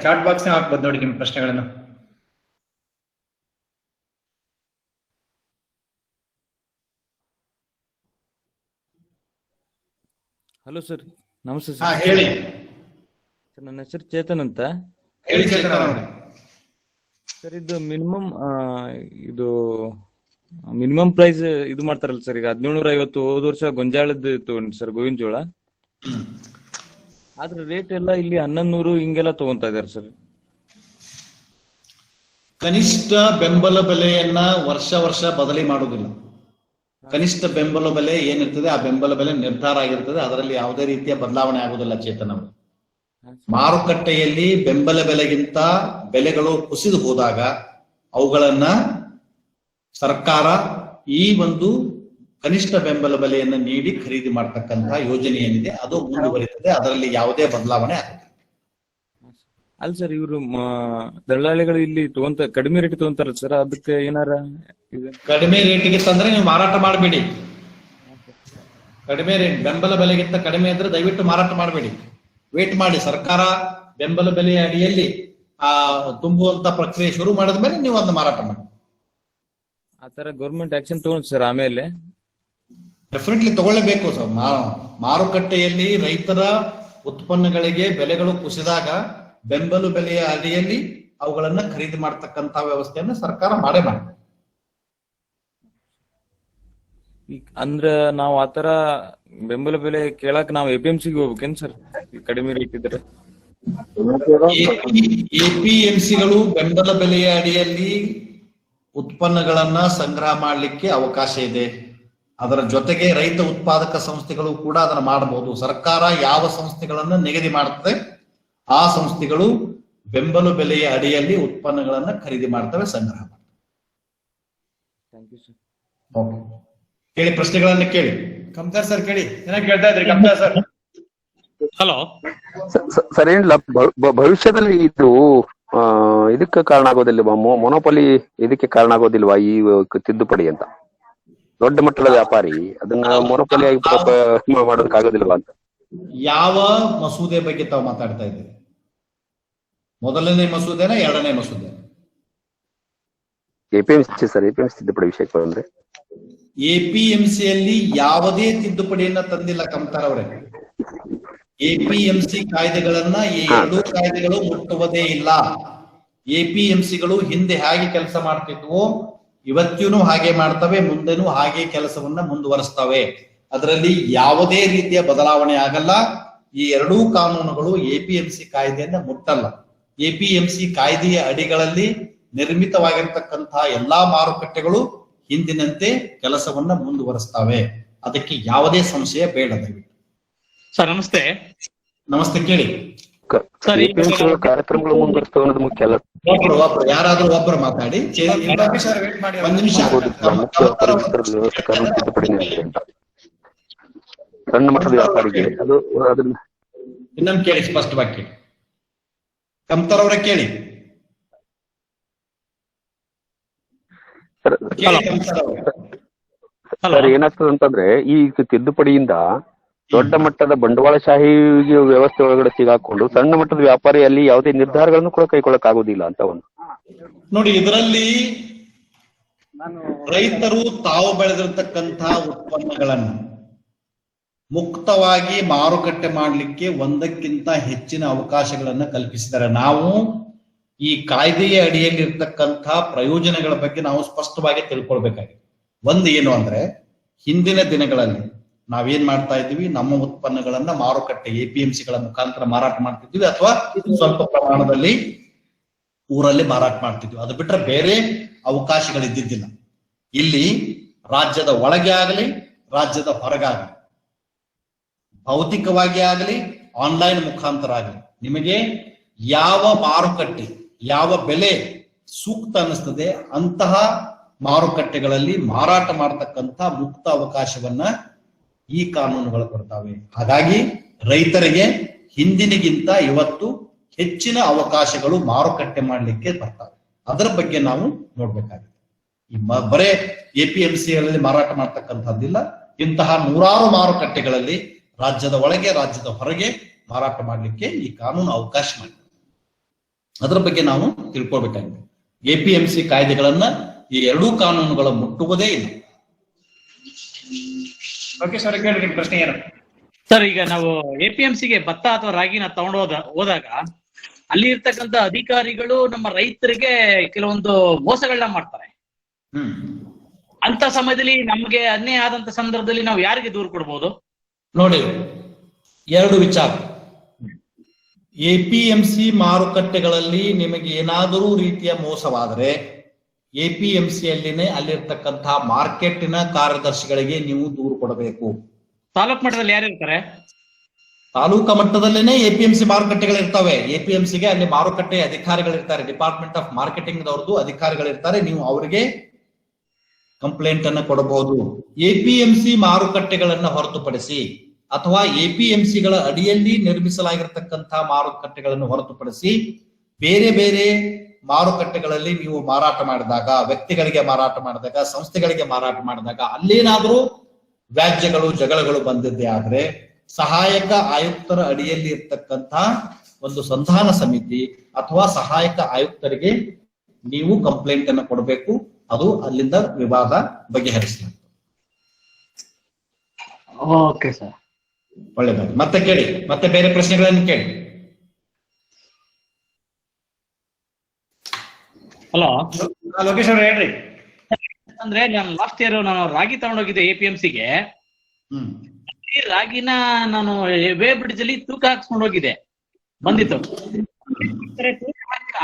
ಚಾಟ್ ಬಾಕ್ಸ್ ಹಾಕ್ಬೋದು ನೋಡಿ ನಿಮ್ಮ ಪ್ರಶ್ನೆಗಳನ್ನು. ಹಲೋ ಸರ್, ನಮಸ್ತೆ ಹಾ, ಸರ್. ಹೇಳಿ. ಸರ್, ನನ್ನ ಹೆಸರು ಚೇತನ್ ಅಂತ. ಹೇಳಿ ಚೇತನ್ ಅವರೇ. ಸರ್, ಇದು ಮಿನಿಮಮ್ ಪ್ರೈಸ್ ಇದು ಮಾಡ್ತಾರಲ್ಲ ಸರ್, ಈಗ 1750 ಹೋದ ವರ್ಷ ಗೊಂಜಾಳದ್ದು ತಗೊಂಡ್ರಿ ಸರ್, ಗೋವಿನ ಜೋಳ. ಆದ್ರೆ ರೇಟ್ ಎಲ್ಲ ಇಲ್ಲಿ 1100 ಹಿಂಗೆಲ್ಲ ತಗೊಂತಾ ಇದಾರೆ ಸರ್. ಕನಿಷ್ಠ ಬೆಂಬಲ ಬೆಲೆಯನ್ನ ವರ್ಷ ಬದಲಿ ಮಾಡುವುದಿಲ್ಲ. ಕನಿಷ್ಠ ಬೆಂಬಲ ಬೆಲೆ ಏನಿರ್ತದೆ ಆ ಬೆಂಬಲ ಬೆಲೆ ನಿರ್ಧಾರ ಆಗಿರ್ತದೆ, ಅದರಲ್ಲಿ ಯಾವುದೇ ರೀತಿಯ ಬದಲಾವಣೆ ಆಗುವುದಿಲ್ಲ ಚೇತನ್ ಅವರು. ಮಾರುಕಟ್ಟೆಯಲ್ಲಿ ಬೆಂಬಲ ಬೆಲೆಗಿಂತ ಬೆಲೆಗಳು ಕುಸಿದು ಹೋದಾಗ ಅವುಗಳನ್ನ ಸರ್ಕಾರ ಈ ಒಂದು ಕನಿಷ್ಠ ಬೆಂಬಲ ಬೆಲೆಯನ್ನು ನೀಡಿ ಖರೀದಿ ಮಾಡತಕ್ಕಂತಹ ಯೋಜನೆ ಏನಿದೆ ಅದು ಮುಂದುವರಿತದೆ, ಅದರಲ್ಲಿ ಯಾವುದೇ ಬದಲಾವಣೆ ಆಗುತ್ತೆ. ಅಲ್ಲ ಸರ್, ಇವರು ದಳ್ಳಾಳಿಗಳು ಇಲ್ಲಿ ಕಡಿಮೆ ರೇಟ್ ತಗೊಂತಾರಲ್ಲ ಸರ್, ಅದಕ್ಕೆ ಏನಾರ ಕಡಿಮೆ ರೇಟಿಗೆ ತಂದ್ರೆ ನೀವು ಮಾರಾಟ ಮಾಡಬೇಡಿ. ಕಡಿಮೆ ರೇಟ್ ಬೆಂಬಲ ಬೆಲೆಗಿಂತ ಕಡಿಮೆ ಇದ್ರೆ ದಯವಿಟ್ಟು ಮಾರಾಟ ಮಾಡಬೇಡಿ, ವೇಟ್ ಮಾಡಿ. ಸರ್ಕಾರ ಬೆಂಬಲ ಬೆಲೆಯ ಅಡಿಯಲ್ಲಿ ತುಂಬುವಂತ ಪ್ರಕ್ರಿಯೆ ಶುರು ಮಾಡಿದ ಮೇಲೆ ನೀವು ಅದನ್ನ ಮಾರಾಟ ಮಾಡಿ. ಆತರ ಗೌರ್ಮೆಂಟ್ ಆಕ್ಷನ್ ತಗೊಂಡ್ ಸರ್ ಆಮೇಲೆ ಡೆಫಿನೆಟ್ಲಿ ತಗೊಳ್ಳೇಬೇಕು ಸರ್. ಮಾರುಕಟ್ಟೆಯಲ್ಲಿ ರೈತರ ಉತ್ಪನ್ನಗಳಿಗೆ ಬೆಲೆಗಳು ಕುಸಿದಾಗ ಬೆಂಬಲ ಬೆಲೆಯ ಅಡಿಯಲ್ಲಿ ಅವುಗಳನ್ನ ಖರೀದಿ ಮಾಡತಕ್ಕಂತ ವ್ಯವಸ್ಥೆಯನ್ನು ಸರ್ಕಾರ ಮಾಡೇ ಮಾಡಿ. ಅಂದ್ರ ನಾವು ಆತರ ಬೆಂಬಲ ಬೆಲೆ ಕೇಳಕ್ ನಾವು APMCಗೆ ಹೋಗ್ಬೇಕೇನ್ ಸರ್, ಕಡಿಮೆ ರೇಟ್ ಇದ್ರೆ? APMCಗಳು ಬೆಂಬಲ ಬೆಲೆಯ ಅಡಿಯಲ್ಲಿ ಉತ್ಪನ್ನಗಳನ್ನ ಸಂಗ್ರಹ ಮಾಡಲಿಕ್ಕೆ ಅವಕಾಶ ಇದೆ. ಅದರ ಜೊತೆಗೆ ರೈತ ಉತ್ಪಾದಕ ಸಂಸ್ಥೆಗಳು ಕೂಡ ಅದನ್ನ ಮಾಡಬಹುದು. ಸರ್ಕಾರ ಯಾವ ಸಂಸ್ಥೆಗಳನ್ನ ನಿಗದಿ ಮಾಡುತ್ತದೆ ಆ ಸಂಸ್ಥೆಗಳು ಬೆಂಬಲ ಬೆಲೆಯ ಅಡಿಯಲ್ಲಿ ಉತ್ಪನ್ನಗಳನ್ನ ಖರೀದಿ ಮಾಡ್ತವೆ, ಸಂಗ್ರಹ ಮಾಡ್ತವೆ. ಓಕೆ, ಕೇಳಿ, ಪ್ರಶ್ನೆಗಳನ್ನ ಕೇಳಿ. ಕಮ್ತಾರ್ ಸರ್ ಕೇಳಿ, ಚೆನ್ನಾಗಿ ಕೇಳ್ತಾ ಇದ್ರಿ ಕಮ್ತಾರ್ ಸರ್. ಹಲೋ ಸರ್, ಏನಿಲ್ಲ, ಭವಿಷ್ಯದಲ್ಲಿ ಇದು ಇದಕ್ಕೆ ಕಾರಣ ಆಗೋದಿಲ್ವಾ, ಮೊನೋಪಲಿ ಇದಕ್ಕೆ ಕಾರಣ ಆಗೋದಿಲ್ವಾ ಈ ತಿದ್ದುಪಡಿ ಅಂತ? ದೊಡ್ಡ ಮಟ್ಟದ ವ್ಯಾಪಾರಿ ಅದನ್ನ ಮೊನೋಪಲಿ ಆಗಿ ಮಾಡೋದಕ್ಕಾಗೋದಿಲ್ವಾ ಅಂತ? ಯಾವ ಮಸೂದೆ ಬಗ್ಗೆ ತಾವು ಮಾತಾಡ್ತಾ ಇದ್ದೀರಿ? ಮೊದಲನೇ ಮಸೂದೆನ ಎರಡನೇ ಮಸೂದೆ? APMC ಸರ್, APMC ತಿದ್ದುಪಡಿ ವಿಷಯಕ್ಕೆ ಬಂದ್ರೆ ಎಪಿಎಂಸಿಯಲ್ಲಿ ಯಾವುದೇ ತಿದ್ದುಪಡಿಯನ್ನ ತಂದಿಲ್ಲ ಕಮ್ತಾರ್ ಅವರೇ. ಎಪಿಎಂಸಿ ಕಾಯ್ದೆಗಳನ್ನ ಈ ಎರಡೂ ಕಾಯ್ದೆಗಳು ಮುಟ್ಟುವುದೇ ಇಲ್ಲ. ಎಪಿಎಂಸಿಗಳು ಹಿಂದೆ ಹೇಗೆ ಕೆಲಸ ಮಾಡ್ತಿದ್ವೋ ಇವತ್ತಿನೂ ಹಾಗೆ ಮಾಡ್ತವೆ, ಮುಂದೆನೂ ಹಾಗೆ ಕೆಲಸವನ್ನ ಮುಂದುವರಿಸ್ತವೆ. ಅದರಲ್ಲಿ ಯಾವುದೇ ರೀತಿಯ ಬದಲಾವಣೆ ಆಗಲ್ಲ. ಈ ಎರಡೂ ಕಾನೂನುಗಳು ಎಪಿಎಂಸಿ ಕಾಯ್ದೆಯನ್ನ ಮುಟ್ಟಲ್ಲ. ಎಪಿಎಂಸಿ ಕಾಯ್ದೆಯ ಅಡಿಗಳಲ್ಲಿ ನಿರ್ಮಿತವಾಗಿರ್ತಕ್ಕಂತಹ ಎಲ್ಲಾ ಮಾರುಕಟ್ಟೆಗಳು ಹಿಂದಿನಂತೆ ಕೆಲಸವನ್ನ ಮುಂದುವರಿಸ್ತವೆ. ಅದಕ್ಕೆ ಯಾವುದೇ ಸಂಶಯ ಬೇಡ. ದಯವಿಟ್ಟು ಸರ್ ನಮಸ್ತೆ. ನಮಸ್ತೆ, ಕೇಳಿ. ಕಾರ್ಯಕ್ರಮಗಳು ಮುಂದುವರಿಸ್ತವೆ ಅನ್ನೋದು ಮುಖ್ಯ ಅಲ್ಲ. ಒಬ್ರು ಯಾರಾದ್ರೂ ಒಬ್ರು ಮಾತಾಡಿ. ಒಂದ್ ನಿಮಿಷ. ವ್ಯವಸ್ಥೆ ಕಾನೂನು ತಿದ್ದುಪಡಿ ಅಂತ ಸಣ್ಣ ಮಟ್ಟದ ವ್ಯಾಪಾರಿಗೆ ಅದು ಅದನ್ನ ಇನ್ನೊಂದು ಕೇಳಿ, ಸ್ಪಷ್ಟವಾಗಿ ಕೇಳಿ. ಕಮ್ತಾರ್ ಅವರೇ ಕೇಳಿ. ಸರ್ ಏನಾಗ್ತದೆ ಅಂತಂದ್ರೆ ಈ ತಿದ್ದುಪಡಿಯಿಂದ ದೊಡ್ಡ ಮಟ್ಟದ ಬಂಡವಾಳಶಾಹಿ ವ್ಯವಸ್ಥೆ ಒಳಗಡೆ ಸಿಗಾಕೊಂಡು ಸಣ್ಣ ಮಟ್ಟದ ವ್ಯಾಪಾರಿಯಲ್ಲಿ ಯಾವುದೇ ನಿರ್ಧಾರಗಳನ್ನು ಕೂಡ ಕೈಗೊಳ್ಳಕ್ ಆಗುದಿಲ್ಲ ಅಂತ ಒಂದು ನೋಡಿ. ಇದರಲ್ಲಿ ರೈತರು ತಾವು ಬೆಳೆದಿರ್ತಕ್ಕಂತಹ ಉತ್ಪನ್ನಗಳನ್ನ ಮುಕ್ತವಾಗಿ ಮಾರುಕಟ್ಟೆ ಮಾಡಲಿಕ್ಕೆ ಒಂದಕ್ಕಿಂತ ಹೆಚ್ಚಿನ ಅವಕಾಶಗಳನ್ನ ಕಲ್ಪಿಸಿದ್ದಾರೆ. ನಾವು ಈ ಕಾಯ್ದೆಯ ಅಡಿಯಲ್ಲಿ ಇರ್ತಕ್ಕಂತಹ ಪ್ರಯೋಜನಗಳ ಬಗ್ಗೆ ನಾವು ಸ್ಪಷ್ಟವಾಗಿ ತಿಳ್ಕೊಳ್ಬೇಕಾಗಿದೆ. ಒಂದು ಏನು ಅಂದ್ರೆ, ಹಿಂದಿನ ದಿನಗಳಲ್ಲಿ ನಾವೇನ್ ಮಾಡ್ತಾ ಇದ್ವಿ, ನಮ್ಮ ಉತ್ಪನ್ನಗಳನ್ನ ಮಾರುಕಟ್ಟೆ ಎಪಿಎಂಸಿಗಳ ಮುಖಾಂತರ ಮಾರಾಟ ಮಾಡ್ತಿದ್ವಿ, ಅಥವಾ ಸ್ವಲ್ಪ ಪ್ರಮಾಣದಲ್ಲಿ ಊರಲ್ಲಿ ಮಾರಾಟ ಮಾಡ್ತಿದ್ವಿ. ಅದು ಬಿಟ್ರೆ ಬೇರೆ ಅವಕಾಶಗಳಿದ್ದಿದ್ದಿಲ್ಲ. ಇಲ್ಲಿ ರಾಜ್ಯದ ಒಳಗೆ ಆಗಲಿ ರಾಜ್ಯದ ಹೊರಗಾಗಲಿ, ಭೌತಿಕವಾಗಿ ಆಗಲಿ ಆನ್ಲೈನ್ ಮುಖಾಂತರ ಆಗಲಿ, ನಿಮಗೆ ಯಾವ ಮಾರುಕಟ್ಟೆ ಯಾವ ಬೆಲೆ ಸೂಕ್ತ ಅನಿಸ್ತದೆ ಅಂತಹ ಮಾರುಕಟ್ಟೆಗಳಲ್ಲಿ ಮಾರಾಟ ಮಾಡತಕ್ಕಂತ ಮುಕ್ತ ಅವಕಾಶವನ್ನ ಈ ಕಾನೂನುಗಳು ಕೊಡ್ತಾವೆ. ಹಾಗಾಗಿ ರೈತರಿಗೆ ಹಿಂದಿನಗಿಂತ ಇವತ್ತು ಹೆಚ್ಚಿನ ಅವಕಾಶಗಳು ಮಾರುಕಟ್ಟೆ ಮಾಡಲಿಕ್ಕೆ ಬರ್ತವೆ. ಅದರ ಬಗ್ಗೆ ನಾವು ನೋಡ್ಬೇಕಾಗಿದೆ. ಈ ಬರೇ ಎಪಿಎಂಸಿಗಳಲ್ಲಿ ಮಾರಾಟ ಮಾಡ್ತಕ್ಕಂಥದ್ದಿಲ್ಲ. ಇಂತಹ ನೂರಾರು ಮಾರುಕಟ್ಟೆಗಳಲ್ಲಿ ರಾಜ್ಯದ ಒಳಗೆ ರಾಜ್ಯದ ಹೊರಗೆ ಮಾರಾಟ ಮಾಡಲಿಕ್ಕೆ ಈ ಕಾನೂನು ಅವಕಾಶ ಮಾಡಿದೆ. ಅದರ ಬಗ್ಗೆ ನಾವು ತಿಳ್ಕೊಳ್ಬೇಕಾಗಿದೆ. ಎಪಿಎಂಸಿ ಕಾಯ್ದೆಗಳನ್ನ ಈ ಎರಡೂ ಕಾನೂನುಗಳ ಮುಟ್ಟುವುದೇ ಇಲ್ಲ. ಓಕೆ ಸರ್, ಕೇಳಿ ನಿಮ್ ಪ್ರಶ್ನೆ ಏನು? ಸರ್, ಈಗ ನಾವು ಎಪಿಎಂಸಿಗೆ ಭತ್ತ ಅಥವಾ ರಾಗಿನ ಹೋದಾಗ ಅಲ್ಲಿ ಇರ್ತಕ್ಕಂಥ ಅಧಿಕಾರಿಗಳು ನಮ್ಮ ರೈತರಿಗೆ ಕೆಲವೊಂದು ಮೋಸಗಳನ್ನ ಮಾಡ್ತಾರೆ. ಅಂತ ಸಮಯದಲ್ಲಿ ನಮ್ಗೆ ಅನ್ಯಾಯ ಆದಂತ ಸಂದರ್ಭದಲ್ಲಿ ನಾವು ಯಾರಿಗೆ ದೂರು ಕೊಡ್ಬೋದು? ನೋಡಿ, ಎರಡು ವಿಚಾರ. ಎಪಿಎಂಸಿ ಮಾರುಕಟ್ಟೆಗಳಲ್ಲಿ ನಿಮಗೆ ಏನಾದರೂ ರೀತಿಯ ಮೋಸವಾದರೆ ಎಪಿಎಂಸಿಯಲ್ಲಿನೇ ಅಲ್ಲಿರ್ತಕ್ಕಂತಹ ಮಾರ್ಕೆಟಿನ ಕಾರ್ಯದರ್ಶಿಗಳಿಗೆ ನೀವು ದೂರು ಕೊಡಬೇಕು. ತಾಲೂಕು ಮಟ್ಟದಲ್ಲಿ ಯಾರು ಇರ್ತಾರೆ? ತಾಲೂಕಾ ಮಟ್ಟದಲ್ಲೇನೆ ಎಪಿಎಂಸಿ ಮಾರುಕಟ್ಟೆಗಳಿರ್ತವೆ. ಎಪಿಎಂಸಿಗೆ ಅಲ್ಲಿ ಮಾರುಕಟ್ಟೆ ಅಧಿಕಾರಿಗಳಿರ್ತಾರೆ, ಡಿಪಾರ್ಟ್ಮೆಂಟ್ ಆಫ್ ಮಾರ್ಕೆಟಿಂಗ್ ದವ್ರದ್ದು ಅಧಿಕಾರಿಗಳಿರ್ತಾರೆ. ನೀವು ಅವರಿಗೆ ಕಂಪ್ಲೇಂಟ್ ಅನ್ನ ಕೊಡಬಹುದು. ಎಪಿಎಂಸಿ ಮಾರುಕಟ್ಟೆಗಳನ್ನ ಹೊರತುಪಡಿಸಿ ಅಥವಾ ಎಪಿಎಂಸಿಗಳ ಅಡಿಯಲ್ಲಿ ನಿರ್ಮಿಸಲಾಗಿರ್ತಕ್ಕಂತಹ ಮಾರುಕಟ್ಟೆಗಳನ್ನು ಹೊರತುಪಡಿಸಿ ಬೇರೆ ಬೇರೆ ಮಾರುಕಟ್ಟೆಗಳಲ್ಲಿ ನೀವು ಮಾರಾಟ ಮಾಡಿದಾಗ, ವ್ಯಕ್ತಿಗಳಿಗೆ ಮಾರಾಟ ಮಾಡಿದಾಗ, ಸಂಸ್ಥೆಗಳಿಗೆ ಮಾರಾಟ ಮಾಡಿದಾಗ ಅಲ್ಲೇನಾದ್ರೂ ವ್ಯಾಜ್ಯಗಳು ಜಗಳಗಳು ಬಂದಿದ್ದೇ ಆದ್ರೆ ಸಹಾಯಕ ಆಯುಕ್ತರ ಅಡಿಯಲ್ಲಿ ಇರ್ತಕ್ಕಂಥ ಒಂದು ಸಂಧಾನ ಸಮಿತಿ ಅಥವಾ ಸಹಾಯಕ ಆಯುಕ್ತರಿಗೆ ನೀವು ಕಂಪ್ಲೇಂಟ್ ಅನ್ನು ಕೊಡಬೇಕು. ಅದು ಅಲ್ಲಿಂದ ವಿವಾದ ಬಗೆಹರಿಸಲಾಗ್ತದೆ. ಓಕೆ ಸರ್, ಒಳ್ಳೆಯದಾಗಿ. ಮತ್ತೆ ಕೇಳಿ, ಮತ್ತೆ ಬೇರೆ ಪ್ರಶ್ನೆಗಳನ್ನು ಕೇಳಿ. ಹಲೋ ಲೋಕೇಶ್ ಅವ್ರು ಹೇಳ್ರಿ. ಅಂದ್ರೆ ನಾನು ಲಾಸ್ಟ್ ಇಯರ್ ನಾನು ರಾಗಿ ತಗೊಂಡೋಗಿದ್ದೆ ಎಪಿಎಂಸಿಗೆ. ರಾಗಿನ ನಾನು ವೇ ಬ್ರಿಡ್ಜ್ ಅಲ್ಲಿ ತೂಕ ಹಾಕ್ಸ್ಕೊಂಡು ಹೋಗಿದ್ದೆ, ಬಂದಿತ್ತು.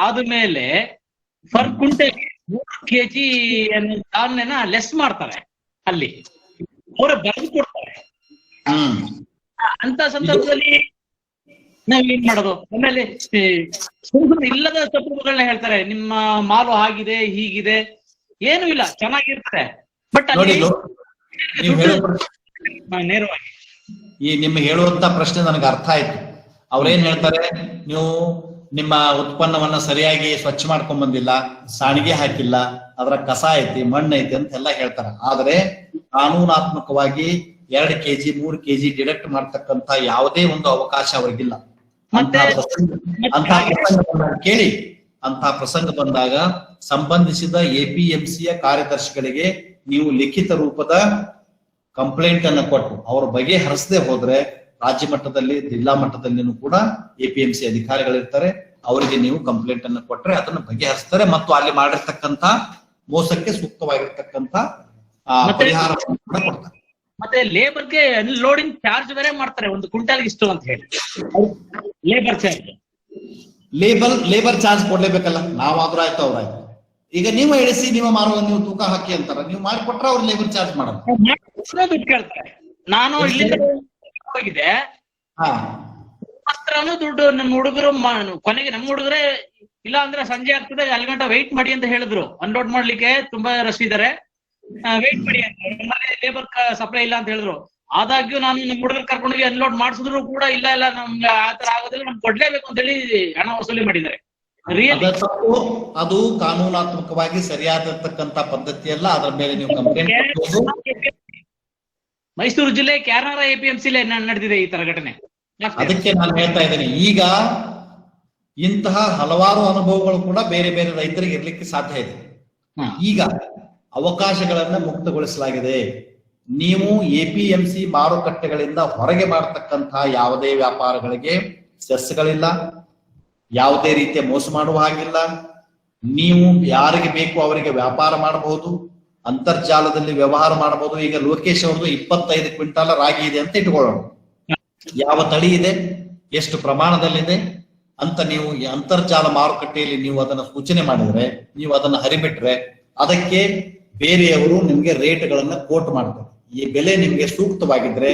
ಆದ್ಮೇಲೆ ಪರ್ ಕ್ವಿಂಟಲ್ 3 kg ಧಾನ್ಯನ ಲೆಸ್ ಮಾಡ್ತಾರೆ. ಅಲ್ಲಿ ಅವರ ಬರೆದು ಕೊಡ್ತಾರೆ. ಅಂತ ಸಂದರ್ಭದಲ್ಲಿ ನಾವೇನ್ ಮಾಡೋದು? ಆಮೇಲೆ ಇಲ್ಲದ ತಪ್ಪುಗಳನ್ನ ಹೇಳ್ತಾರೆ, ನಿಮ್ಮ ಮಾಲು ಆಗಿದೆ ಹೀಗಿದೆ, ಏನು ಇಲ್ಲ, ಚೆನ್ನಾಗಿರ್ತಾರೆ. ಬಟ್ ನೇರವಾಗಿ ಈ ನಿಮ್ಗೆ ಹೇಳುವಂತ ಪ್ರಶ್ನೆ ನನಗೆ ಅರ್ಥ ಆಯ್ತು. ಅವ್ರೇನ್ ಹೇಳ್ತಾರೆ, ನೀವು ನಿಮ್ಮ ಉತ್ಪನ್ನವನ್ನ ಸರಿಯಾಗಿ ಸ್ವಚ್ಛ ಮಾಡ್ಕೊಂಡ್ ಬಂದಿಲ್ಲ, ಸಾಣಿಗೆ ಹಾಕಿಲ್ಲ, ಅದರ ಕಸ ಐತಿ, ಮಣ್ಣು ಐತಿ ಅಂತ ಎಲ್ಲ ಹೇಳ್ತಾರೆ. ಆದ್ರೆ ಕಾನೂನಾತ್ಮಕವಾಗಿ 2 kg 3 kg ಡಿಡಕ್ಟ್ ಮಾಡ್ತಕ್ಕಂತ ಯಾವುದೇ ಒಂದು ಅವಕಾಶ ಅವ್ರಿಗಿಲ್ಲ. ಅಂತ ಪ್ರಸಂಗ ಬಂದಾಗ ಸಂಬಂಧಿಸಿದ ಎಪಿಎಂಸಿಯ ಕಾರ್ಯದರ್ಶಿಗಳಿಗೆ ನೀವು ಲಿಖಿತ ರೂಪದ ಕಂಪ್ಲೇಂಟ್ ಅನ್ನ ಕೊಟ್ಟು ಅವ್ರ ಬಗೆಹರಿಸದೆ ಹೋದ್ರೆ ರಾಜ್ಯ ಮಟ್ಟದಲ್ಲಿ ಜಿಲ್ಲಾ ಮಟ್ಟದಲ್ಲಿನೂ ಕೂಡ APMC ಅಧಿಕಾರಿಗಳಿರ್ತಾರೆ, ಅವರಿಗೆ ನೀವು ಕಂಪ್ಲೇಂಟ್ ಅನ್ನು ಕೊಟ್ರೆ ಅದನ್ನು ಬಗೆಹರಿಸ್ತಾರೆ ಮತ್ತು ಅಲ್ಲಿ ಮಾಡಿರ್ತಕ್ಕಂತ ಮೋಸಕ್ಕೆ ಸೂಕ್ತವಾಗಿರ್ತಕ್ಕಂತ ಪರಿಹಾರ ಕೂಡ ಕೊಡ್ತಾರೆ. ಮತ್ತೆ ಲೇಬರ್ಗೆ ಅನ್ಲೋಡಿಂಗ್ ಚಾರ್ಜ್ ಬೇರೆ ಮಾಡ್ತಾರೆ, ಒಂದು ಕ್ವಿಂಟಾಲ್ಗೆ ಇಷ್ಟು ಅಂತ ಹೇಳಿ ಲೇಬರ್ ಚಾರ್ಜ್. ಲೇಬರ್ ಚಾರ್ಜ್ ಕೊಡ್ಲೇಬೇಕಲ್ಲ, ನಾವಾದ್ರೂ ಆಯ್ತು ಅವ್ರಾಯ್ತು. ಈಗ ನೀವು ಎಳಿಸಿ ನೀವು ಮಾರುವ ನೀವು ತೂಕ ಹಾಕಿ ಅಂತಾರ, ನೀವು ಮಾಡಿಕೊಟ್ರೆ ಅವ್ರು ಲೇಬರ್ ಚಾರ್ಜ್ ಮಾಡಲ್ಲ, ದುಡ್ಡು ಕೇಳ್ತಾರೆ. ನಾನು ಇಲ್ಲಿಂದ ಹೋಗಿದ್ದೆ, ಮಾತ್ರನು ದುಡ್ಡು ನನ್ನ ಹುಡುಗರು ಕೊನೆಗೆ ನಮ್ಮ ಹುಡುಗರೇ ಇಲ್ಲ ಅಂದ್ರೆ ಸಂಜೆ ಆಗ್ತದೆ 4 ಗಂಟೆ ವೆಯ್ಟ್ ಮಾಡಿ ಅಂತ ಹೇಳಿದ್ರು. ಅನ್ಲೋಡ್ ಮಾಡ್ಲಿಕ್ಕೆ ತುಂಬಾ ರಶ್ ಇದಾರೆ, ವೆಯ್ಟ್ ಮಾಡಿ ಅಂತ. ಲೇಬರ್ ಸಪ್ಲೈ ಇಲ್ಲ ಅಂತ ಹೇಳಿದ್ರು. ಆದಾಗ್ಯೂ ನಾನು ನಿಮ್ ಹುಡುಗರು ಕರ್ಕೊಂಡೋಗಿ ಅನ್ಲೋಡ್ ಮಾಡಿಸಿದ್ರು ಕೂಡ ಇಲ್ಲ ನಮ್ಗೆ ಆತರ ಆಗೋದಿಲ್ಲ, ನಮ್ಗೆ ಕೊಡ್ಲೇಬೇಕು ಅಂತ ಹೇಳಿ ಹಣ ವಸೂಲಿ ಮಾಡಿದ್ದಾರೆ. ಅದು ಕಾನೂನಾತ್ಮಕವಾಗಿ ಸರಿಯಾದಿರ್ತಕ್ಕಂತ ಪದ್ಧತಿ ಅಲ್ಲ, ಅದ್ರ ಮೇಲೆ ನೀವು ಕಂಪ್ಲೇಂಟ್. ಮೈಸೂರು ಜಿಲ್ಲೆ ಕ್ಯಾರನಾರ APMC ನಡೆದಿದೆ ಈ ತರ ಘಟನೆ. ಅದಕ್ಕೆ ನಾನು ಹೇಳ್ತಾ ಇದ್ದೇನೆ, ಈಗ ಇಂತಹ ಹಲವಾರು ಅನುಭವಗಳು ಕೂಡ ಬೇರೆ ಬೇರೆ ರೈತರಿಗೆ ಇರ್ಲಿಕ್ಕೆ ಸಾಧ್ಯ ಇದೆ. ಈಗ ಅವಕಾಶಗಳನ್ನ ಮುಕ್ತಗೊಳಿಸಲಾಗಿದೆ. ನೀವು APMC ಮಾರುಕಟ್ಟೆಗಳಿಂದ ಹೊರಗೆ ಮಾಡತಕ್ಕಂತಹ ಯಾವುದೇ ವ್ಯಾಪಾರಗಳಿಗೆ ಸೆಸ್ಗಳಿಲ್ಲ, ಯಾವುದೇ ರೀತಿಯ ಮೋಸ ಮಾಡುವ ಹಾಗಿಲ್ಲ. ನೀವು ಯಾರಿಗೆ ಬೇಕು ಅವರಿಗೆ ವ್ಯಾಪಾರ ಮಾಡಬಹುದು, ಅಂತರ್ಜಾಲದಲ್ಲಿ ವ್ಯವಹಾರ ಮಾಡಬಹುದು. ಈಗ ಲೋಕೇಶ್ ಅವ್ರದ್ದು 25 ಕ್ವಿಂಟಾಲ ರಾಗಿ ಇದೆ ಅಂತ ಇಟ್ಕೊಳ್ಳೋಣ, ಯಾವ ತಳಿ ಇದೆ, ಎಷ್ಟು ಪ್ರಮಾಣದಲ್ಲಿದೆ ಅಂತ ನೀವು ಅಂತರ್ಜಾಲ ಮಾರುಕಟ್ಟೆಯಲ್ಲಿ ನೀವು ಅದನ್ನ ಸೂಚನೆ ಮಾಡಿದ್ರೆ, ನೀವು ಅದನ್ನ ಹರಿಬಿಟ್ರೆ ಅದಕ್ಕೆ ಬೇರೆಯವರು ನಿಮ್ಗೆ ರೇಟ್ಗಳನ್ನ ಕೋಟ್ ಮಾಡ್ತಾರೆ. ಈ ಬೆಲೆ ನಿಮ್ಗೆ ಸೂಕ್ತವಾಗಿದ್ರೆ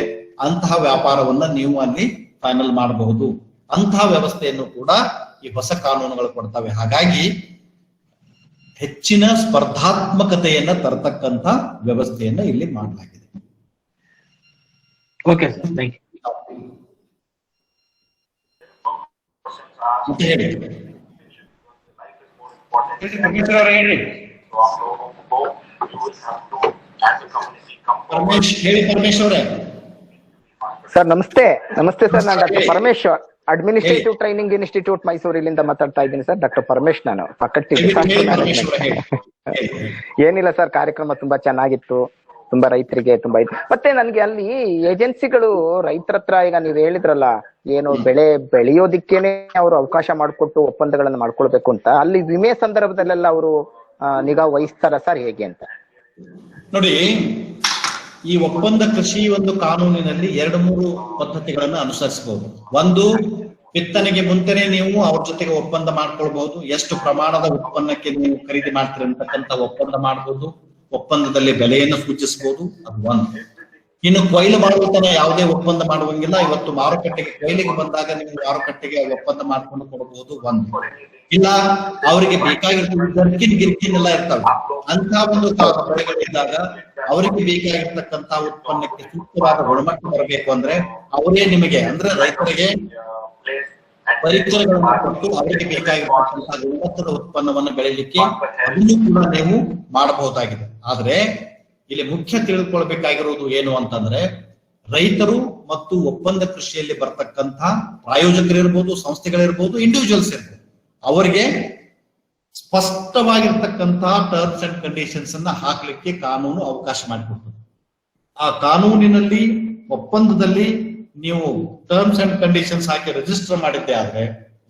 ಅಂತಹ ವ್ಯಾಪಾರವನ್ನ ನೀವು ಅಲ್ಲಿ ಫೈನಲ್ ಮಾಡಬಹುದು. ಅಂತಹ ವ್ಯವಸ್ಥೆಯನ್ನು ಕೂಡ ಈ ಹೊಸ ಕಾನೂನುಗಳು ಕೊಡ್ತವೆ. ಹಾಗಾಗಿ ಹೆಚ್ಚಿನ ಸ್ಪರ್ಧಾತ್ಮಕತೆಯನ್ನ ತರತಕ್ಕಂತ ವ್ಯವಸ್ಥೆಯನ್ನ ಇಲ್ಲಿ ಮಾಡಲಾಗಿದೆ. Okay sir, thank you. ಹೇಳಿ ಪರಮೇಶ್ ಅವರೇ. ಸರ್ ನಮಸ್ತೆ. ನಮಸ್ತೆ ಸರ್, ನಾನು doctor Paramesh, administrative training institute ಮೈಸೂರಿನಿಂದ ಮಾತಾಡ್ತಾ ಇದ್ದೀನಿ ಸರ್. ಡಾಕ್ಟರ್ ಪರಮೇಶ್, ನಾನು ಫಾಕಲ್ಟಿ. ಏನಿಲ್ಲ ಸರ್, ಕಾರ್ಯಕ್ರಮ ತುಂಬಾ ಚೆನ್ನಾಗಿತ್ತು, ತುಂಬಾ ರೈತರಿಗೆ ತುಂಬಾ ಇದು. ಮತ್ತೆ ನನ್ಗೆ ಅಲ್ಲಿ ಏಜೆನ್ಸಿಗಳು ರೈತರ ಹತ್ರ, ಈಗ ನೀವು ಹೇಳಿದ್ರಲ್ಲ ಏನು ಬೆಳೆ ಬೆಳೆಯೋದಿಕ್ಕೇನೆ ಅವರು ಅವಕಾಶ ಮಾಡಿಕೊಟ್ಟು ಒಪ್ಪಂದಗಳನ್ನ ಮಾಡ್ಕೊಳ್ಬೇಕು ಅಂತ, ಅಲ್ಲಿ ವಿಮೆ ಸಂದರ್ಭದಲ್ಲೆಲ್ಲ ಅವರು ನಿಗಾ ವಹಿಸ್ತಾರ ಸರ್, ಹೇಗೆ ಅಂತ? ನೋಡಿ, ಈ ಒಪ್ಪಂದ ಕೃಷಿ ಒಂದು ಕಾನೂನಿನಲ್ಲಿ 2-3 ಪದ್ಧತಿಗಳನ್ನ ಅನುಸರಿಸಬಹುದು. ಒಂದು, ಬಿತ್ತನೆಗೆ ಮುಂಚೆನೆ ನೀವು ಅವ್ರ ಜೊತೆಗೆ ಒಪ್ಪಂದ ಮಾಡ್ಕೊಳ್ಬಹುದು. ಎಷ್ಟು ಪ್ರಮಾಣದ ಉತ್ಪನ್ನಕ್ಕೆ ನೀವು ಖರೀದಿ ಮಾಡ್ತೀರಿ ಅಂತಕ್ಕಂಥ ಒಪ್ಪಂದ ಮಾಡಬಹುದು. ಒಪ್ಪಂದದಲ್ಲಿ ಬೆಲೆಯನ್ನು ಸೂಚಿಸಬಹುದು, ಅದು ಒಂದು. ಇನ್ನು ಕೊಯ್ಲು ಮಾಡುವ ತನ ಯಾವುದೇ ಒಪ್ಪಂದ ಮಾಡುವಂಗಿಲ್ಲ. ಇವತ್ತು ಮಾರುಕಟ್ಟೆಗೆ ಕೊಯ್ಲಿಗೆ ಬಂದಾಗ ನೀವು ಮಾರುಕಟ್ಟೆಗೆ ಒಪ್ಪಂದ ಮಾಡ್ಕೊಂಡು ಕೊಡಬಹುದು, ಒಂದು. ಇಲ್ಲ ಅವರಿಗೆ ಬೇಕಾಗಿರ್ತಕ್ಕಂಥ ಗಿರ್ಕಿನ್ ಎಲ್ಲ ಇರ್ತಾವೆ, ಅಂತ ಒಂದು ಬೆಳೆಗಳಿದ್ದಾಗ ಅವರಿಗೆ ಬೇಕಾಗಿರ್ತಕ್ಕಂತ ಉತ್ಪನ್ನಕ್ಕೆ ಸೂಕ್ತವಾದ ಗುಣಮಟ್ಟ ಬರಬೇಕು ಅಂದ್ರೆ ಅವರೇ ನಿಮಗೆ, ಅಂದ್ರೆ ರೈತರಿಗೆ ಪರಿಕರಗಳನ್ನು ಕೊಟ್ಟು ಅವರಿಗೆ ಬೇಕಾಗಿರ್ತಕ್ಕಂತಹ ಗುಣಮಟ್ಟದ ಉತ್ಪನ್ನವನ್ನು ಬೆಳೆಯಲಿಕ್ಕೆ ಅದನ್ನು ಕೂಡ ನೀವು ಮಾಡಬಹುದಾಗಿದೆ. ಆದ್ರೆ ಇಲ್ಲಿ ಮುಖ್ಯ ತಿಳ್ಕೊಳ್ಬೇಕಾಗಿರೋದು ಏನು ಅಂತಂದ್ರೆ, ರೈತರು ಮತ್ತು ಒಪ್ಪಂದ ಕೃಷಿಯಲ್ಲಿ ಬರ್ತಕ್ಕಂಥ ಪ್ರಾಯೋಜಕರಿರ್ಬೋದು, ಸಂಸ್ಥೆಗಳಿರ್ಬೋದು, ಇಂಡಿವಿಜುವಲ್ಸ್ ಇರ್ಬೋದು, ಅವರಿಗೆ ಸ್ಪಷ್ಟವಾಗಿರ್ತಕ್ಕಂತಹ ಟರ್ಮ್ಸ್ ಅಂಡ್ ಕಂಡೀಷನ್ಸ್ ಅನ್ನ ಹಾಕ್ಲಿಕ್ಕೆ ಕಾನೂನು ಅವಕಾಶ ಮಾಡಿಕೊಡ್ತದೆ. ಆ ಕಾನೂನಿನಲ್ಲಿ ಒಪ್ಪಂದದಲ್ಲಿ ನೀವು terms and conditions hockey register ಮಾಡಿದ್ದೆ ಆದ್ರೆ,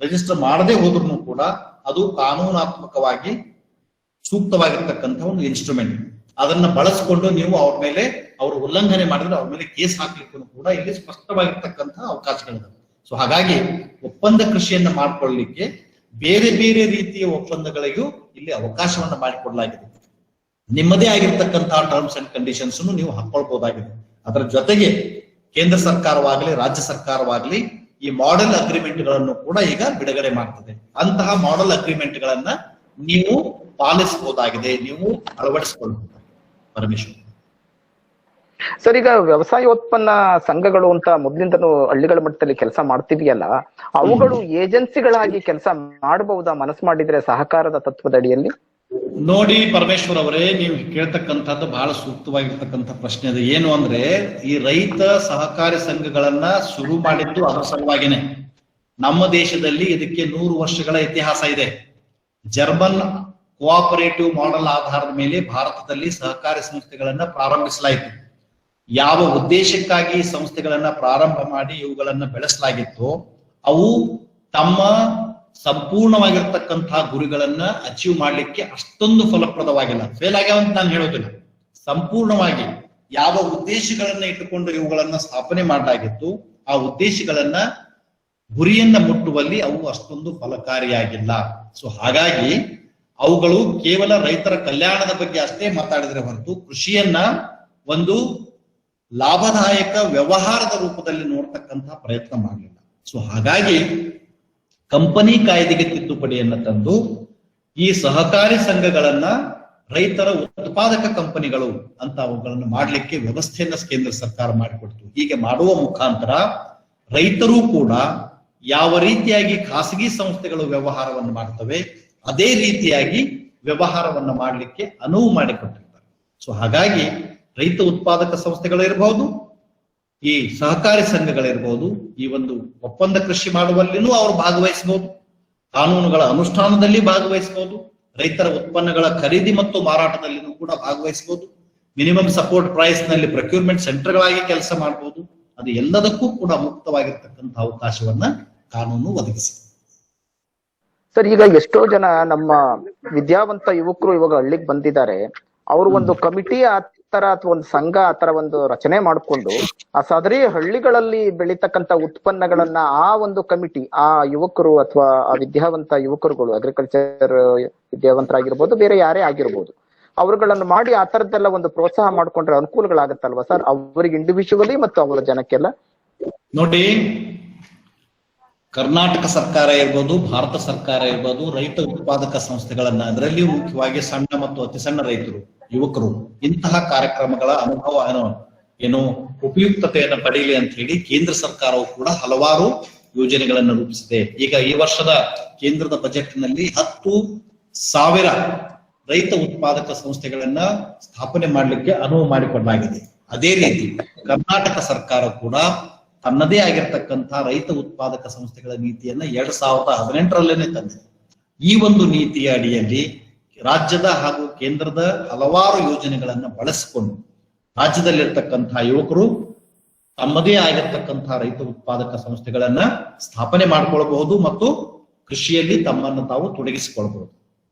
ರಿಜಿಸ್ಟರ್ ಮಾಡದೆ ಹೋದ್ರೂ ಕೂಡ ಅದು ಕಾನೂನಾತ್ಮಕವಾಗಿ ಸೂಕ್ತವಾಗಿರ್ತಕ್ಕಂಥ ಒಂದು ಇನ್ಸ್ಟ್ರೂಮೆಂಟ್. ಅದನ್ನ ಬಳಸಿಕೊಂಡು ನೀವು ಅವ್ರ ಮೇಲೆ, ಅವರು ಉಲ್ಲಂಘನೆ ಮಾಡಿದ್ರೆ ಅವ್ರ ಮೇಲೆ ಕೇಸ್ ಹಾಕ್ಲಿಕ್ಕೂ ಕೂಡ ಇಲ್ಲಿ ಸ್ಪಷ್ಟವಾಗಿರ್ತಕ್ಕಂತಹ ಅವಕಾಶಗಳಿದಾವೆ. ಸೊ ಹಾಗಾಗಿ ಒಪ್ಪಂದ ಕೃಷಿಯನ್ನ ಮಾಡ್ಕೊಳ್ಳಿಕ್ಕೆ ಬೇರೆ ಬೇರೆ ರೀತಿಯ ಒಪ್ಪಂದಗಳಿಗೂ ಇಲ್ಲಿ ಅವಕಾಶವನ್ನ ಮಾಡಿಕೊಡಲಾಗಿದೆ. ನಿಮ್ಮದೇ ಆಗಿರ್ತಕ್ಕಂತಹ ಟರ್ಮ್ಸ್ ಅಂಡ್ ಕಂಡೀಷನ್ಸ್ ನೀವು ಹಾಕೊಳ್ಬಹುದಾಗಿದೆ. ಅದರ ಜೊತೆಗೆ ಕೇಂದ್ರ ಸರ್ಕಾರವಾಗಲಿ ರಾಜ್ಯ ಸರ್ಕಾರವಾಗಲಿ ಈ ಮಾಡೆಲ್ ಅಗ್ರಿಮೆಂಟ್ ಗಳನ್ನು ಕೂಡ ಈಗ ಬಿಡುಗಡೆ ಮಾಡ್ತದೆ. ಅಂತಹ ಮಾಡೆಲ್ ಅಗ್ರಿಮೆಂಟ್ ಗಳನ್ನ ನೀವು ಪಾಲಿಸಬಹುದಾಗಿದೆ, ನೀವು ಅಳವಡಿಸಿಕೊಳ್ಳಬಹುದು. ಪರಮೇಶ್ವರ್ ಸರ್, ಈಗ ವ್ಯವಸಾಯೋತ್ಪನ್ನ ಸಂಘಗಳು ಅಂತ ಮೊದ್ಲಿಂದನೂ ಹಳ್ಳಿಗಳ ಮಟ್ಟದಲ್ಲಿ ಕೆಲಸ ಮಾಡ್ತಿದೆಯಲ್ಲ, ಅವುಗಳು ಏಜೆನ್ಸಿಗಳಾಗಿ ಕೆಲಸ ಮಾಡಬಹುದಾ ಮನಸ್ಸು ಮಾಡಿದ್ರೆ ಸಹಕಾರದ ತತ್ವದ ಅಡಿಯಲ್ಲಿ? ನೋಡಿ ಪರಮೇಶ್ವರ್ ಅವರೇ, ನೀವು ಕೇಳ್ತಕ್ಕಂಥದ್ದು ಬಹಳ ಸೂಕ್ತವಾಗಿರ್ತಕ್ಕಂಥ ಪ್ರಶ್ನೆ ಅದು. ಏನು ಅಂದ್ರೆ, ಈ ರೈತ ಸಹಕಾರಿ ಸಂಘಗಳನ್ನ ಶುರು ಮಾಡಿದ್ದು ಅದರ ಸಲುವಾಗಿನೇ. ನಮ್ಮ ದೇಶದಲ್ಲಿ ಇದಕ್ಕೆ 100 ವರ್ಷಗಳ ಇತಿಹಾಸ ಇದೆ. ಜರ್ಮನ್ ಕೋಆಪರೇಟಿವ್ ಮಾಡೆಲ್ ಆಧಾರದ ಮೇಲೆ ಭಾರತದಲ್ಲಿ ಸಹಕಾರಿ ಸಂಸ್ಥೆಗಳನ್ನ ಪ್ರಾರಂಭಿಸಲಾಯಿತು. ಯಾವ ಉದ್ದೇಶಕ್ಕಾಗಿ ಸಂಸ್ಥೆಗಳನ್ನ ಪ್ರಾರಂಭ ಮಾಡಿ ಇವುಗಳನ್ನ ಬೆಳೆಸಲಾಗಿತ್ತು, ಅವು ತಮ್ಮ ಸಂಪೂರ್ಣವಾಗಿರ್ತಕ್ಕಂತಹ ಗುರಿಗಳನ್ನ ಅಚೀವ್ ಮಾಡ್ಲಿಕ್ಕೆ ಅಷ್ಟೊಂದು ಫಲಪ್ರದವಾಗಿಲ್ಲ. ಫೇಲ್ ಆಗ್ಯಾವ ಅಂತ ನಾನು ಹೇಳೋದಿಲ್ಲ. ಸಂಪೂರ್ಣವಾಗಿ ಯಾವ ಉದ್ದೇಶಗಳನ್ನ ಇಟ್ಟುಕೊಂಡು ಇವುಗಳನ್ನ ಸ್ಥಾಪನೆ ಮಾಡಲಾಗಿತ್ತು, ಆ ಉದ್ದೇಶಗಳನ್ನ ಗುರಿಯನ್ನ ಮುಟ್ಟುವಲ್ಲಿ ಅವು ಅಷ್ಟೊಂದು ಫಲಕಾರಿಯಾಗಿಲ್ಲ. ಸೊ ಹಾಗಾಗಿ ಅವುಗಳು ಕೇವಲ ರೈತರ ಕಲ್ಯಾಣದ ಬಗ್ಗೆ ಅಷ್ಟೇ ಮಾತಾಡಿದ್ರೆ ಹೊರತು ಕೃಷಿಯನ್ನ ಒಂದು ಲಾಭದಾಯಕ ವ್ಯವಹಾರದ ರೂಪದಲ್ಲಿ ನೋಡ್ತಕ್ಕಂತಹ ಪ್ರಯತ್ನ ಮಾಡಲಿಲ್ಲ. ಸೊ ಹಾಗಾಗಿ ಕಂಪನಿ ಕಾಯ್ದೆಗೆ ತಿದ್ದುಪಡಿಯನ್ನ ತಂದು ಈ ಸಹಕಾರಿ ಸಂಘಗಳನ್ನ ರೈತರ ಉತ್ಪಾದಕ ಕಂಪನಿಗಳು ಅಂತ ಅವುಗಳನ್ನು ಮಾಡ್ಲಿಕ್ಕೆ ವ್ಯವಸ್ಥೆಯನ್ನ ಕೇಂದ್ರ ಸರ್ಕಾರ ಮಾಡಿಕೊಡ್ತು. ಹೀಗೆ ಮಾಡುವ ಮುಖಾಂತರ ರೈತರು ಕೂಡ ಯಾವ ರೀತಿಯಾಗಿ ಖಾಸಗಿ ಸಂಸ್ಥೆಗಳು ವ್ಯವಹಾರವನ್ನು ಮಾಡ್ತವೆ ಅದೇ ರೀತಿಯಾಗಿ ವ್ಯವಹಾರವನ್ನ ಮಾಡಲಿಕ್ಕೆ ಅನುವು ಮಾಡಿಕೊಟ್ಟಿರ್ತಾರೆ. ಸೊ ಹಾಗಾಗಿ ರೈತ ಉತ್ಪಾದಕ ಸಂಸ್ಥೆಗಳಿರಬಹುದು, ಈ ಸಹಕಾರಿ ಸಂಘಗಳಿರ್ಬಹುದು, ಈ ಒಂದು ಒಪ್ಪಂದ ಕೃಷಿ ಮಾಡುವಲ್ಲಿನೂ ಅವರು ಭಾಗವಹಿಸಬಹುದು, ಕಾನೂನುಗಳ ಅನುಷ್ಠಾನದಲ್ಲಿ ಭಾಗವಹಿಸಬಹುದು, ರೈತರ ಉತ್ಪನ್ನಗಳ ಖರೀದಿ ಮತ್ತು ಮಾರಾಟದಲ್ಲಿನೂ ಕೂಡ ಭಾಗವಹಿಸಬಹುದು, ಮಿನಿಮಮ್ ಸಪೋರ್ಟ್ ಪ್ರೈಸ್ ನಲ್ಲಿ ಪ್ರೊಕ್ಯೂರ್ಮೆಂಟ್ ಸೆಂಟರ್ಗಳಾಗಿ ಕೆಲಸ ಮಾಡಬಹುದು. ಅದು ಎಲ್ಲದಕ್ಕೂ ಕೂಡ ಮುಕ್ತವಾಗಿರ್ತಕ್ಕಂಥ ಅವಕಾಶವನ್ನ ಕಾನೂನು ಒದಗಿಸಿದೆ. ಸರ್, ಈಗ ಎಷ್ಟೋ ಜನ ನಮ್ಮ ವಿದ್ಯಾವಂತ ಯುವಕರು ಇವಾಗ ಹಳ್ಳಿಗೆ ಬಂದಿದ್ದಾರೆ. ಅವರು ಒಂದು ಕಮಿಟಿ ಆತರ ಅಥವಾ ಒಂದು ಸಂಘ ಆತರ ಒಂದು ರಚನೆ ಮಾಡಿಕೊಂಡು ಆ ಸದರಿ ಹಳ್ಳಿಗಳಲ್ಲಿ ಬೆಳೀತಕ್ಕಂತ ಉತ್ಪನ್ನಗಳನ್ನ ಆ ಒಂದು ಕಮಿಟಿ, ಆ ಯುವಕರು ಅಥವಾ ಆ ವಿದ್ಯಾವಂತ ಯುವಕರುಗಳು, ಅಗ್ರಿಕಲ್ಚರ್ ವಿದ್ಯಾವಂತರಾಗಿರ್ಬೋದು, ಬೇರೆ ಯಾರೇ ಆಗಿರ್ಬೋದು, ಅವರುಗಳನ್ನು ಮಾಡಿ ಆ ತರದ್ದೆಲ್ಲ ಒಂದು ಪ್ರೋತ್ಸಾಹ ಮಾಡ್ಕೊಂಡ್ರೆ ಅನುಕೂಲಗಳಾಗತ್ತಲ್ವಾ ಸರ್, ಅವರಿಗೆ ಇಂಡಿವಿಜುವಲಿ ಮತ್ತು ಅವರ ಜನಕ್ಕೆಲ್ಲ? ನೋಡಿ, ಕರ್ನಾಟಕ ಸರ್ಕಾರ ಇರ್ಬೋದು, ಭಾರತ ಸರ್ಕಾರ ಇರ್ಬೋದು, ರೈತ ಉತ್ಪಾದಕ ಸಂಸ್ಥೆಗಳನ್ನ, ಅದರಲ್ಲಿಯೂ ಮುಖ್ಯವಾಗಿ ಸಣ್ಣ ಮತ್ತು ಅತಿ ಸಣ್ಣ ರೈತರು, ಯುವಕರು ಇಂತಹ ಕಾರ್ಯಕ್ರಮಗಳ ಅನುಭವ ಏನು ಉಪಯುಕ್ತತೆಯನ್ನು ಪಡೆಯಲಿ ಅಂತ ಹೇಳಿ ಕೇಂದ್ರ ಸರ್ಕಾರವು ಕೂಡ ಹಲವಾರು ಯೋಜನೆಗಳನ್ನು ರೂಪಿಸಿದೆ. ಈಗ ಈ ವರ್ಷದ ಕೇಂದ್ರದ ಬಜೆಟ್ ನಲ್ಲಿ 10,000 ರೈತ ಉತ್ಪಾದಕ ಸಂಸ್ಥೆಗಳನ್ನ ಸ್ಥಾಪನೆ ಮಾಡಲಿಕ್ಕೆ ಅನುವು ಮಾಡಿಕೊಡಲಾಗಿದೆ. ಅದೇ ರೀತಿ ಕರ್ನಾಟಕ ಸರ್ಕಾರ ಕೂಡ ತನ್ನದೇ ಆಗಿರ್ತಕ್ಕಂಥ ರೈತ ಉತ್ಪಾದಕ ಸಂಸ್ಥೆಗಳ ನೀತಿಯನ್ನ 2018ರಲ್ಲೇನೆ ತಂದಿದೆ. ಈ ಒಂದು ನೀತಿಯ ಅಡಿಯಲ್ಲಿ ರಾಜ್ಯದ ಹಾಗೂ ಕೇಂದ್ರದ ಹಲವಾರು ಯೋಜನೆಗಳನ್ನ ಬಳಸಿಕೊಂಡು ರಾಜ್ಯದಲ್ಲಿರ್ತಕ್ಕಂತಹ ಯುವಕರು ತಮ್ಮದೇ ಆಗಿರ್ತಕ್ಕಂತಹ ರೈತ ಉತ್ಪಾದಕ ಸಂಸ್ಥೆಗಳನ್ನ ಸ್ಥಾಪನೆ ಮಾಡಿಕೊಳ್ಳಬಹುದು ಮತ್ತು ಕೃಷಿಯಲ್ಲಿ ತಮ್ಮನ್ನು ತಾವು ತೊಡಗಿಸಿಕೊಳ್ಬಹುದು.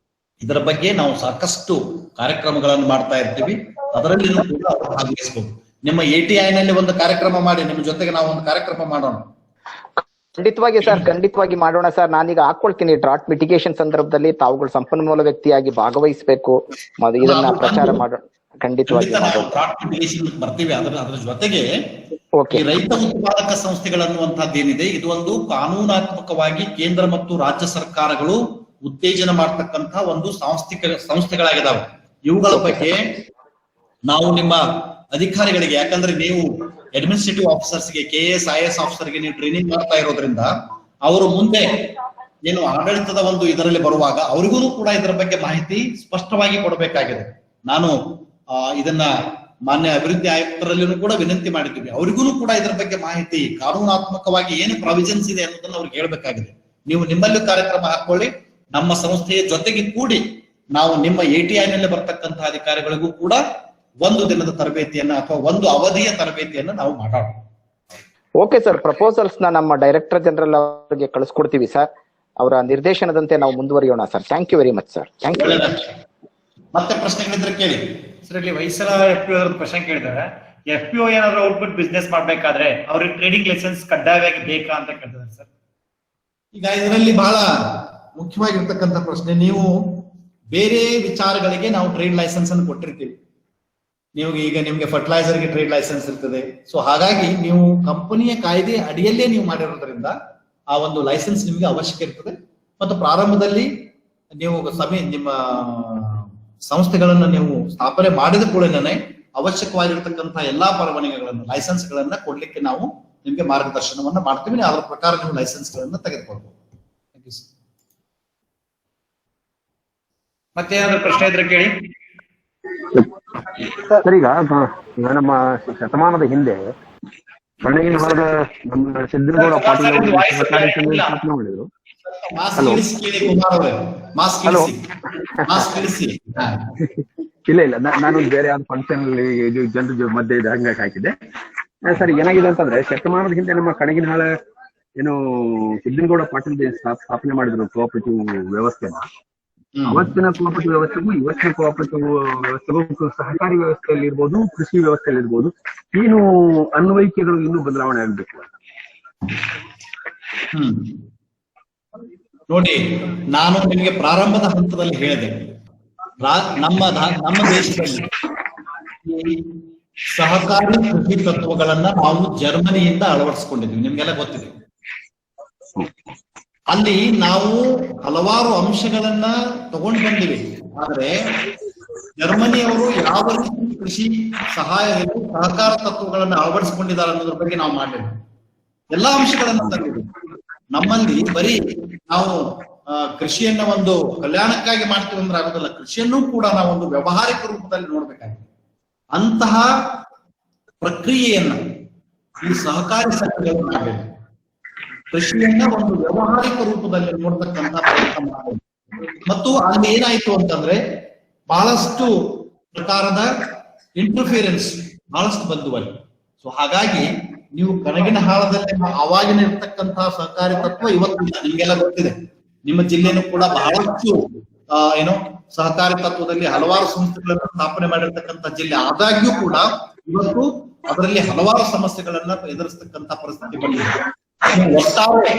ಇದರ ಬಗ್ಗೆ ನಾವು ಸಾಕಷ್ಟು ಕಾರ್ಯಕ್ರಮಗಳನ್ನು ಮಾಡ್ತಾ ಇರ್ತೀವಿ. ಅದರಲ್ಲಿನೂ ಕೂಡ ಅವರು ಭಾಗವಹಿಸಬಹುದು. ನಿಮ್ಮ ATI ನಲ್ಲಿ ಒಂದು ಕಾರ್ಯಕ್ರಮ ಮಾಡಿ, ನಿಮ್ಮ ಜೊತೆಗೆ ನಾವು ಒಂದು ಕಾರ್ಯಕ್ರಮ ಮಾಡೋಣ. ಖಂಡಿತವಾಗಿ ಸರ್, ಖಂಡಿತವಾಗಿ ಮಾಡೋಣ ಸರ್. ನಾನೀಗ ಹಾಕೊಳ್ತೀನಿ, ಡ್ರಾಟ್ ಮಿಟಿಗೇಷನ್ ಸಂದರ್ಭದಲ್ಲಿ ತಾವುಗಳು ಸಂಪನ್ಮೂಲ ವ್ಯಕ್ತಿಯಾಗಿ ಭಾಗವಹಿಸಬೇಕು, ಇದನ್ನ ಪ್ರಚಾರ ಮಾಡೋಣ. ಖಂಡಿತವಾಗಿ ಬರ್ತೀವಿ. ಅದರ ಜೊತೆಗೆ ಈ ರೈತ ಉತ್ಪಾದಕ ಸಂಸ್ಥೆಗಳನ್ನುವಂತಹದ್ದು ಏನಿದೆ, ಇದು ಒಂದು ಕಾನೂನಾತ್ಮಕವಾಗಿ ಕೇಂದ್ರ ಮತ್ತು ರಾಜ್ಯ ಸರ್ಕಾರಗಳು ಉತ್ತೇಜನ ಮಾಡ್ತಕ್ಕಂತಹ ಒಂದು ಸಂಸ್ಥೆಗಳಾಗಿದ್ದಾವೆ. ಇವುಗಳ ಬಗ್ಗೆ ನಾವು ನಿಮ್ಮ ಅಧಿಕಾರಿಗಳಿಗೆ, ಯಾಕಂದ್ರೆ ನೀವು ಅಡ್ಮಿನಿಸ್ಟ್ರೇಟಿವ್ ಆಫೀಸರ್ಸ್ಗೆ, KAS IAS ಆಫೀಸರ್ಗೆ ನೀವು ಟ್ರೈನಿಂಗ್ ಮಾಡ್ತಾ ಇರೋದ್ರಿಂದ ಅವರು ಮುಂದೆ ಏನು ಆಡಳಿತದ ಒಂದು ಇದರಲ್ಲಿ ಬರುವಾಗ ಅವರಿಗೂ ಕೂಡ ಇದರ ಬಗ್ಗೆ ಮಾಹಿತಿ ಸ್ಪಷ್ಟವಾಗಿ ಕೊಡಬೇಕಾಗಿದೆ. ನಾನು ಇದನ್ನ ಮಾನ್ಯ ಅಭಿವೃದ್ಧಿ ಆಯುಕ್ತರಲ್ಲಿನೂ ಕೂಡ ವಿನಂತಿ ಮಾಡಿದ್ದೀವಿ. ಅವರಿಗೂ ಕೂಡ ಇದರ ಬಗ್ಗೆ ಮಾಹಿತಿ ಕಾನೂನಾತ್ಮಕವಾಗಿ ಏನು ಪ್ರಾವಿಷನ್ಸ್ ಇದೆ ಅನ್ನೋದನ್ನ ಅವ್ರಿಗೆ ಹೇಳ್ಬೇಕಾಗಿದೆ. ನೀವು ನಿಮ್ಮಲ್ಲೂ ಕಾರ್ಯಕ್ರಮ ಹಾಕೊಳ್ಳಿ, ನಮ್ಮ ಸಂಸ್ಥೆಯ ಜೊತೆಗೆ ಕೂಡಿ ನಾವು ನಿಮ್ಮ ATI ನಲ್ಲಿ ಬರ್ತಕ್ಕಂತಹ ಅಧಿಕಾರಿಗಳಿಗೂ ಕೂಡ ಒಂದು ದಿನದ ತರಬೇತಿಯನ್ನ ಅಥವಾ ಒಂದು ಅವಧಿಯ ತರಬೇತಿಯನ್ನ ನಾವು ಮಾಡೋಣ. ಓಕೆ ಸರ್, ಪ್ರಪೋಸಲ್ಸ್ ನಮ್ಮ ಡೈರೆಕ್ಟರ್ ಜನರಲ್ ಅವರಿಗೆ ಕಳಿಸ್ಕೊಡ್ತೀವಿ ಸರ್. ಅವರ ನಿರ್ದೇಶನದಂತೆ ನಾವು ಮುಂದುವರಿಯೋಣ sir. Thank you very much sir. Thank you. ಮತ್ತೆ ಪ್ರಶ್ನೆಗಳಿದ್ರೆ ಕೇಳಿ ಸರ್. ಇಲ್ಲಿ ವೈಸಲ FPO ಪ್ರಶ್ನೆ ಕೇಳಿದ್ದಾರೆ. FPO ಏನಾದ್ರು ಔಟ್ಪುಟ್ ಬಿಸ್ನೆಸ್ ಮಾಡ್ಬೇಕಾದ್ರೆ ಅವ್ರಿಗೆ ಟ್ರೇಡಿಂಗ್ ಲೈಸೆನ್ಸ್ ಕಡ್ಡಾಯವಾಗಿ ಬೇಕಾ ಅಂತ ಕೇಳ್ತಾರೆ ಸರ್. ಈಗ ಇದರಲ್ಲಿ ಬಹಳ ಮುಖ್ಯವಾಗಿರ್ತಕ್ಕಂಥ ಪ್ರಶ್ನೆ, ನೀವು ಬೇರೆ ವಿಚಾರಗಳಿಗೆ ನಾವು ಟ್ರೇಡ್ ಲೈಸೆನ್ಸ್ ಅನ್ನು ಕೊಟ್ಟಿರ್ತೀವಿ. ನೀವು ಈಗ ನಿಮ್ಗೆ ಫರ್ಟಿಲೈಸರ್ಗೆ ಟ್ರೇಡ್ ಲೈಸೆನ್ಸ್ ಇರ್ತದೆ. ಸೊ ಹಾಗಾಗಿ ನೀವು ಕಂಪನಿಯ ಕಾಯ್ದೆ ಅಡಿಯಲ್ಲೇ ನೀವು ಮಾಡಿರೋದ್ರಿಂದ ಆ ಒಂದು ಲೈಸೆನ್ಸ್ ನಿಮ್ಗೆ ಅವಶ್ಯಕ ಇರ್ತದೆ. ಮತ್ತು ಪ್ರಾರಂಭದಲ್ಲಿ ನೀವು ನಿಮ್ಮ ಸಂಸ್ಥೆಗಳನ್ನ ನೀವು ಸ್ಥಾಪನೆ ಮಾಡಿದ ಕೂಡಲೇ ಅವಶ್ಯಕವಾಗಿರ್ತಕ್ಕಂತಹ ಎಲ್ಲಾ ಪರವಾನಗಿಗಳನ್ನು, ಲೈಸೆನ್ಸ್ ಗಳನ್ನ ಕೊಡ್ಲಿಕ್ಕೆ ನಾವು ನಿಮ್ಗೆ ಮಾರ್ಗದರ್ಶನವನ್ನ ಮಾಡ್ತೀವಿ. ಅದರ ಪ್ರಕಾರ ನೀವು ಲೈಸೆನ್ಸ್ ಗಳನ್ನ ತೆಗೆದುಕೊಳ್ಬಹುದು. ಮತ್ತೆ ಏನಾದ್ರು ಪ್ರಶ್ನೆ ಇದ್ರೆ ಕೇಳಿ. ಸರ್, ಈಗ ನಮ್ಮ ಶತಮಾನದ ಹಿಂದೆ ಬಣ್ಣಗಿನ ಹೊರದ ನಮ್ಮ ಸಿದ್ದನಗೌಡ ಪಾಟೀಲ್ ಅವರು ಸಹಕಾರಿ ಸಂಘ ಸ್ಥಾಪನೆ ಮಾಡಿದ್ರು. ಮಾಸ್ಕ್ ಇಳಿಸಿ ಕೇಳಿ ಕುಮಾರ್ ಅವರೇ, ಮಾಸ್ಕ್ ಇಳಿಸಿ, ಮಾಸ್ಕ್ ಇಳಿಸಿ. ಇಲ್ಲ ನಾನು ಬೇರೆ ಯಾವ್ದು ಫಂಕ್ಷನ್ ಅಲ್ಲಿ ಇದು ಜನರ ಮಧ್ಯೆ ಇದು ಹಂಗಾಗಿ ಹಾಕಿದ್ದೆ. ಸರ್ ಏನಾಗಿದೆ ಅಂತಂದ್ರೆ ಶತಮಾನದ ಹಿಂದೆ ನಮ್ಮ ಕಣಗಿನಹಾಳ ಏನು ಸಿದ್ದನಗೌಡ ಪಾಟೀಲ್ ಸ್ಥಾಪನೆ ಮಾಡಿದ್ರು ಕೋಆಪರೇಟಿವ್ ವ್ಯವಸ್ಥೆನ. ಅವತ್ತಿನ ಕೋಆಪರೇಟಿವ್ ವ್ಯವಸ್ಥೆಗೂ ಇವತ್ತಿನ ಕೋಆಪರೇಟಿವ್ ವ್ಯವಸ್ಥೆಗೂ ಸಹಕಾರಿ ವ್ಯವಸ್ಥೆಯಲ್ಲಿ ಇರ್ಬೋದು, ಕೃಷಿ ವ್ಯವಸ್ಥೆಯಲ್ಲಿ ಇರ್ಬೋದು, ಏನು ಅನ್ವಯಿಕೆಗಳು ಇನ್ನೂ ಬದಲಾವಣೆ ಆಗ್ಬೇಕು ಅಂತ. ನೋಡಿ, ನಾನು ನಿಮಗೆ ಪ್ರಾರಂಭದ ಹಂತದಲ್ಲಿ ಹೇಳಿದೆ, ನಮ್ಮ ದೇಶದಲ್ಲಿ ಸಹಕಾರಿ ಕೃಷಿ ತತ್ವಗಳನ್ನ ನಾವು ಜರ್ಮನಿಯಿಂದ ಅಳವಡಿಸಿಕೊಂಡಿದ್ವಿ, ನಿಮ್ಗೆಲ್ಲ ಗೊತ್ತಿದೆ. ಅಲ್ಲಿ ನಾವು ಹಲವಾರು ಅಂಶಗಳನ್ನ ತಗೊಂಡು ಬಂದಿವಿ. ಆದ್ರೆ ಜರ್ಮನಿಯವರು ಯಾವ ರೀತಿ ಕೃಷಿ ಸಹಕಾರ ತತ್ವಗಳನ್ನ ಅಳವಡಿಸಿಕೊಂಡಿದ್ದಾರೆ ಅನ್ನೋದ್ರ ಬಗ್ಗೆ ನಾವು ಮಾಡಲಿಲ್ಲ. ಎಲ್ಲಾ ಅಂಶಗಳನ್ನ ತಂದಿದ್ದೀವಿ. ನಮ್ಮಲ್ಲಿ ಬರೀ ನಾವು ಕೃಷಿಯನ್ನ ಒಂದು ಕಲ್ಯಾಣಕ್ಕಾಗಿ ಮಾಡ್ತೀವಿ ಅಂದ್ರೆ ಆಗೋದಿಲ್ಲ, ಕೃಷಿಯನ್ನು ಕೂಡ ನಾವು ಒಂದು ವ್ಯಾವಹಾರಿಕ ರೂಪದಲ್ಲಿ ನೋಡ್ಬೇಕಾಗಿದೆ. ಅಂತಹ ಪ್ರಕ್ರಿಯೆಯನ್ನ ಈ ಸಹಕಾರಿ ಸಂಘಗಳು ಮಾಡಿದೆ. ಕೃಷಿಯನ್ನ ಒಂದು ವ್ಯಾವಹಾರಿಕ ರೂಪದಲ್ಲಿ ನೋಡ್ತಕ್ಕಂಥ ಪ್ರಯತ್ನ ಮಾಡಿದೆ. ಮತ್ತು ಅಲ್ಲಿ ಏನಾಯ್ತು ಅಂತಂದ್ರೆ ಬಹಳಷ್ಟು ಪ್ರಕಾರದ ಇಂಟರ್ಫಿಯರೆನ್ಸ್ ಬಹಳಷ್ಟು ಬಂದುವಲ್ಲಿ. ಸೊ ಹಾಗಾಗಿ ನೀವು ಕಣಗಿನಹಾಳದಲ್ಲಿ ಅವಾಗಿನ ಇರ್ತಕ್ಕಂತಹ ಸಹಕಾರಿ ತತ್ವ ಇವತ್ತಿಲ್ಲ, ನಿಮ್ಗೆಲ್ಲ ಗೊತ್ತಿದೆ. ನಿಮ್ಮ ಜಿಲ್ಲೆನೂ ಕೂಡ ಬಹಳಷ್ಟು ಏನೋ ಸಹಕಾರಿ ತತ್ವದಲ್ಲಿ ಹಲವಾರು ಸಂಸ್ಥೆಗಳನ್ನು ಸ್ಥಾಪನೆ ಮಾಡಿರ್ತಕ್ಕಂಥ ಜಿಲ್ಲೆ. ಆದಾಗ್ಯೂ ಕೂಡ ಇವತ್ತು ಅದರಲ್ಲಿ ಹಲವಾರು ಸಮಸ್ಯೆಗಳನ್ನ ಎದುರಿಸ್ತಕ್ಕಂಥ ಪರಿಸ್ಥಿತಿ ಬಂದಿದೆ. ಒಟ್ಟಾರೆ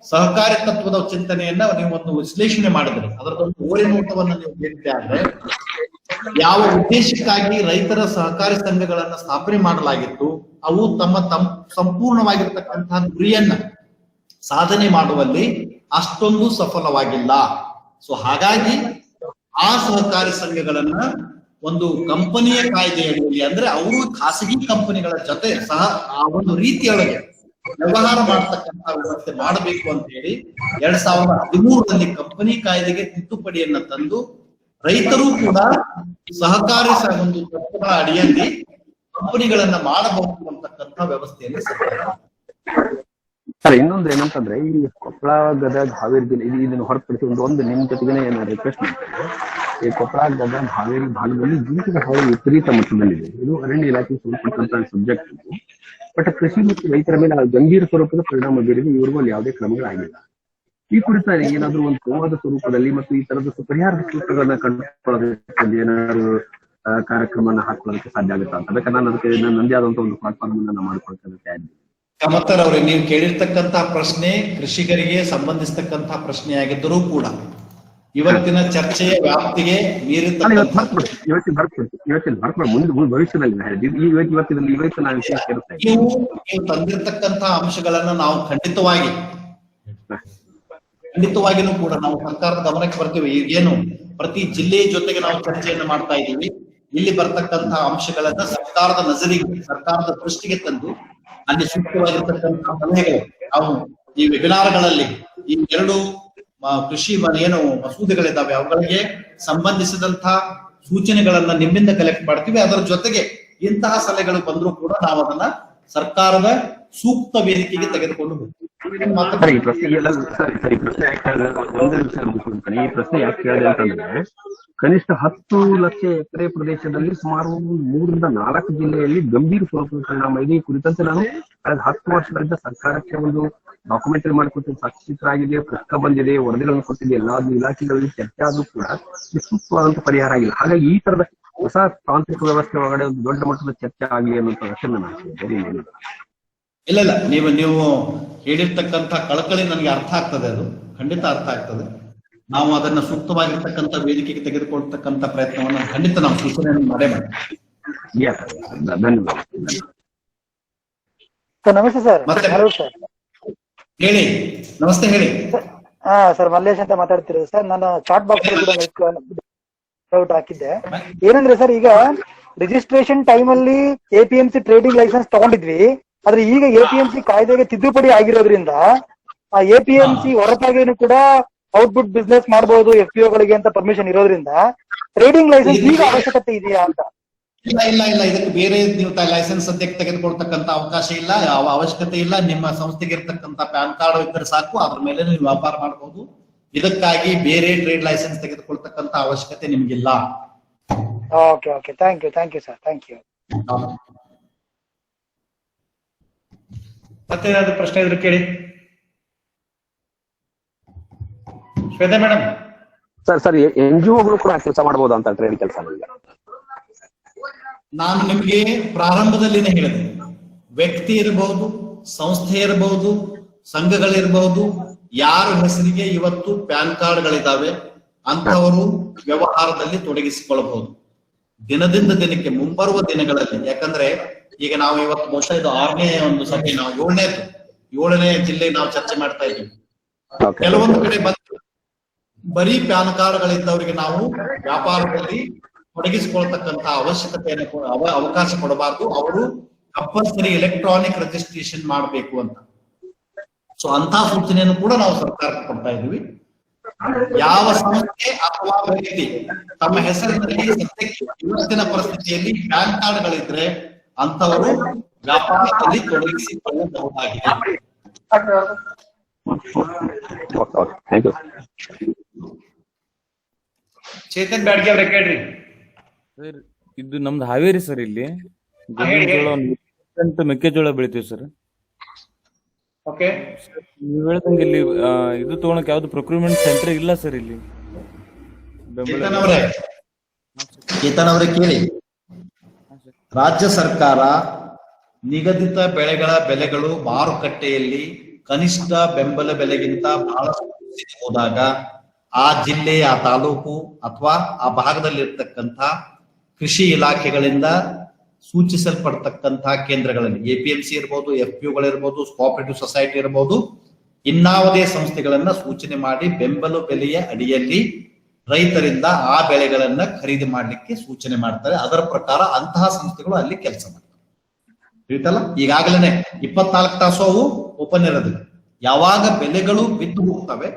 ಸಹಕಾರಿ ತತ್ವದ ಚಿಂತನೆಯನ್ನ ನೀವು ಒಂದು ವಿಶ್ಲೇಷಣೆ ಮಾಡಿದ್ರೆ, ಅದರದೊಂದು ಓರಿನೋಟವನ್ನ ನೀವು ಬೇಕಿದೆ ಆದ್ರೆ, ಯಾವ ಉದ್ದೇಶಕ್ಕಾಗಿ ರೈತರ ಸಹಕಾರಿ ಸಂಘಗಳನ್ನ ಸ್ಥಾಪನೆ ಮಾಡಲಾಗಿತ್ತು, ಅವು ತಮ್ಮ ಸಂಪೂರ್ಣವಾಗಿರ್ತಕ್ಕಂತಹ ಗುರಿಯನ್ನ ಸಾಧನೆ ಮಾಡುವಲ್ಲಿ ಅಷ್ಟೊಂದು ಸಫಲವಾಗಿಲ್ಲ. ಸೊ ಹಾಗಾಗಿ ಆ ಸಹಕಾರಿ ಸಂಘಗಳನ್ನ ಒಂದು ಕಂಪನಿಯ ಕಾಯ್ದೆಯಲ್ಲಿ, ಅಂದ್ರೆ ಅವರು ಖಾಸಗಿ ಕಂಪನಿಗಳ ಜೊತೆ ಸಹ ಆ ಒಂದು ರೀತಿಯೊಳಗೆ ವ್ಯವಹಾರ ಮಾಡತಕ್ಕಂತ ವ್ಯವಸ್ಥೆ ಮಾಡಬೇಕು ಅಂತ ಹೇಳಿ 2013ರಲ್ಲಿ ಕಂಪನಿ ಕಾಯ್ದೆಗೆ ತಿದ್ದುಪಡಿಯನ್ನ ತಂದು ರೈತರು ಕೂಡ ಸಹಕಾರಿ ಒಂದು ತತ್ವಗಳ ಅಡಿಯಲ್ಲಿ ಕಂಪನಿಗಳನ್ನ ಮಾಡಬಹುದು ಅಂತಕ್ಕಂಥ ವ್ಯವಸ್ಥೆಯಲ್ಲಿ ಸರ್ಕಾರ. ಸರ್ ಇನ್ನೊಂದು ಏನಂತಂದ್ರೆ ಈ ಕೊಪ್ಪಳ, ಗದಗ, ಹಾವೇರಿ ಜಿಲ್ಲೆ ಇದನ್ನು ಹೊರತುಪಡಿಸಿ ಒಂದು ನಿಮ್ ಜೊತೆಗೆ ಏನು ರಿಕ್ವೆಸ್ಟ್ ಮಾಡ್ತಾರೆ, ಈ ಕೊಪ್ಪಳ, ಗದಗ, ಹಾವೇರಿ ಭಾಗದಲ್ಲಿ ಜೀವಿತದ ಹಾವಳಿ ವಿಪರೀತ ಮಟ್ಟದಲ್ಲಿದೆ. ಇದು ಅರಣ್ಯ ಇಲಾಖೆಗೆ ಸಂಬಂಧಪಟ್ಟಂತ ಸಬ್ಜೆಕ್ಟ್ ಇದು. ಬಟ್ ಕೃಷಿ ಮತ್ತು ರೈತರ ಮೇಲೆ ಗಂಭೀರ ಸ್ವರೂಪದ ಪರಿಣಾಮ ಬೀರಿದೆ. ಇವ್ರಿಗೂ ಅಲ್ಲಿ ಯಾವುದೇ ಕ್ರಮಗಳಾಗಿಲ್ಲ. ಈ ಕುರಿತಾಗಿ ಏನಾದ್ರು ಒಂದು ಸಂವಾದ ಸ್ವರೂಪದಲ್ಲಿ ಮತ್ತು ಈ ತರದ ಪರಿಹಾರದ ಸೂತ್ರಗಳನ್ನ ಕಂಡುಕೊಳ್ಳೋದಕ್ಕೆ ಏನಾದ್ರು ಕಾರ್ಯಕ್ರಮನ ಹಾಕೊಳ್ಳೋದಕ್ಕೆ ಸಾಧ್ಯ ಆಗುತ್ತಾ ಅಂತ. ಬೇಕಾದ್ರೆ ನಾನು ಅದಕ್ಕೆ ನಂದೇ ಆದಂತ ಒಂದು ಪ್ಲಾಟ್ಫಾರ್ಮ್ ಅನ್ನ ಮಾಡ್ಕೊಳ್ತಾ ಇದ್ದೀನಿ. ಕಮತರ್ ಅವರೇ, ನೀವು ಕೇಳಿರ್ತಕ್ಕಂತಹ ಪ್ರಶ್ನೆ ಕೃಷಿಕರಿಗೆ ಸಂಬಂಧಿಸ್ತಕ್ಕಂತಹ ಪ್ರಶ್ನೆ ಆಗಿದ್ದರೂ ಕೂಡ ಇವತ್ತಿನ ಚರ್ಚೆಯ ವ್ಯಾಪ್ತಿಗೆ ಇವತ್ತಿನ ಮುಂದೆ ಭವಿಷ್ಯದಲ್ಲಿ ಇವತ್ತು ನಾನು ವಿಷಯ ಕೇಳುತ್ತೇನೆ. ನೀವು ತಂದಿರತಕ್ಕಂತಹ ಅಂಶಗಳನ್ನ ನಾವು ಖಂಡಿತವಾಗಿನೂ ಕೂಡ ನಾವು ಸರ್ಕಾರದ ಗಮನಕ್ಕೆ ಬರ್ತೀವಿ. ಈಗೇನು ಪ್ರತಿ ಜಿಲ್ಲೆಯ ಜೊತೆಗೆ ನಾವು ಚರ್ಚೆಯನ್ನು ಮಾಡ್ತಾ ಇದ್ದೀವಿ. ಇಲ್ಲಿ ಬರ್ತಕ್ಕಂತಹ ಅಂಶಗಳನ್ನ ಸರ್ಕಾರದ ನಜರಿಗೆ, ಸರ್ಕಾರದ ದೃಷ್ಟಿಗೆ ತಂದು ಅಲ್ಲಿ ಸೂಕ್ತವಾಗಿರ್ತಕ್ಕಂತಹ ಸಲಹೆಗಳು ನಾವು ಈ ವೆಬಿನಾರ್ಗಳಲ್ಲಿ ಈ 2 ಕೃಷಿ ಏನು ಮಸೂದೆಗಳಿದ್ದಾವೆ ಅವುಗಳಿಗೆ ಸಂಬಂಧಿಸಿದಂತಹ ಸೂಚನೆಗಳನ್ನ ನಿಮ್ಮಿಂದ ಕಲೆಕ್ಟ್ ಮಾಡ್ತೀವಿ. ಅದರ ಜೊತೆಗೆ ಇಂತಹ ಸಲಹೆಗಳು ಬಂದರೂ ಕೂಡ ನಾವು ಅದನ್ನ ಸರ್ಕಾರದ ಸೂಕ್ತ ವೇದಿಕೆಗೆ ತೆಗೆದುಕೊಂಡು ಹೋಗ್ತೀವಿ. ಈ ಪ್ರಶ್ನೆ ಯಾಕೆ ಕೇಳಿದೆ ಅಂತಂದ್ರೆ, ಕನಿಷ್ಠ 10 ಲಕ್ಷ ಎಕರೆ ಪ್ರದೇಶದಲ್ಲಿ ಸುಮಾರು 3 ರಿಂದ 4 ಜಿಲ್ಲೆಯಲ್ಲಿ ಗಂಭೀರ ಸ್ವರೂಪದ ಪರಿಣಾಮ ಇದೆ. ಈ ಕುರಿತಂತೆ ನಾನು ಕಳೆದ 10 ವರ್ಷಗಳಿಂದ ಸರ್ಕಾರಕ್ಕೆ ಒಂದು ಡಾಕ್ಯುಮೆಂಟರಿ ಮಾಡಿಕೊಟ್ಟು ಸಾಕ್ಷಿತರಾಗಿದೆ, ಪುಸ್ತಕ ಬಂದಿದೆ, ವರದಿಗಳನ್ನು ಕೊಟ್ಟಿದೆ. ಎಲ್ಲಾ ಇಲಾಖೆಗಳಲ್ಲಿ ಚರ್ಚೆ ಆದ್ರೂ ಕೂಡ ಸೂಕ್ತವಾದಂತ ಪರಿಹಾರ ಆಗಿಲ್ಲ. ಹಾಗಾಗಿ ಈ ತರದ ಹೊಸ ತಾಂತ್ರಿಕ ವ್ಯವಸ್ಥೆ ಒಳಗಡೆ ಒಂದು ದೊಡ್ಡ ಮಟ್ಟದ ಚರ್ಚೆ ಆಗಲಿ ಅನ್ನುವಂತ ವ್ಯವಸ್ಥೆ ನಾನು ಹಾಕಿದ್ದೇನೆ. ಇಲ್ಲ, ನೀವು ಹೇಳಿರ್ತಕ್ಕಂಥ ಕಳಕಳಿ ನನಗೆ ಅರ್ಥ ಆಗ್ತದೆ, ಅದು ಖಂಡಿತ ಅರ್ಥ ಆಗ್ತದೆ. ನಾವು ಅದನ್ನ ಸೂಕ್ತವಾಗಿರ್ತಕ್ಕಂಥ ವೇದಿಕೆಗೆ ತೆಗೆದುಕೊಳ್ತಕ್ಕಂಥ ಪ್ರಯತ್ನವನ್ನು ಖಂಡಿತ ನಾವು ಸೂಚನೆಯನ್ನು ಮಾಡೇ ಮಾಡ್ತೀವಿ. ಧನ್ಯವಾದ ಸರ್. ನಮಸ್ತೆ ಸರ್. ಹೇಳಿ. ನಮಸ್ತೆ, ಹೇಳಿ. ಸರ್ ಮಲ್ಲೇಶ್ ಅಂತ ಮಾತಾಡ್ತಿರೋದು ಸರ್. ನಾನು ಚಾಟ್ ಬಾಕ್ಸ್ ಕೂಡ ಡೌಟ್ ಹಾಕಿದ್ದೆ. ಏನಂದ್ರೆ ಸರ್, ಈಗ ರಿಜಿಸ್ಟ್ರೇಷನ್ ಟೈಮ್ ಅಲ್ಲಿ APMC ಟ್ರೇಡಿಂಗ್ ಲೈಸೆನ್ಸ್ ತಗೊಂಡಿದ್ವಿ. ಆದ್ರೆ ಈಗ APMC ಕಾಯ್ದೆಗೆ ತಿದ್ದುಪಡಿ ಆಗಿರೋದ್ರಿಂದ ಆ APMC ಹೊರತಾಗಿನೂ ಕೂಡ ಔಟ್ಪುಟ್ ಬಿಸ್ನೆಸ್ ಮಾಡಬಹುದು FPO-ಗಳಿಗೆ ಅಂತ ಪರ್ಮಿಷನ್ ಇರೋದ್ರಿಂದ ಟ್ರೇಡಿಂಗ್ ಲೈಸೆನ್ಸ್ ಈಗ ಅವಶ್ಯಕತೆ ಇದೆಯಾ ಅಂತ. ಇಲ್ಲ, ಇದಕ್ಕೆ ಬೇರೆ ನೀವು ಲೈಸೆನ್ಸ್ ಸದ್ಯಕ್ಕೆ ತೆಗೆದುಕೊಳ್ತಕ್ಕಂತ ಅವಕಾಶ ಇಲ್ಲ, ಯಾವ ಅವಶ್ಯಕತೆ ಇಲ್ಲ. ನಿಮ್ಮ ಸಂಸ್ಥೆಗೆ ಇರ್ತಕ್ಕಂಥ ಪ್ಯಾನ್ ಕಾರ್ಡ್ ಇದ್ದರೆ ಸಾಕು, ಅದ್ರ ಮೇಲೆ ನೀವು ವ್ಯಾಪಾರ ಮಾಡಬಹುದು. ಇದಕ್ಕಾಗಿ ಬೇರೆ ಟ್ರೇಡ್ ಲೈಸೆನ್ಸ್ ತೆಗೆದುಕೊಳ್ತಕ್ಕಂತ ಅವಶ್ಯಕತೆ ನಿಮ್ಗಿಲ್ಲ. Okay okay, thank you sir, thank you. ಮತ್ತೇನಾದ್ರು ಪ್ರಶ್ನೆ ಇದ್ರೆ ಕೇಳಿ. ಶ್ವೇತಾ ಮೇಡಮ್. ಸರ್ NGOಗಳು ಕೂಡ ಕೆಲಸ ಮಾಡಬಹುದು ಅಂತ ಟ್ರೇಡ್ ಕೆಲಸ. ನಾನು ನಿಮ್ಗೆ ಪ್ರಾರಂಭದಲ್ಲಿನೇ ಹೇಳಿದೆ, ವ್ಯಕ್ತಿ ಇರಬಹುದು, ಸಂಸ್ಥೆ ಇರಬಹುದು, ಸಂಘಗಳಿರಬಹುದು, ಯಾರ ಹೆಸರಿಗೆ ಇವತ್ತು ಪ್ಯಾನ್ ಕಾರ್ಡ್ಗಳಿದ್ದಾವೆ ಅಂತವರು ವ್ಯವಹಾರದಲ್ಲಿ ತೊಡಗಿಸಿಕೊಳ್ಳಬಹುದು. ದಿನದಿಂದ ದಿನಕ್ಕೆ ಮುಂಬರುವ ದಿನಗಳಲ್ಲಿ, ಯಾಕಂದ್ರೆ ಈಗ ನಾವು ಇವತ್ತು ಬಹುಶಃ ಇದು 6ನೇ ಒಂದು ಸಭೆ, ನಾವು 7ನೇ ಜಿಲ್ಲೆ ನಾವು ಚರ್ಚೆ ಮಾಡ್ತಾ ಇದ್ದೀವಿ. ಕೆಲವೊಂದು ಕಡೆ ಬರೀ ಪ್ಯಾನ್ ಕಾರ್ಡ್ಗಳಿದ್ದವರಿಗೆ ನಾವು ವ್ಯಾಪಾರದಲ್ಲಿ ತೊಡಗಿಸಿಕೊಳ್ತಕ್ಕಂತ ಅವಶ್ಯಕತೆಯನ್ನು ಅವಕಾಶ ಕೊಡಬಾರ್ದು. ಅವರು ಕಂಪಲ್ಸರಿ ಎಲೆಕ್ಟ್ರಾನಿಕ್ ರಿಜಿಸ್ಟ್ರೇಷನ್ ಮಾಡಬೇಕು ಅಂತ. ಸೊ ಅಂತ ಸೂಚನೆಯನ್ನು ಕೂಡ ನಾವು ಸರ್ಕಾರಕ್ಕೆ ಕೊಡ್ತಾ ಇದ್ವಿ. ಯಾವ ಸಂಸ್ಥೆ ಅಥವಾ ವ್ಯಕ್ತಿ ತಮ್ಮ ಹೆಸರಿನಲ್ಲಿ ಸದ್ಯಕ್ಕೆ ಇವತ್ತಿನ ಪರಿಸ್ಥಿತಿಯಲ್ಲಿ ಪ್ಯಾನ್ ಕಾರ್ಡ್ಗಳಿದ್ರೆ ಅಂತವರು ವ್ಯಾಪಾರದಲ್ಲಿ ತೊಡಗಿಸಿಕೊಳ್ಳಬಹುದಾಗಿದೆ. ಚೇತನ್ ಬ್ಯಾಡ್ಗೆ ಅವ್ರೆ ಕೇಳ್ರಿ. ಸರ್ ಇದು ನಮ್ದು ಹಾವೇರಿ ಸರ್. ಇಲ್ಲಿ ಮೆಕ್ಕೆಜೋಳ ಬೆಳಿತೀವಿ ಸರ್. ಓಕೆ, ನೀವ್ ಹೇಳ್ದಂಗೆ ಇಲ್ಲಿ ಇದು ತಗೊಳಕ್ ಯಾವ್ದು ಪ್ರೊಕ್ಯೂರ್ಮೆಂಟ್ ಸೆಂಟರ್ ಇಲ್ಲ ಸರ್ ಇಲ್ಲಿ. ಚೇತನ್ ಅವರೇ ಕೇಳಿ, ರಾಜ್ಯ ಸರ್ಕಾರ ನಿಗದಿತ ಬೆಳೆಗಳ ಬೆಲೆಗಳು ಮಾರುಕಟ್ಟೆಯಲ್ಲಿ ಕನಿಷ್ಠ ಬೆಂಬಲ ಬೆಲೆಗಿಂತ ಬಹಳಷ್ಟು ಹೋದಾಗ ಆ ಜಿಲ್ಲೆ, ಆ ತಾಲೂಕು ಅಥವಾ ಆ ಭಾಗದಲ್ಲಿರ್ತಕ್ಕಂಥ ಕೃಷಿ ಇಲಾಖೆಗಳಿಂದ ಸೂಚಿಸಲ್ಪಡ್ತಕ್ಕಂಥ ಕೇಂದ್ರಗಳಲ್ಲಿ APMC ಇರ್ಬೋದು, FPOಗಳಿರ್ಬೋದು, ಕೋಆಪರೇಟಿವ್ ಸೊಸೈಟಿ ಇರ್ಬೋದು, ಇನ್ನಾವುದೇ ಸಂಸ್ಥೆಗಳನ್ನ ಸೂಚನೆ ಮಾಡಿ ಬೆಂಬಲ ಬೆಲೆಯ ಅಡಿಯಲ್ಲಿ ರೈತರಿಂದ ಆ ಬೆಳೆಗಳನ್ನ ಖರೀದಿ ಮಾಡ್ಲಿಕ್ಕೆ ಸೂಚನೆ ಮಾಡ್ತಾರೆ. ಅದರ ಪ್ರಕಾರ ಅಂತಹ ಸಂಸ್ಥೆಗಳು ಅಲ್ಲಿ ಕೆಲಸ ಮಾಡ್ತಾರೆ. ತಿಳಿತಲ್ಲ, ಈಗಾಗಲೇ 24 ತಾಸು ಅವು ಓಪನ್ ಇರೋದಿಲ್ಲ. ಯಾವಾಗ ಬೆಲೆಗಳು ಬಿದ್ದು ಹೋಗ್ತವೆ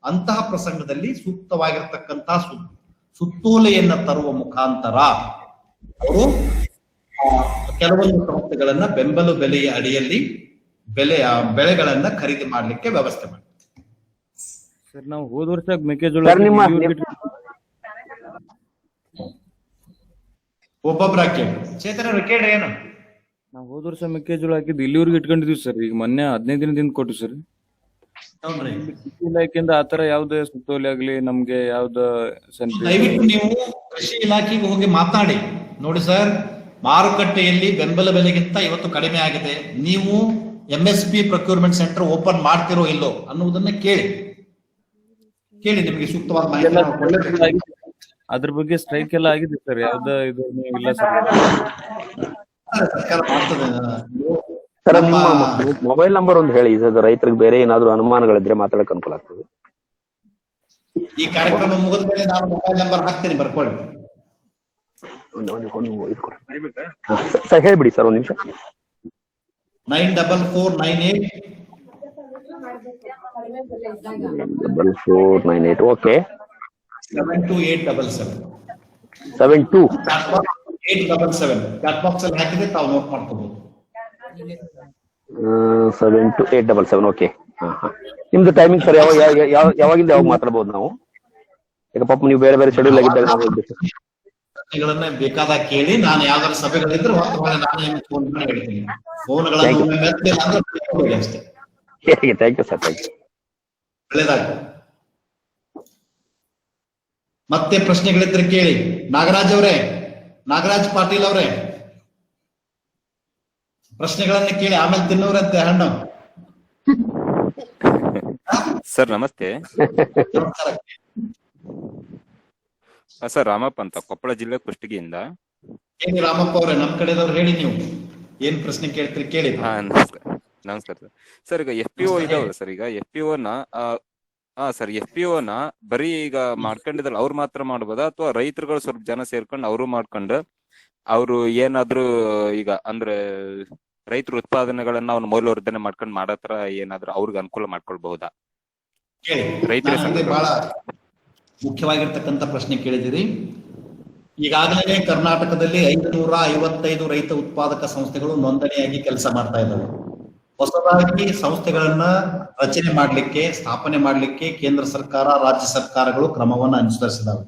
ಅಂತಹ ಪ್ರಸಂಗದಲ್ಲಿ ಸೂಕ್ತವಾಗಿರ್ತಕ್ಕಂಥ ಸುತ್ತೋಲೆಯನ್ನ ತರುವ ಮುಖಾಂತರ ಅವರು ಕೆಲವೊಂದು ಸಂಸ್ಥೆಗಳನ್ನ ಬೆಂಬಲ ಬೆಲೆಯ ಅಡಿಯಲ್ಲಿ ಬೆಳೆಗಳನ್ನ ಖರೀದಿ ಮಾಡ್ಲಿಕ್ಕೆ ವ್ಯವಸ್ಥೆ ಮಾಡ್ತಾರೆ. ಸರ್ ನಾವು ಹೋದ ವರ್ಷ ಮೆಕ್ಕೆಜೋಳ ಒಬ್ಬೊಬ್ರ ಕೇಳಿ. ಚೇತನ್ ಅವ್ರೆ ಕೇಳ್ರಿ. ಏನು ನಾವು ಹೋದ ವರ್ಷ ಮೆಕ್ಕೆಜೋಳ ಹಾಕಿದ್ದು ಇಲ್ಲಿವರೆಗೂ ಇಟ್ಕೊಂಡಿದ್ವಿ ಸರ್. ಈಗ ಮೊನ್ನೆ 15 ದಿನದಿಂದ ಕೊಟ್ಟು ಸರ್. ಕೃಷಿ ಇಲಾಖೆಯಿಂದ ಆತರ ಯಾವ್ದೇ ಸುತ್ತೋಲೆ ಆಗ್ಲಿ ನಮ್ಗೆ ಯಾವ್ದ ದಯವಿಟ್ಟು ನೀವು ಕೃಷಿ ಇಲಾಖೆಗೆ ಹೋಗಿ ಮಾತನಾಡಿ ನೋಡಿ ಸರ್, ಮಾರುಕಟ್ಟೆಯಲ್ಲಿ ಬೆಂಬಲ ಬೆಲೆಗಿಂತ ಇವತ್ತು ಕಡಿಮೆ ಆಗಿದೆ, ನೀವು MSP ಪ್ರೊಕ್ಯೂರ್ಮೆಂಟ್ ಸೆಂಟರ್ ಓಪನ್ ಮಾಡ್ತಿರೋ ಇಲ್ಲೋ ಅನ್ನುವುದನ್ನ ಕೇಳಿ. ನಿಮಗೆ ಸೂಕ್ತವಾದ ಮಾಹಿತಿ. ಅದ್ರ ಬಗ್ಗೆ ಸ್ಟ್ರೈಕ್ ಎಲ್ಲ ಆಗಿದೆ ಸರ್. ಯಾವ್ದ ಇದು ಇಲ್ಲ ಸರ್. ಸರ್ಕಾರ ಮಾಡ್ತದೆ. ಸರ್ ನಿಮ್ಮ ಮೊಬೈಲ್ ನಂಬರ್ ಒಂದು ಹೇಳಿ, ರೈತರಿಗೆ ಬೇರೆ ಏನಾದ್ರು ಅನುಮಾನಗಳಿದ್ರೆ ಮಾತಾಡಕ್ ಅನುಕೂಲ ಆಗ್ತದೆ. ಈ ಕಾರ್ಯಕ್ರಮ ಮುಗಿದ ಮೇಲೆ ನಾನು ಮೊಬೈಲ್ ನಂಬರ್ ಹಾಕ್ತೀನಿ, ಬರ್ಕೊಳ್ಳಿ. ಸರ್ ಹೇಳ್ಬಿಡಿ ಸರ್, ಒಂದ್ ನಿಮಿಷ. 9498 ಓಕೆ. 72877 72877 ಚಾಟ್ ಬಾಕ್ಸ್ ಅಲ್ಲಿ ಹಾಕಿದ್ರೆ ತಾವು ನೋಟ್ ಮಾಡ್ಕೋಬಹುದು. 72877 ಓಕೆ. ನಿಮ್ದು ಟೈಮಿಂಗ್ ಸರ್ ಯಾವಾಗಿಂದ ಯಾವಾಗ ಮಾತಾಡಬಹುದು ನಾವು? ಈಗ ಪಾಪ ನೀವು ಬೇರೆ ಬೇರೆ ಶೆಡ್ಯೂಲ್ ಆಗಿದ್ದಾಗ ನಾವು ಪ್ರಶ್ನೆಗಳನ್ನ ಬೇಕಾದಾಗ ಕೇಳಿ. ನಾನು ಯಾವ್ದಾದ್ರು ಸಭೆಗಳಿದ್ರೆ ನಾನು ಫೋನ್ ಮಾಡಿ ಹೇಳ್ತೀನಿ. ಫೋನ್ಗಳನ್ನು ಅಷ್ಟೇ. Thank you sir, thank you. ಒಳ್ಳೇದಾಗ ಮತ್ತೆ ಪ್ರಶ್ನೆಗಳಿದ್ರೆ ಕೇಳಿ. ನಾಗರಾಜ್ ಪಾಟೀಲ್ ಅವರೇ ಪ್ರಶ್ನೆಗಳನ್ನ ಕೇಳಿ, ಆಮೇಲೆ ತಿನ್ನೋರಂತೆ ಹಣ್ಣು. ಸರ್ ನಮಸ್ತೆ. ಸರ್ ರಾಮಪ್ಪ ಅಂತ, ಕೊಪ್ಪಳ ಜಿಲ್ಲೆ ಕುಷ್ಟಗಿಯಿಂದ. ಹೇಳಿ ರಾಮಪ್ಪ ಅವರೇ, ನಮ್ ಕಡೆದವ್ರು ಹೇಳಿ, ನೀವು ಏನ್ ಪ್ರಶ್ನೆ ಕೇಳ್ತೀರಿ ಕೇಳಿ. ನಮಸ್ಕಾರ ಸರ್. ಈಗ FPO ಇದಾವಲ್ಲ ಸರ್, ಈಗ FPO ನ ಬರೀ ಈಗ ಮಾಡ್ಕೊಂಡಿದ್ರಲ್ಲ ಅವ್ರು ಮಾತ್ರ ಮಾಡ್ಬೋದಾ, ಅಥವಾ ರೈತರುಗಳು ಸ್ವಲ್ಪ ಜನ ಸೇರ್ಕೊಂಡು ಅವರು ಮಾಡ್ಕೊಂಡು ಅವ್ರು ಏನಾದ್ರು ಈಗ ಅಂದ್ರೆ ರೈತರ ಉತ್ಪಾದನೆಗಳನ್ನ ಅವ್ನ ಮೌಲ್ಯವರ್ಧನೆ ಮಾಡ್ಕೊಂಡು ಮಾಡತ್ರ ಏನಾದ್ರು ಅವ್ರಿಗೆ ಅನುಕೂಲ ಮಾಡ್ಕೊಳ್ಬಹುದಾ? ಬಹಳ ಮುಖ್ಯವಾಗಿರ್ತಕ್ಕಂಥ ಪ್ರಶ್ನೆ ಕೇಳಿದಿರಿ. ಈಗಾಗಲೇ ಕರ್ನಾಟಕದಲ್ಲಿ 555 ರೈತ ಉತ್ಪಾದಕ ಸಂಸ್ಥೆಗಳು ನೋಂದಣಿಯಾಗಿ ಕೆಲಸ ಮಾಡ್ತಾ ಇದ್ದಾವೆ. ಹೊಸದಾಗಿ ಸಂಸ್ಥೆಗಳನ್ನ ರಚನೆ ಮಾಡ್ಲಿಕ್ಕೆ, ಸ್ಥಾಪನೆ ಮಾಡ್ಲಿಕ್ಕೆ ಕೇಂದ್ರ ಸರ್ಕಾರ, ರಾಜ್ಯ ಸರ್ಕಾರಗಳು ಕ್ರಮವನ್ನು ಅನುಸರಿಸಿದವು.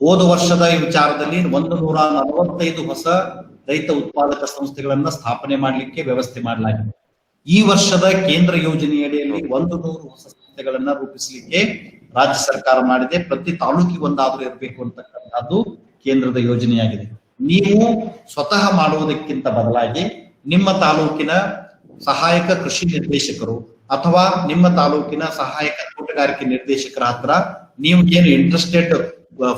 ಹೋದ ವರ್ಷದ ಈ ವಿಚಾರದಲ್ಲಿ 145 ಹೊಸ ರೈತ ಉತ್ಪಾದಕ ಸಂಸ್ಥೆಗಳನ್ನ ಸ್ಥಾಪನೆ ಮಾಡ್ಲಿಕ್ಕೆ ವ್ಯವಸ್ಥೆ ಮಾಡಲಾಗಿದೆ. ಈ ವರ್ಷದ ಕೇಂದ್ರ ಯೋಜನೆಯಡಿಯಲ್ಲಿ 100 ಹೊಸ ಸಂಸ್ಥೆಗಳನ್ನ ರೂಪಿಸಲಿಕ್ಕೆ ರಾಜ್ಯ ಸರ್ಕಾರ ಮಾಡಿದೆ. ಪ್ರತಿ ತಾಲೂಕಿಗೆ ಒಂದಾದ್ರೂ ಇರಬೇಕು ಅಂತಕ್ಕಂಥದ್ದು ಕೇಂದ್ರದ ಯೋಜನೆಯಾಗಿದೆ. ನೀವು ಸ್ವತಃ ಮಾಡುವುದಕ್ಕಿಂತ ಬದಲಾಗಿ ನಿಮ್ಮ ತಾಲೂಕಿನ ಸಹಾಯಕ ಕೃಷಿ ನಿರ್ದೇಶಕರು ಅಥವಾ ನಿಮ್ಮ ತಾಲೂಕಿನ ಸಹಾಯಕ ತೋಟಗಾರಿಕೆ ನಿರ್ದೇಶಕರ ಹತ್ರ ನೀವು ಏನು ಇಂಟ್ರೆಸ್ಟೆಡ್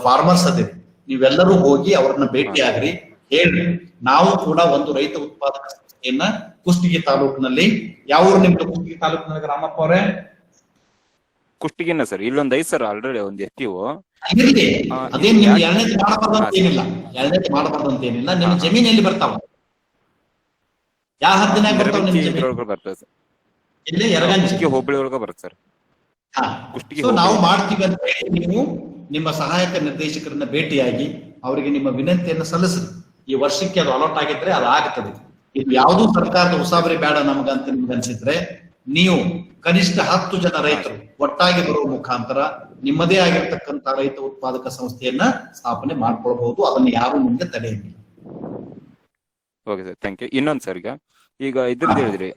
ಫಾರ್ಮರ್ಸ್ ಅದೇ ನೀವೆಲ್ಲರೂ ಹೋಗಿ ಅವ್ರನ್ನ ಭೇಟಿ ಆಗ್ರಿ, ಹೇಳ್ರಿ ನಾವು ಕೂಡ ಒಂದು ರೈತ ಉತ್ಪಾದಕ ಸಂಸ್ಥೆಯನ್ನ ಕುಷ್ಟಗಿ ತಾಲೂಕಿನಲ್ಲಿ, ಯಾವ ಊರು ನಿಮ್ದು ಕುಷ್ಟಗಿ ತಾಲೂಕಿನಲ್ಲಿ ರಾಮಪ್ಪ ಅವರೇ? ಕುಷ್ಟಗಿನ ಸರ್, ಇಲ್ಲೊಂದ್ ಐತ್ ಸರ್ ಆಲ್ರೆಡಿ ಒಂದ್ FPO. ಇರ್ಲಿ, ಅದೇನ್ ನಿಮ್ಗೆ ಎರಡನೇದು ಮಾಡಬಾರ್ದು ಅಂತ ಏನಿಲ್ಲ, ಎರಡನೇದು ಮಾಡಬಾರ್ದು ಅಂತ ಏನಿಲ್ಲ. ನಿಮ್ಮ ಜಮೀನಲ್ಲಿ ಬರ್ತಾವ, ಯಾವ ಹದ್ದಿನಾಗ ಬರ್ತಾವ ನಿಮ್ ಜಮೀನು? ಬರ್ತದೆ ಸರ್, ಇಲ್ಲಿ ಯರಗಂಜಿ ಹೋಬಳಿ ಒಳಗ ಬರುತ್ತೆ ಸರ್. ಸೊ ನಾವು ಮಾಡ್ತೀವಿ ಅಂತ ಹೇಳಿ ನೀವು ನಿಮ್ಮ ಸಹಾಯಕ ನಿರ್ದೇಶಕರನ್ನ ಭೇಟಿಯಾಗಿ ಅವರಿಗೆ ನಿಮ್ಮ ವಿನಂತಿಯನ್ನು ಸಲ್ಲಿಸ್ರಿ. ಈ ವರ್ಷಕ್ಕೆ ಅದು ಅಲಾಟ್ ಆಗಿದ್ರೆ ಅದು ಆಗ್ತದೆ. ಇದು ಯಾವುದೂ ಸರ್ಕಾರದ ಉಸಾಬರಿ ಬೇಡ ನಮಗಂತ ನಿಮ್ಗೆ ಅನ್ಸಿದ್ರೆ ನೀವು ಕನಿಷ್ಠ 10 ಜನ ರೈತರು ಒಟ್ಟಾಗಿ ಬರುವ ಮುಖಾಂತರ ನಿಮ್ಮದೇ ಆಗಿರ್ತಕ್ಕಂಥ ರೈತ ಉತ್ಪಾದಕ ಸಂಸ್ಥೆಯನ್ನ ಸ್ಥಾಪನೆ ಮಾಡ್ಕೊಳ್ಬಹುದು. ಅದನ್ನ ಯಾರು ಮುಂದೆ ತಡೆಯಂಗಿಲ್ಲ. Okay sir, thank you. ಇನ್ನೊಂದ್ ಸರ್, ಈಗ ಇದ್ರದ್ದು ಹೇಳಿದ್ರಿ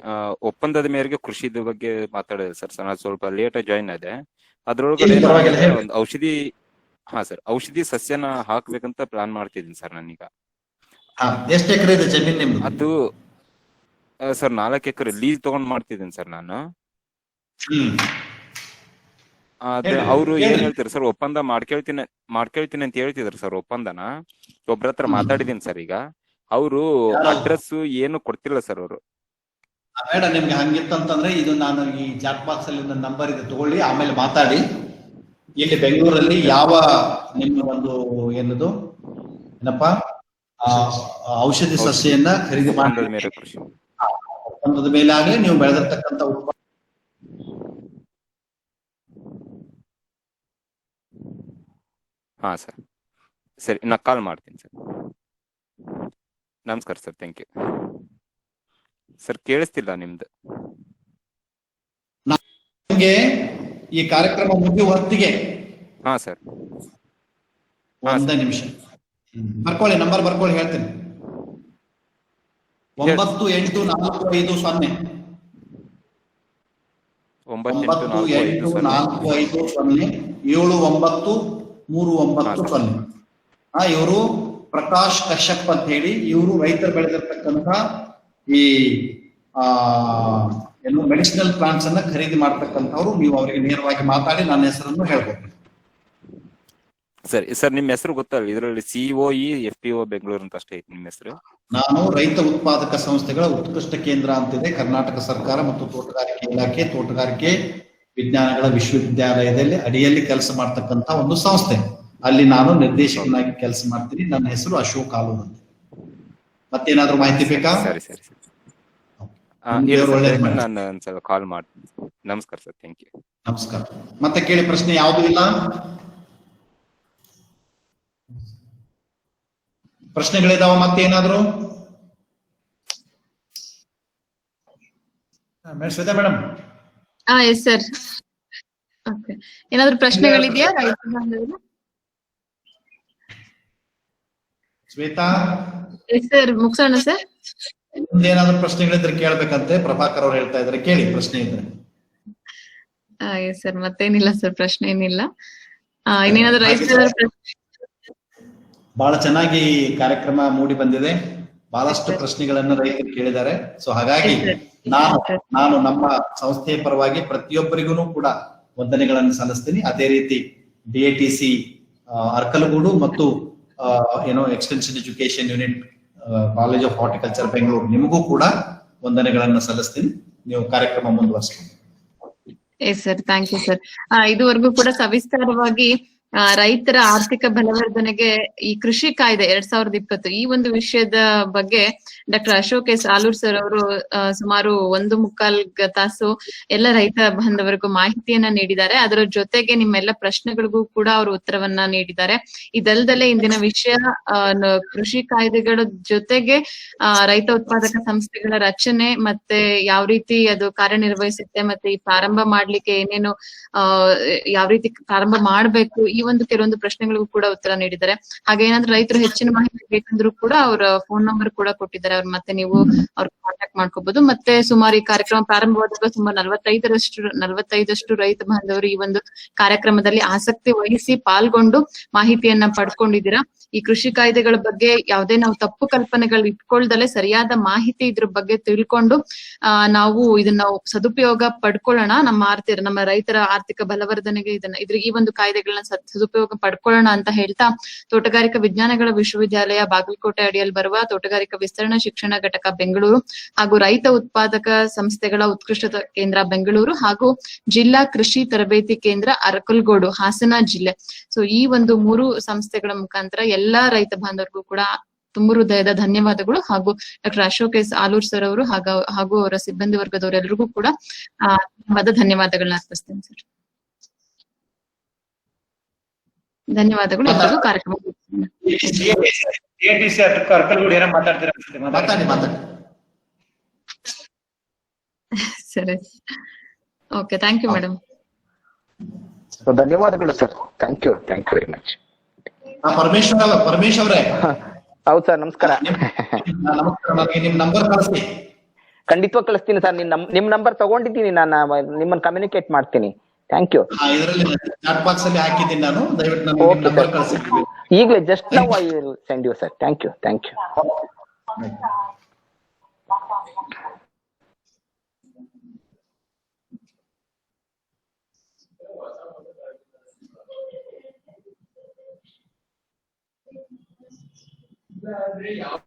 ಒಪ್ಪಂದದ ಮೇರೆಗೆ ಕೃಷಿದ ಬಗ್ಗೆ ಮಾತಾಡಿದೆ ಸರ್. ನಾನು ಸ್ವಲ್ಪ ಲೇಟ್ ಆಗಿ ಜಾಯಿನ್ ಆದೆ. ಅದ್ರೊಳಗಡೆ ಒಂದು ಔಷಧಿ, ಹಾ ಸರ್, ಔಷಧಿ ಸಸ್ಯನ ಹಾಕ್ಬೇಕಂತ ಪ್ಲಾನ್ ಮಾಡ್ತಿದ್ದೀನಿ ಸರ್ ನಾನೀಗ. ಎಷ್ಟು ಎಕರೆ ಇದೆ ಜಮೀನ್ ನಿಮ್ದು? ಅದು ಸರ್ 4 ಎಕರೆ ಲೀಸ್ ತಗೊಂಡ್ ಮಾಡ್ತಿದ್ದೀನಿ ಸರ್ ನಾನು. ಆದ್ರೆ ಅವ್ರು ಏನ್ ಹೇಳ್ತಾರೆ ಸರ್, ಒಪ್ಪಂದ ಮಾಡ್ಕೊಳ್ತೀನಿ ಅಂತ ಹೇಳ್ತಿದ್ರು ಸರ್. ಒಪ್ಪಂದನ ಒಬ್ರ ಹತ್ರ ಮಾತಾಡಿದೀನಿ ಸರ್. ಈಗ ಅವರು ಅಡ್ರೆಸ್ ಏನು ಕೊಡ್ತಿಲ್ಲ ಸರ್ ಅವರು. ಬೇಡ, ನಿಮ್ಗೆ ಹಂಗಿತ್ತಂತಂದ್ರೆ ಇದು ನಾನು ಈ ಚಾಟ್ ಬಾಕ್ಸ್ ಅಲ್ಲಿ ನನ್ನ ನಂಬರ್ ಇದೆ, ತಗೊಳ್ಳಿ, ಆಮೇಲೆ ಮಾತಾಡಿ. ಇಲ್ಲಿ ಬೆಂಗಳೂರಲ್ಲಿ ಯಾವ ನಿಮ್ಮ ಒಂದು ಏನದು ಏನಪ್ಪಾ ಔಷಧಿ ಸಸ್ಯನ್ನ ಖರೀದಿ ಮಾಡಿ ಒಪ್ಪಂದದ ಮೇಲೆ ಆಗ್ಲಿ ನೀವು ಬೆಳೆದಿರ್ತಕ್ಕಂಥ ಹಾ ಸರ್, ಸರಿ, ನಾ ಕಾಲ್ ಮಾಡ್ತೀನಿ ಸರ್. ನಮಸ್ಕಾರ ಸರ್, ಥ್ಯಾಂಕ್ ಯು ಸರ್. ಕೇಳಿಸ್ತಿಲ್ಲ ನಿಮ್ದು. ನಿಮ್ಗೆ ಈ ಕಾರ್ಯಕ್ರಮ ಮುಗಿಯುವ ಹೊತ್ತಿಗೆ ಹಾ ಸರ್, ಒಂದೇ ನಿಮಿಷ ಬರ್ಕೊಳ್ಳಿ, ನಂಬರ್ ಬರ್ಕೊಳ್ಳಿ, ಹೇಳ್ತೀನಿ. 9845 9945 ಇವರು ಪ್ರಕಾಶ್ ಕಶ್ಯಪ್ ಅಂತ ಹೇಳಿ, ಇವರು ರೈತರು ಬೆಳೆದಿರ್ತಕ್ಕಂಥ ಈ ಏನು ಮೆಡಿಸಿನಲ್ ಪ್ಲಾಂಟ್ಸ್ ಅನ್ನ ಖರೀದಿ ಮಾಡ್ತಕ್ಕಂಥವ್ರು. ನೀವು ಅವರಿಗೆ ನೇರವಾಗಿ ಮಾತಾಡಿ ನನ್ನ ಹೆಸರನ್ನು ಹೇಳ್ಬೋದು. ಸರಿ ಸರ್, ನಿಮ್ ಹೆಸರು ಗೊತ್ತಲ್ಲ ಇದರಲ್ಲಿ? COE FPO ಬೆಂಗಳೂರು ಅಂತ ಅಷ್ಟೇ ಐತಿ ನಿಮ್ಮ ಹೆಸರು? ನಾನು ರೈತ ಉತ್ಪಾದಕ ಸಂಸ್ಥೆಗಳ ಉತ್ಕೃಷ್ಟ ಕೇಂದ್ರ ಅಂತಿದೆ, ಕರ್ನಾಟಕ ಸರ್ಕಾರ ಮತ್ತು ತೋಟಗಾರಿಕೆ ಇಲಾಖೆ, ತೋಟಗಾರಿಕೆ ವಿಜ್ಞಾನಗಳ ವಿಶ್ವವಿದ್ಯಾಲಯದಲ್ಲಿ ಅಡಿಯಲ್ಲಿ ಕೆಲಸ ಮಾಡ್ತಕ್ಕಂಥ ಒಂದು ಸಂಸ್ಥೆ. ಅಲ್ಲಿ ನಾನು ನಿರ್ದೇಶಕನಾಗಿ ಕೆಲಸ ಮಾಡ್ತೀನಿ. ನನ್ನ ಹೆಸರು ಅಶೋಕ್ ಆಲೂರ್ ಅಂತ. ಮತ್ತೇನಾದ್ರೂ ಮಾಹಿತಿ ಬೇಕಾ? ಸರಿ ಸರಿ ಸರಿ, ನಾನು ಒಂದ್ಸಲ ಕಾಲ್ ಮಾಡ್ತೀನಿ. ನಮಸ್ಕಾರ ಸರ್, ಥ್ಯಾಂಕ್ ಯು. ನಮಸ್ಕಾರ. ಮತ್ತೆ ಕೇಳಿ, ಪ್ರಶ್ನೆ ಯಾವ್ದು ಇಲ್ಲ? ಪ್ರಶ್ನೆಗಳಿದಾವ ಮತ್ತೇನಾದ್ರು? Shweta madam. Yes sir. Okay, ಏನಾದ್ರು ಪ್ರಶ್ನೆಗಳಿದೆಯಾ ರೈತ ಬಾಂಧವರಿಗೆ? ಶ್ವೇತಾ. ಎಸ್ ಸರ್, ಮುಗಿಸೋಣ ಸರ್. ಮುಂದೇನಾದ್ರೂ ಪ್ರಶ್ನೆಗಳಿದ್ರೆ ಕೇಳ್ಬೇಕಂತೆ ಪ್ರಭಾಕರ್ ಅವ್ರು ಹೇಳ್ತಾ ಇದ್ದಾರೆ, ಕೇಳಿ ಪ್ರಶ್ನೆ ಇದ್ರೆ. ಎಸ್ ಸರ್, ಮತ್ತೇನಿಲ್ಲ ಸರ್, ಪ್ರಶ್ನೆ ಏನಿಲ್ಲ. ಇನ್ನೇನಾದ್ರು ರೈತರ ಬಹಳ ಚೆನ್ನಾಗಿ ಕಾರ್ಯಕ್ರಮ ಮೂಡಿ ಬಂದಿದೆ. ಬಹಳಷ್ಟು ಪ್ರಶ್ನೆಗಳನ್ನ ರೈತರು ಕೇಳಿದ್ದಾರೆ. ಸೊ ಹಾಗಾಗಿ ನಾನು ನಮ್ಮ ಸಂಸ್ಥೆಯ ಪರವಾಗಿ ಪ್ರತಿಯೊಬ್ಬರಿಗೂ ಕೂಡ ವಂದನೆಗಳನ್ನು ಸಲ್ಲಿಸ್ತೀನಿ. ಅದೇ ರೀತಿ DATC ಅರ್ಕಲಗೂಡು ಮತ್ತು ಏನೋ extension education unit college of horticulture Bengaluru, ನಿಮಗೂ ಕೂಡ ವಂದನೆಗಳನ್ನು ಸಲ್ಲಿಸ್ತೀನಿ. ನೀವು ಕಾರ್ಯಕ್ರಮ ಮುಂದುವರಿಸಿ. Yes sir, thank you sir. ಇದುವರೆಗೂ ಕೂಡ ಸವಿಸ್ತಾರವಾಗಿ ರೈತರ ಆರ್ಥಿಕ ಬಲವರ್ಧನೆಗೆ ಈ ಕೃಷಿ ಕಾಯ್ದೆ 2020 ಈ ಒಂದು ವಿಷಯದ ಬಗ್ಗೆ doctor Ashok S Alur sir ಅವರು ಸುಮಾರು 1.25 ತಾಸು ಎಲ್ಲ ರೈತ ಬಾಂಧವರಿಗೂ ಮಾಹಿತಿಯನ್ನ ನೀಡಿದ್ದಾರೆ. ಅದರ ಜೊತೆಗೆ ನಿಮ್ಮೆಲ್ಲ ಪ್ರಶ್ನೆಗಳಿಗೂ ಕೂಡ ಅವರು ಉತ್ತರವನ್ನ ನೀಡಿದ್ದಾರೆ. ಇದಲ್ದಲೆ ಇಂದಿನ ವಿಷಯ ಕೃಷಿ ಕಾಯ್ದೆಗಳ ಜೊತೆಗೆ ರೈತ ಉತ್ಪಾದಕ ಸಂಸ್ಥೆಗಳ ರಚನೆ ಮತ್ತೆ ಯಾವ ರೀತಿ ಅದು ಕಾರ್ಯನಿರ್ವಹಿಸುತ್ತೆ, ಮತ್ತೆ ಈ ಪ್ರಾರಂಭ ಮಾಡ್ಲಿಕ್ಕೆ ಏನೇನು ಯಾವ ರೀತಿ ಪ್ರಾರಂಭ ಮಾಡ್ಬೇಕು, ಈ ಒಂದು ಕೆಲವೊಂದು ಪ್ರಶ್ನೆಗಳಿಗೂ ಕೂಡ ಉತ್ತರ ನೀಡಿದ್ದಾರೆ. ಹಾಗೆ ಏನಾದ್ರೂ ರೈತರು ಹೆಚ್ಚಿನ ಮಾಹಿತಿ ಬೇಕಂದ್ರೂ ಕೂಡ ಅವರ ಫೋನ್ ನಂಬರ್ ಕೂಡ ಕೊಟ್ಟಿದ್ದಾರೆ. ಅವ್ರ ಮತ್ತೆ ನೀವು ಅವ್ರ ಕಾಂಟ್ಯಾಕ್ಟ್ ಮಾಡ್ಕೋಬಹುದು. ಮತ್ತೆ ಸುಮಾರು ಈ ಕಾರ್ಯಕ್ರಮ ಪ್ರಾರಂಭವಾದಾಗ ಸುಮಾರು 45 ರೈತ ಬಾಂಧವರು ಈ ಒಂದು ಕಾರ್ಯಕ್ರಮದಲ್ಲಿ ಆಸಕ್ತಿ ವಹಿಸಿ ಪಾಲ್ಗೊಂಡು ಮಾಹಿತಿಯನ್ನ ಪಡ್ಕೊಂಡಿದ್ದೀರಾ. ಈ ಕೃಷಿ ಕಾಯ್ದೆಗಳ ಬಗ್ಗೆ ಯಾವುದೇ ನಾವು ತಪ್ಪು ಕಲ್ಪನೆಗಳು ಇಟ್ಕೊಳ್ದಲೆ ಸರಿಯಾದ ಮಾಹಿತಿ ಇದ್ರ ಬಗ್ಗೆ ತಿಳ್ಕೊಂಡು ನಾವು ಇದನ್ನ ಸದುಪಯೋಗ ಪಡ್ಕೊಳ್ಳೋಣ. ನಮ್ಮ ರೈತರ ಆರ್ಥಿಕ ಬಲವರ್ಧನೆಗೆ ಈ ಒಂದು ಕಾಯ್ದೆಗಳನ್ನ ಸದುಪಯೋಗ ಪಡ್ಕೊಳ್ಳೋಣ ಅಂತ ಹೇಳ್ತಾ, ತೋಟಗಾರಿಕಾ ವಿಜ್ಞಾನಗಳ ವಿಶ್ವವಿದ್ಯಾಲಯ ಬಾಗಲಕೋಟೆ ಅಡಿಯಲ್ಲಿ ಬರುವ ತೋಟಗಾರಿಕಾ ವಿಸ್ತರಣಾ ಶಿಕ್ಷಣ ಘಟಕ ಬೆಂಗಳೂರು ಹಾಗೂ ರೈತ ಉತ್ಪಾದಕ ಸಂಸ್ಥೆಗಳ ಉತ್ಕೃಷ್ಟತಾ ಕೇಂದ್ರ ಬೆಂಗಳೂರು ಹಾಗೂ ಜಿಲ್ಲಾ ಕೃಷಿ ತರಬೇತಿ ಕೇಂದ್ರ ಅರಕಲಗೂಡು ಹಾಸನ ಜಿಲ್ಲೆ, ಸೊ ಈ ಒಂದು 3 ಸಂಸ್ಥೆಗಳ ಮುಖಾಂತರ ಎಲ್ಲಾ ರೈತ ಬಾಂಧವರಿಗೂ ಕೂಡ ತುಂಬ ಹೃದಯದ ಧನ್ಯವಾದಗಳು. ಹಾಗೂ doctor Ashok S Alur sir ಅವರು ಹಾಗೂ ಅವರ ಸಿಬ್ಬಂದಿ ವರ್ಗದವರೆಲ್ಲರಿಗೂ ಕೂಡ ಧನ್ಯವಾದಗಳನ್ನ ಅರ್ಪಿಸ್ತೇನೆ ಸರ್. ಧನ್ಯವಾದಗಳು. ಎಲ್ಲರಿಗೂ ಕಾರ್ಯಕ್ರಮ ಸರಿ. Okay, thank you madam. ಧನ್ಯವಾದಗಳು sir. Thank you very much. Paramesh ಅವರೇ. ಹೌದು ಸರ್, ನಮಸ್ಕಾರ. ನನಗೆ ನಿಮ್ ನಂಬರ್ ಕಳಿಸಿ. ಖಂಡಿತವಾಗಿ ಕಳಿಸ್ತೀನಿ ಸರ್. ನಿಮ್ ನಂಬರ್ ತಗೊಂಡಿದ್ದೀನಿ, ನಾನು ನಿಮ್ಮನ್ನ ಕಮ್ಯುನಿಕೇಟ್ ಮಾಡ್ತೀನಿ. Thank you. ಇದರಲ್ಲಿ ಚಾಟ್ ಬಾಕ್ಸ್ ಅಲ್ಲಿ ಹಾಕಿದ್ದೀನಿ ನಾನು. ದಯವಿಟ್ಟು ನನಗೆ ನಂಬರ್ ಕಳಿಸಿ. ಈಗಲೇ just now I will send you sir. Thank you. Yeah.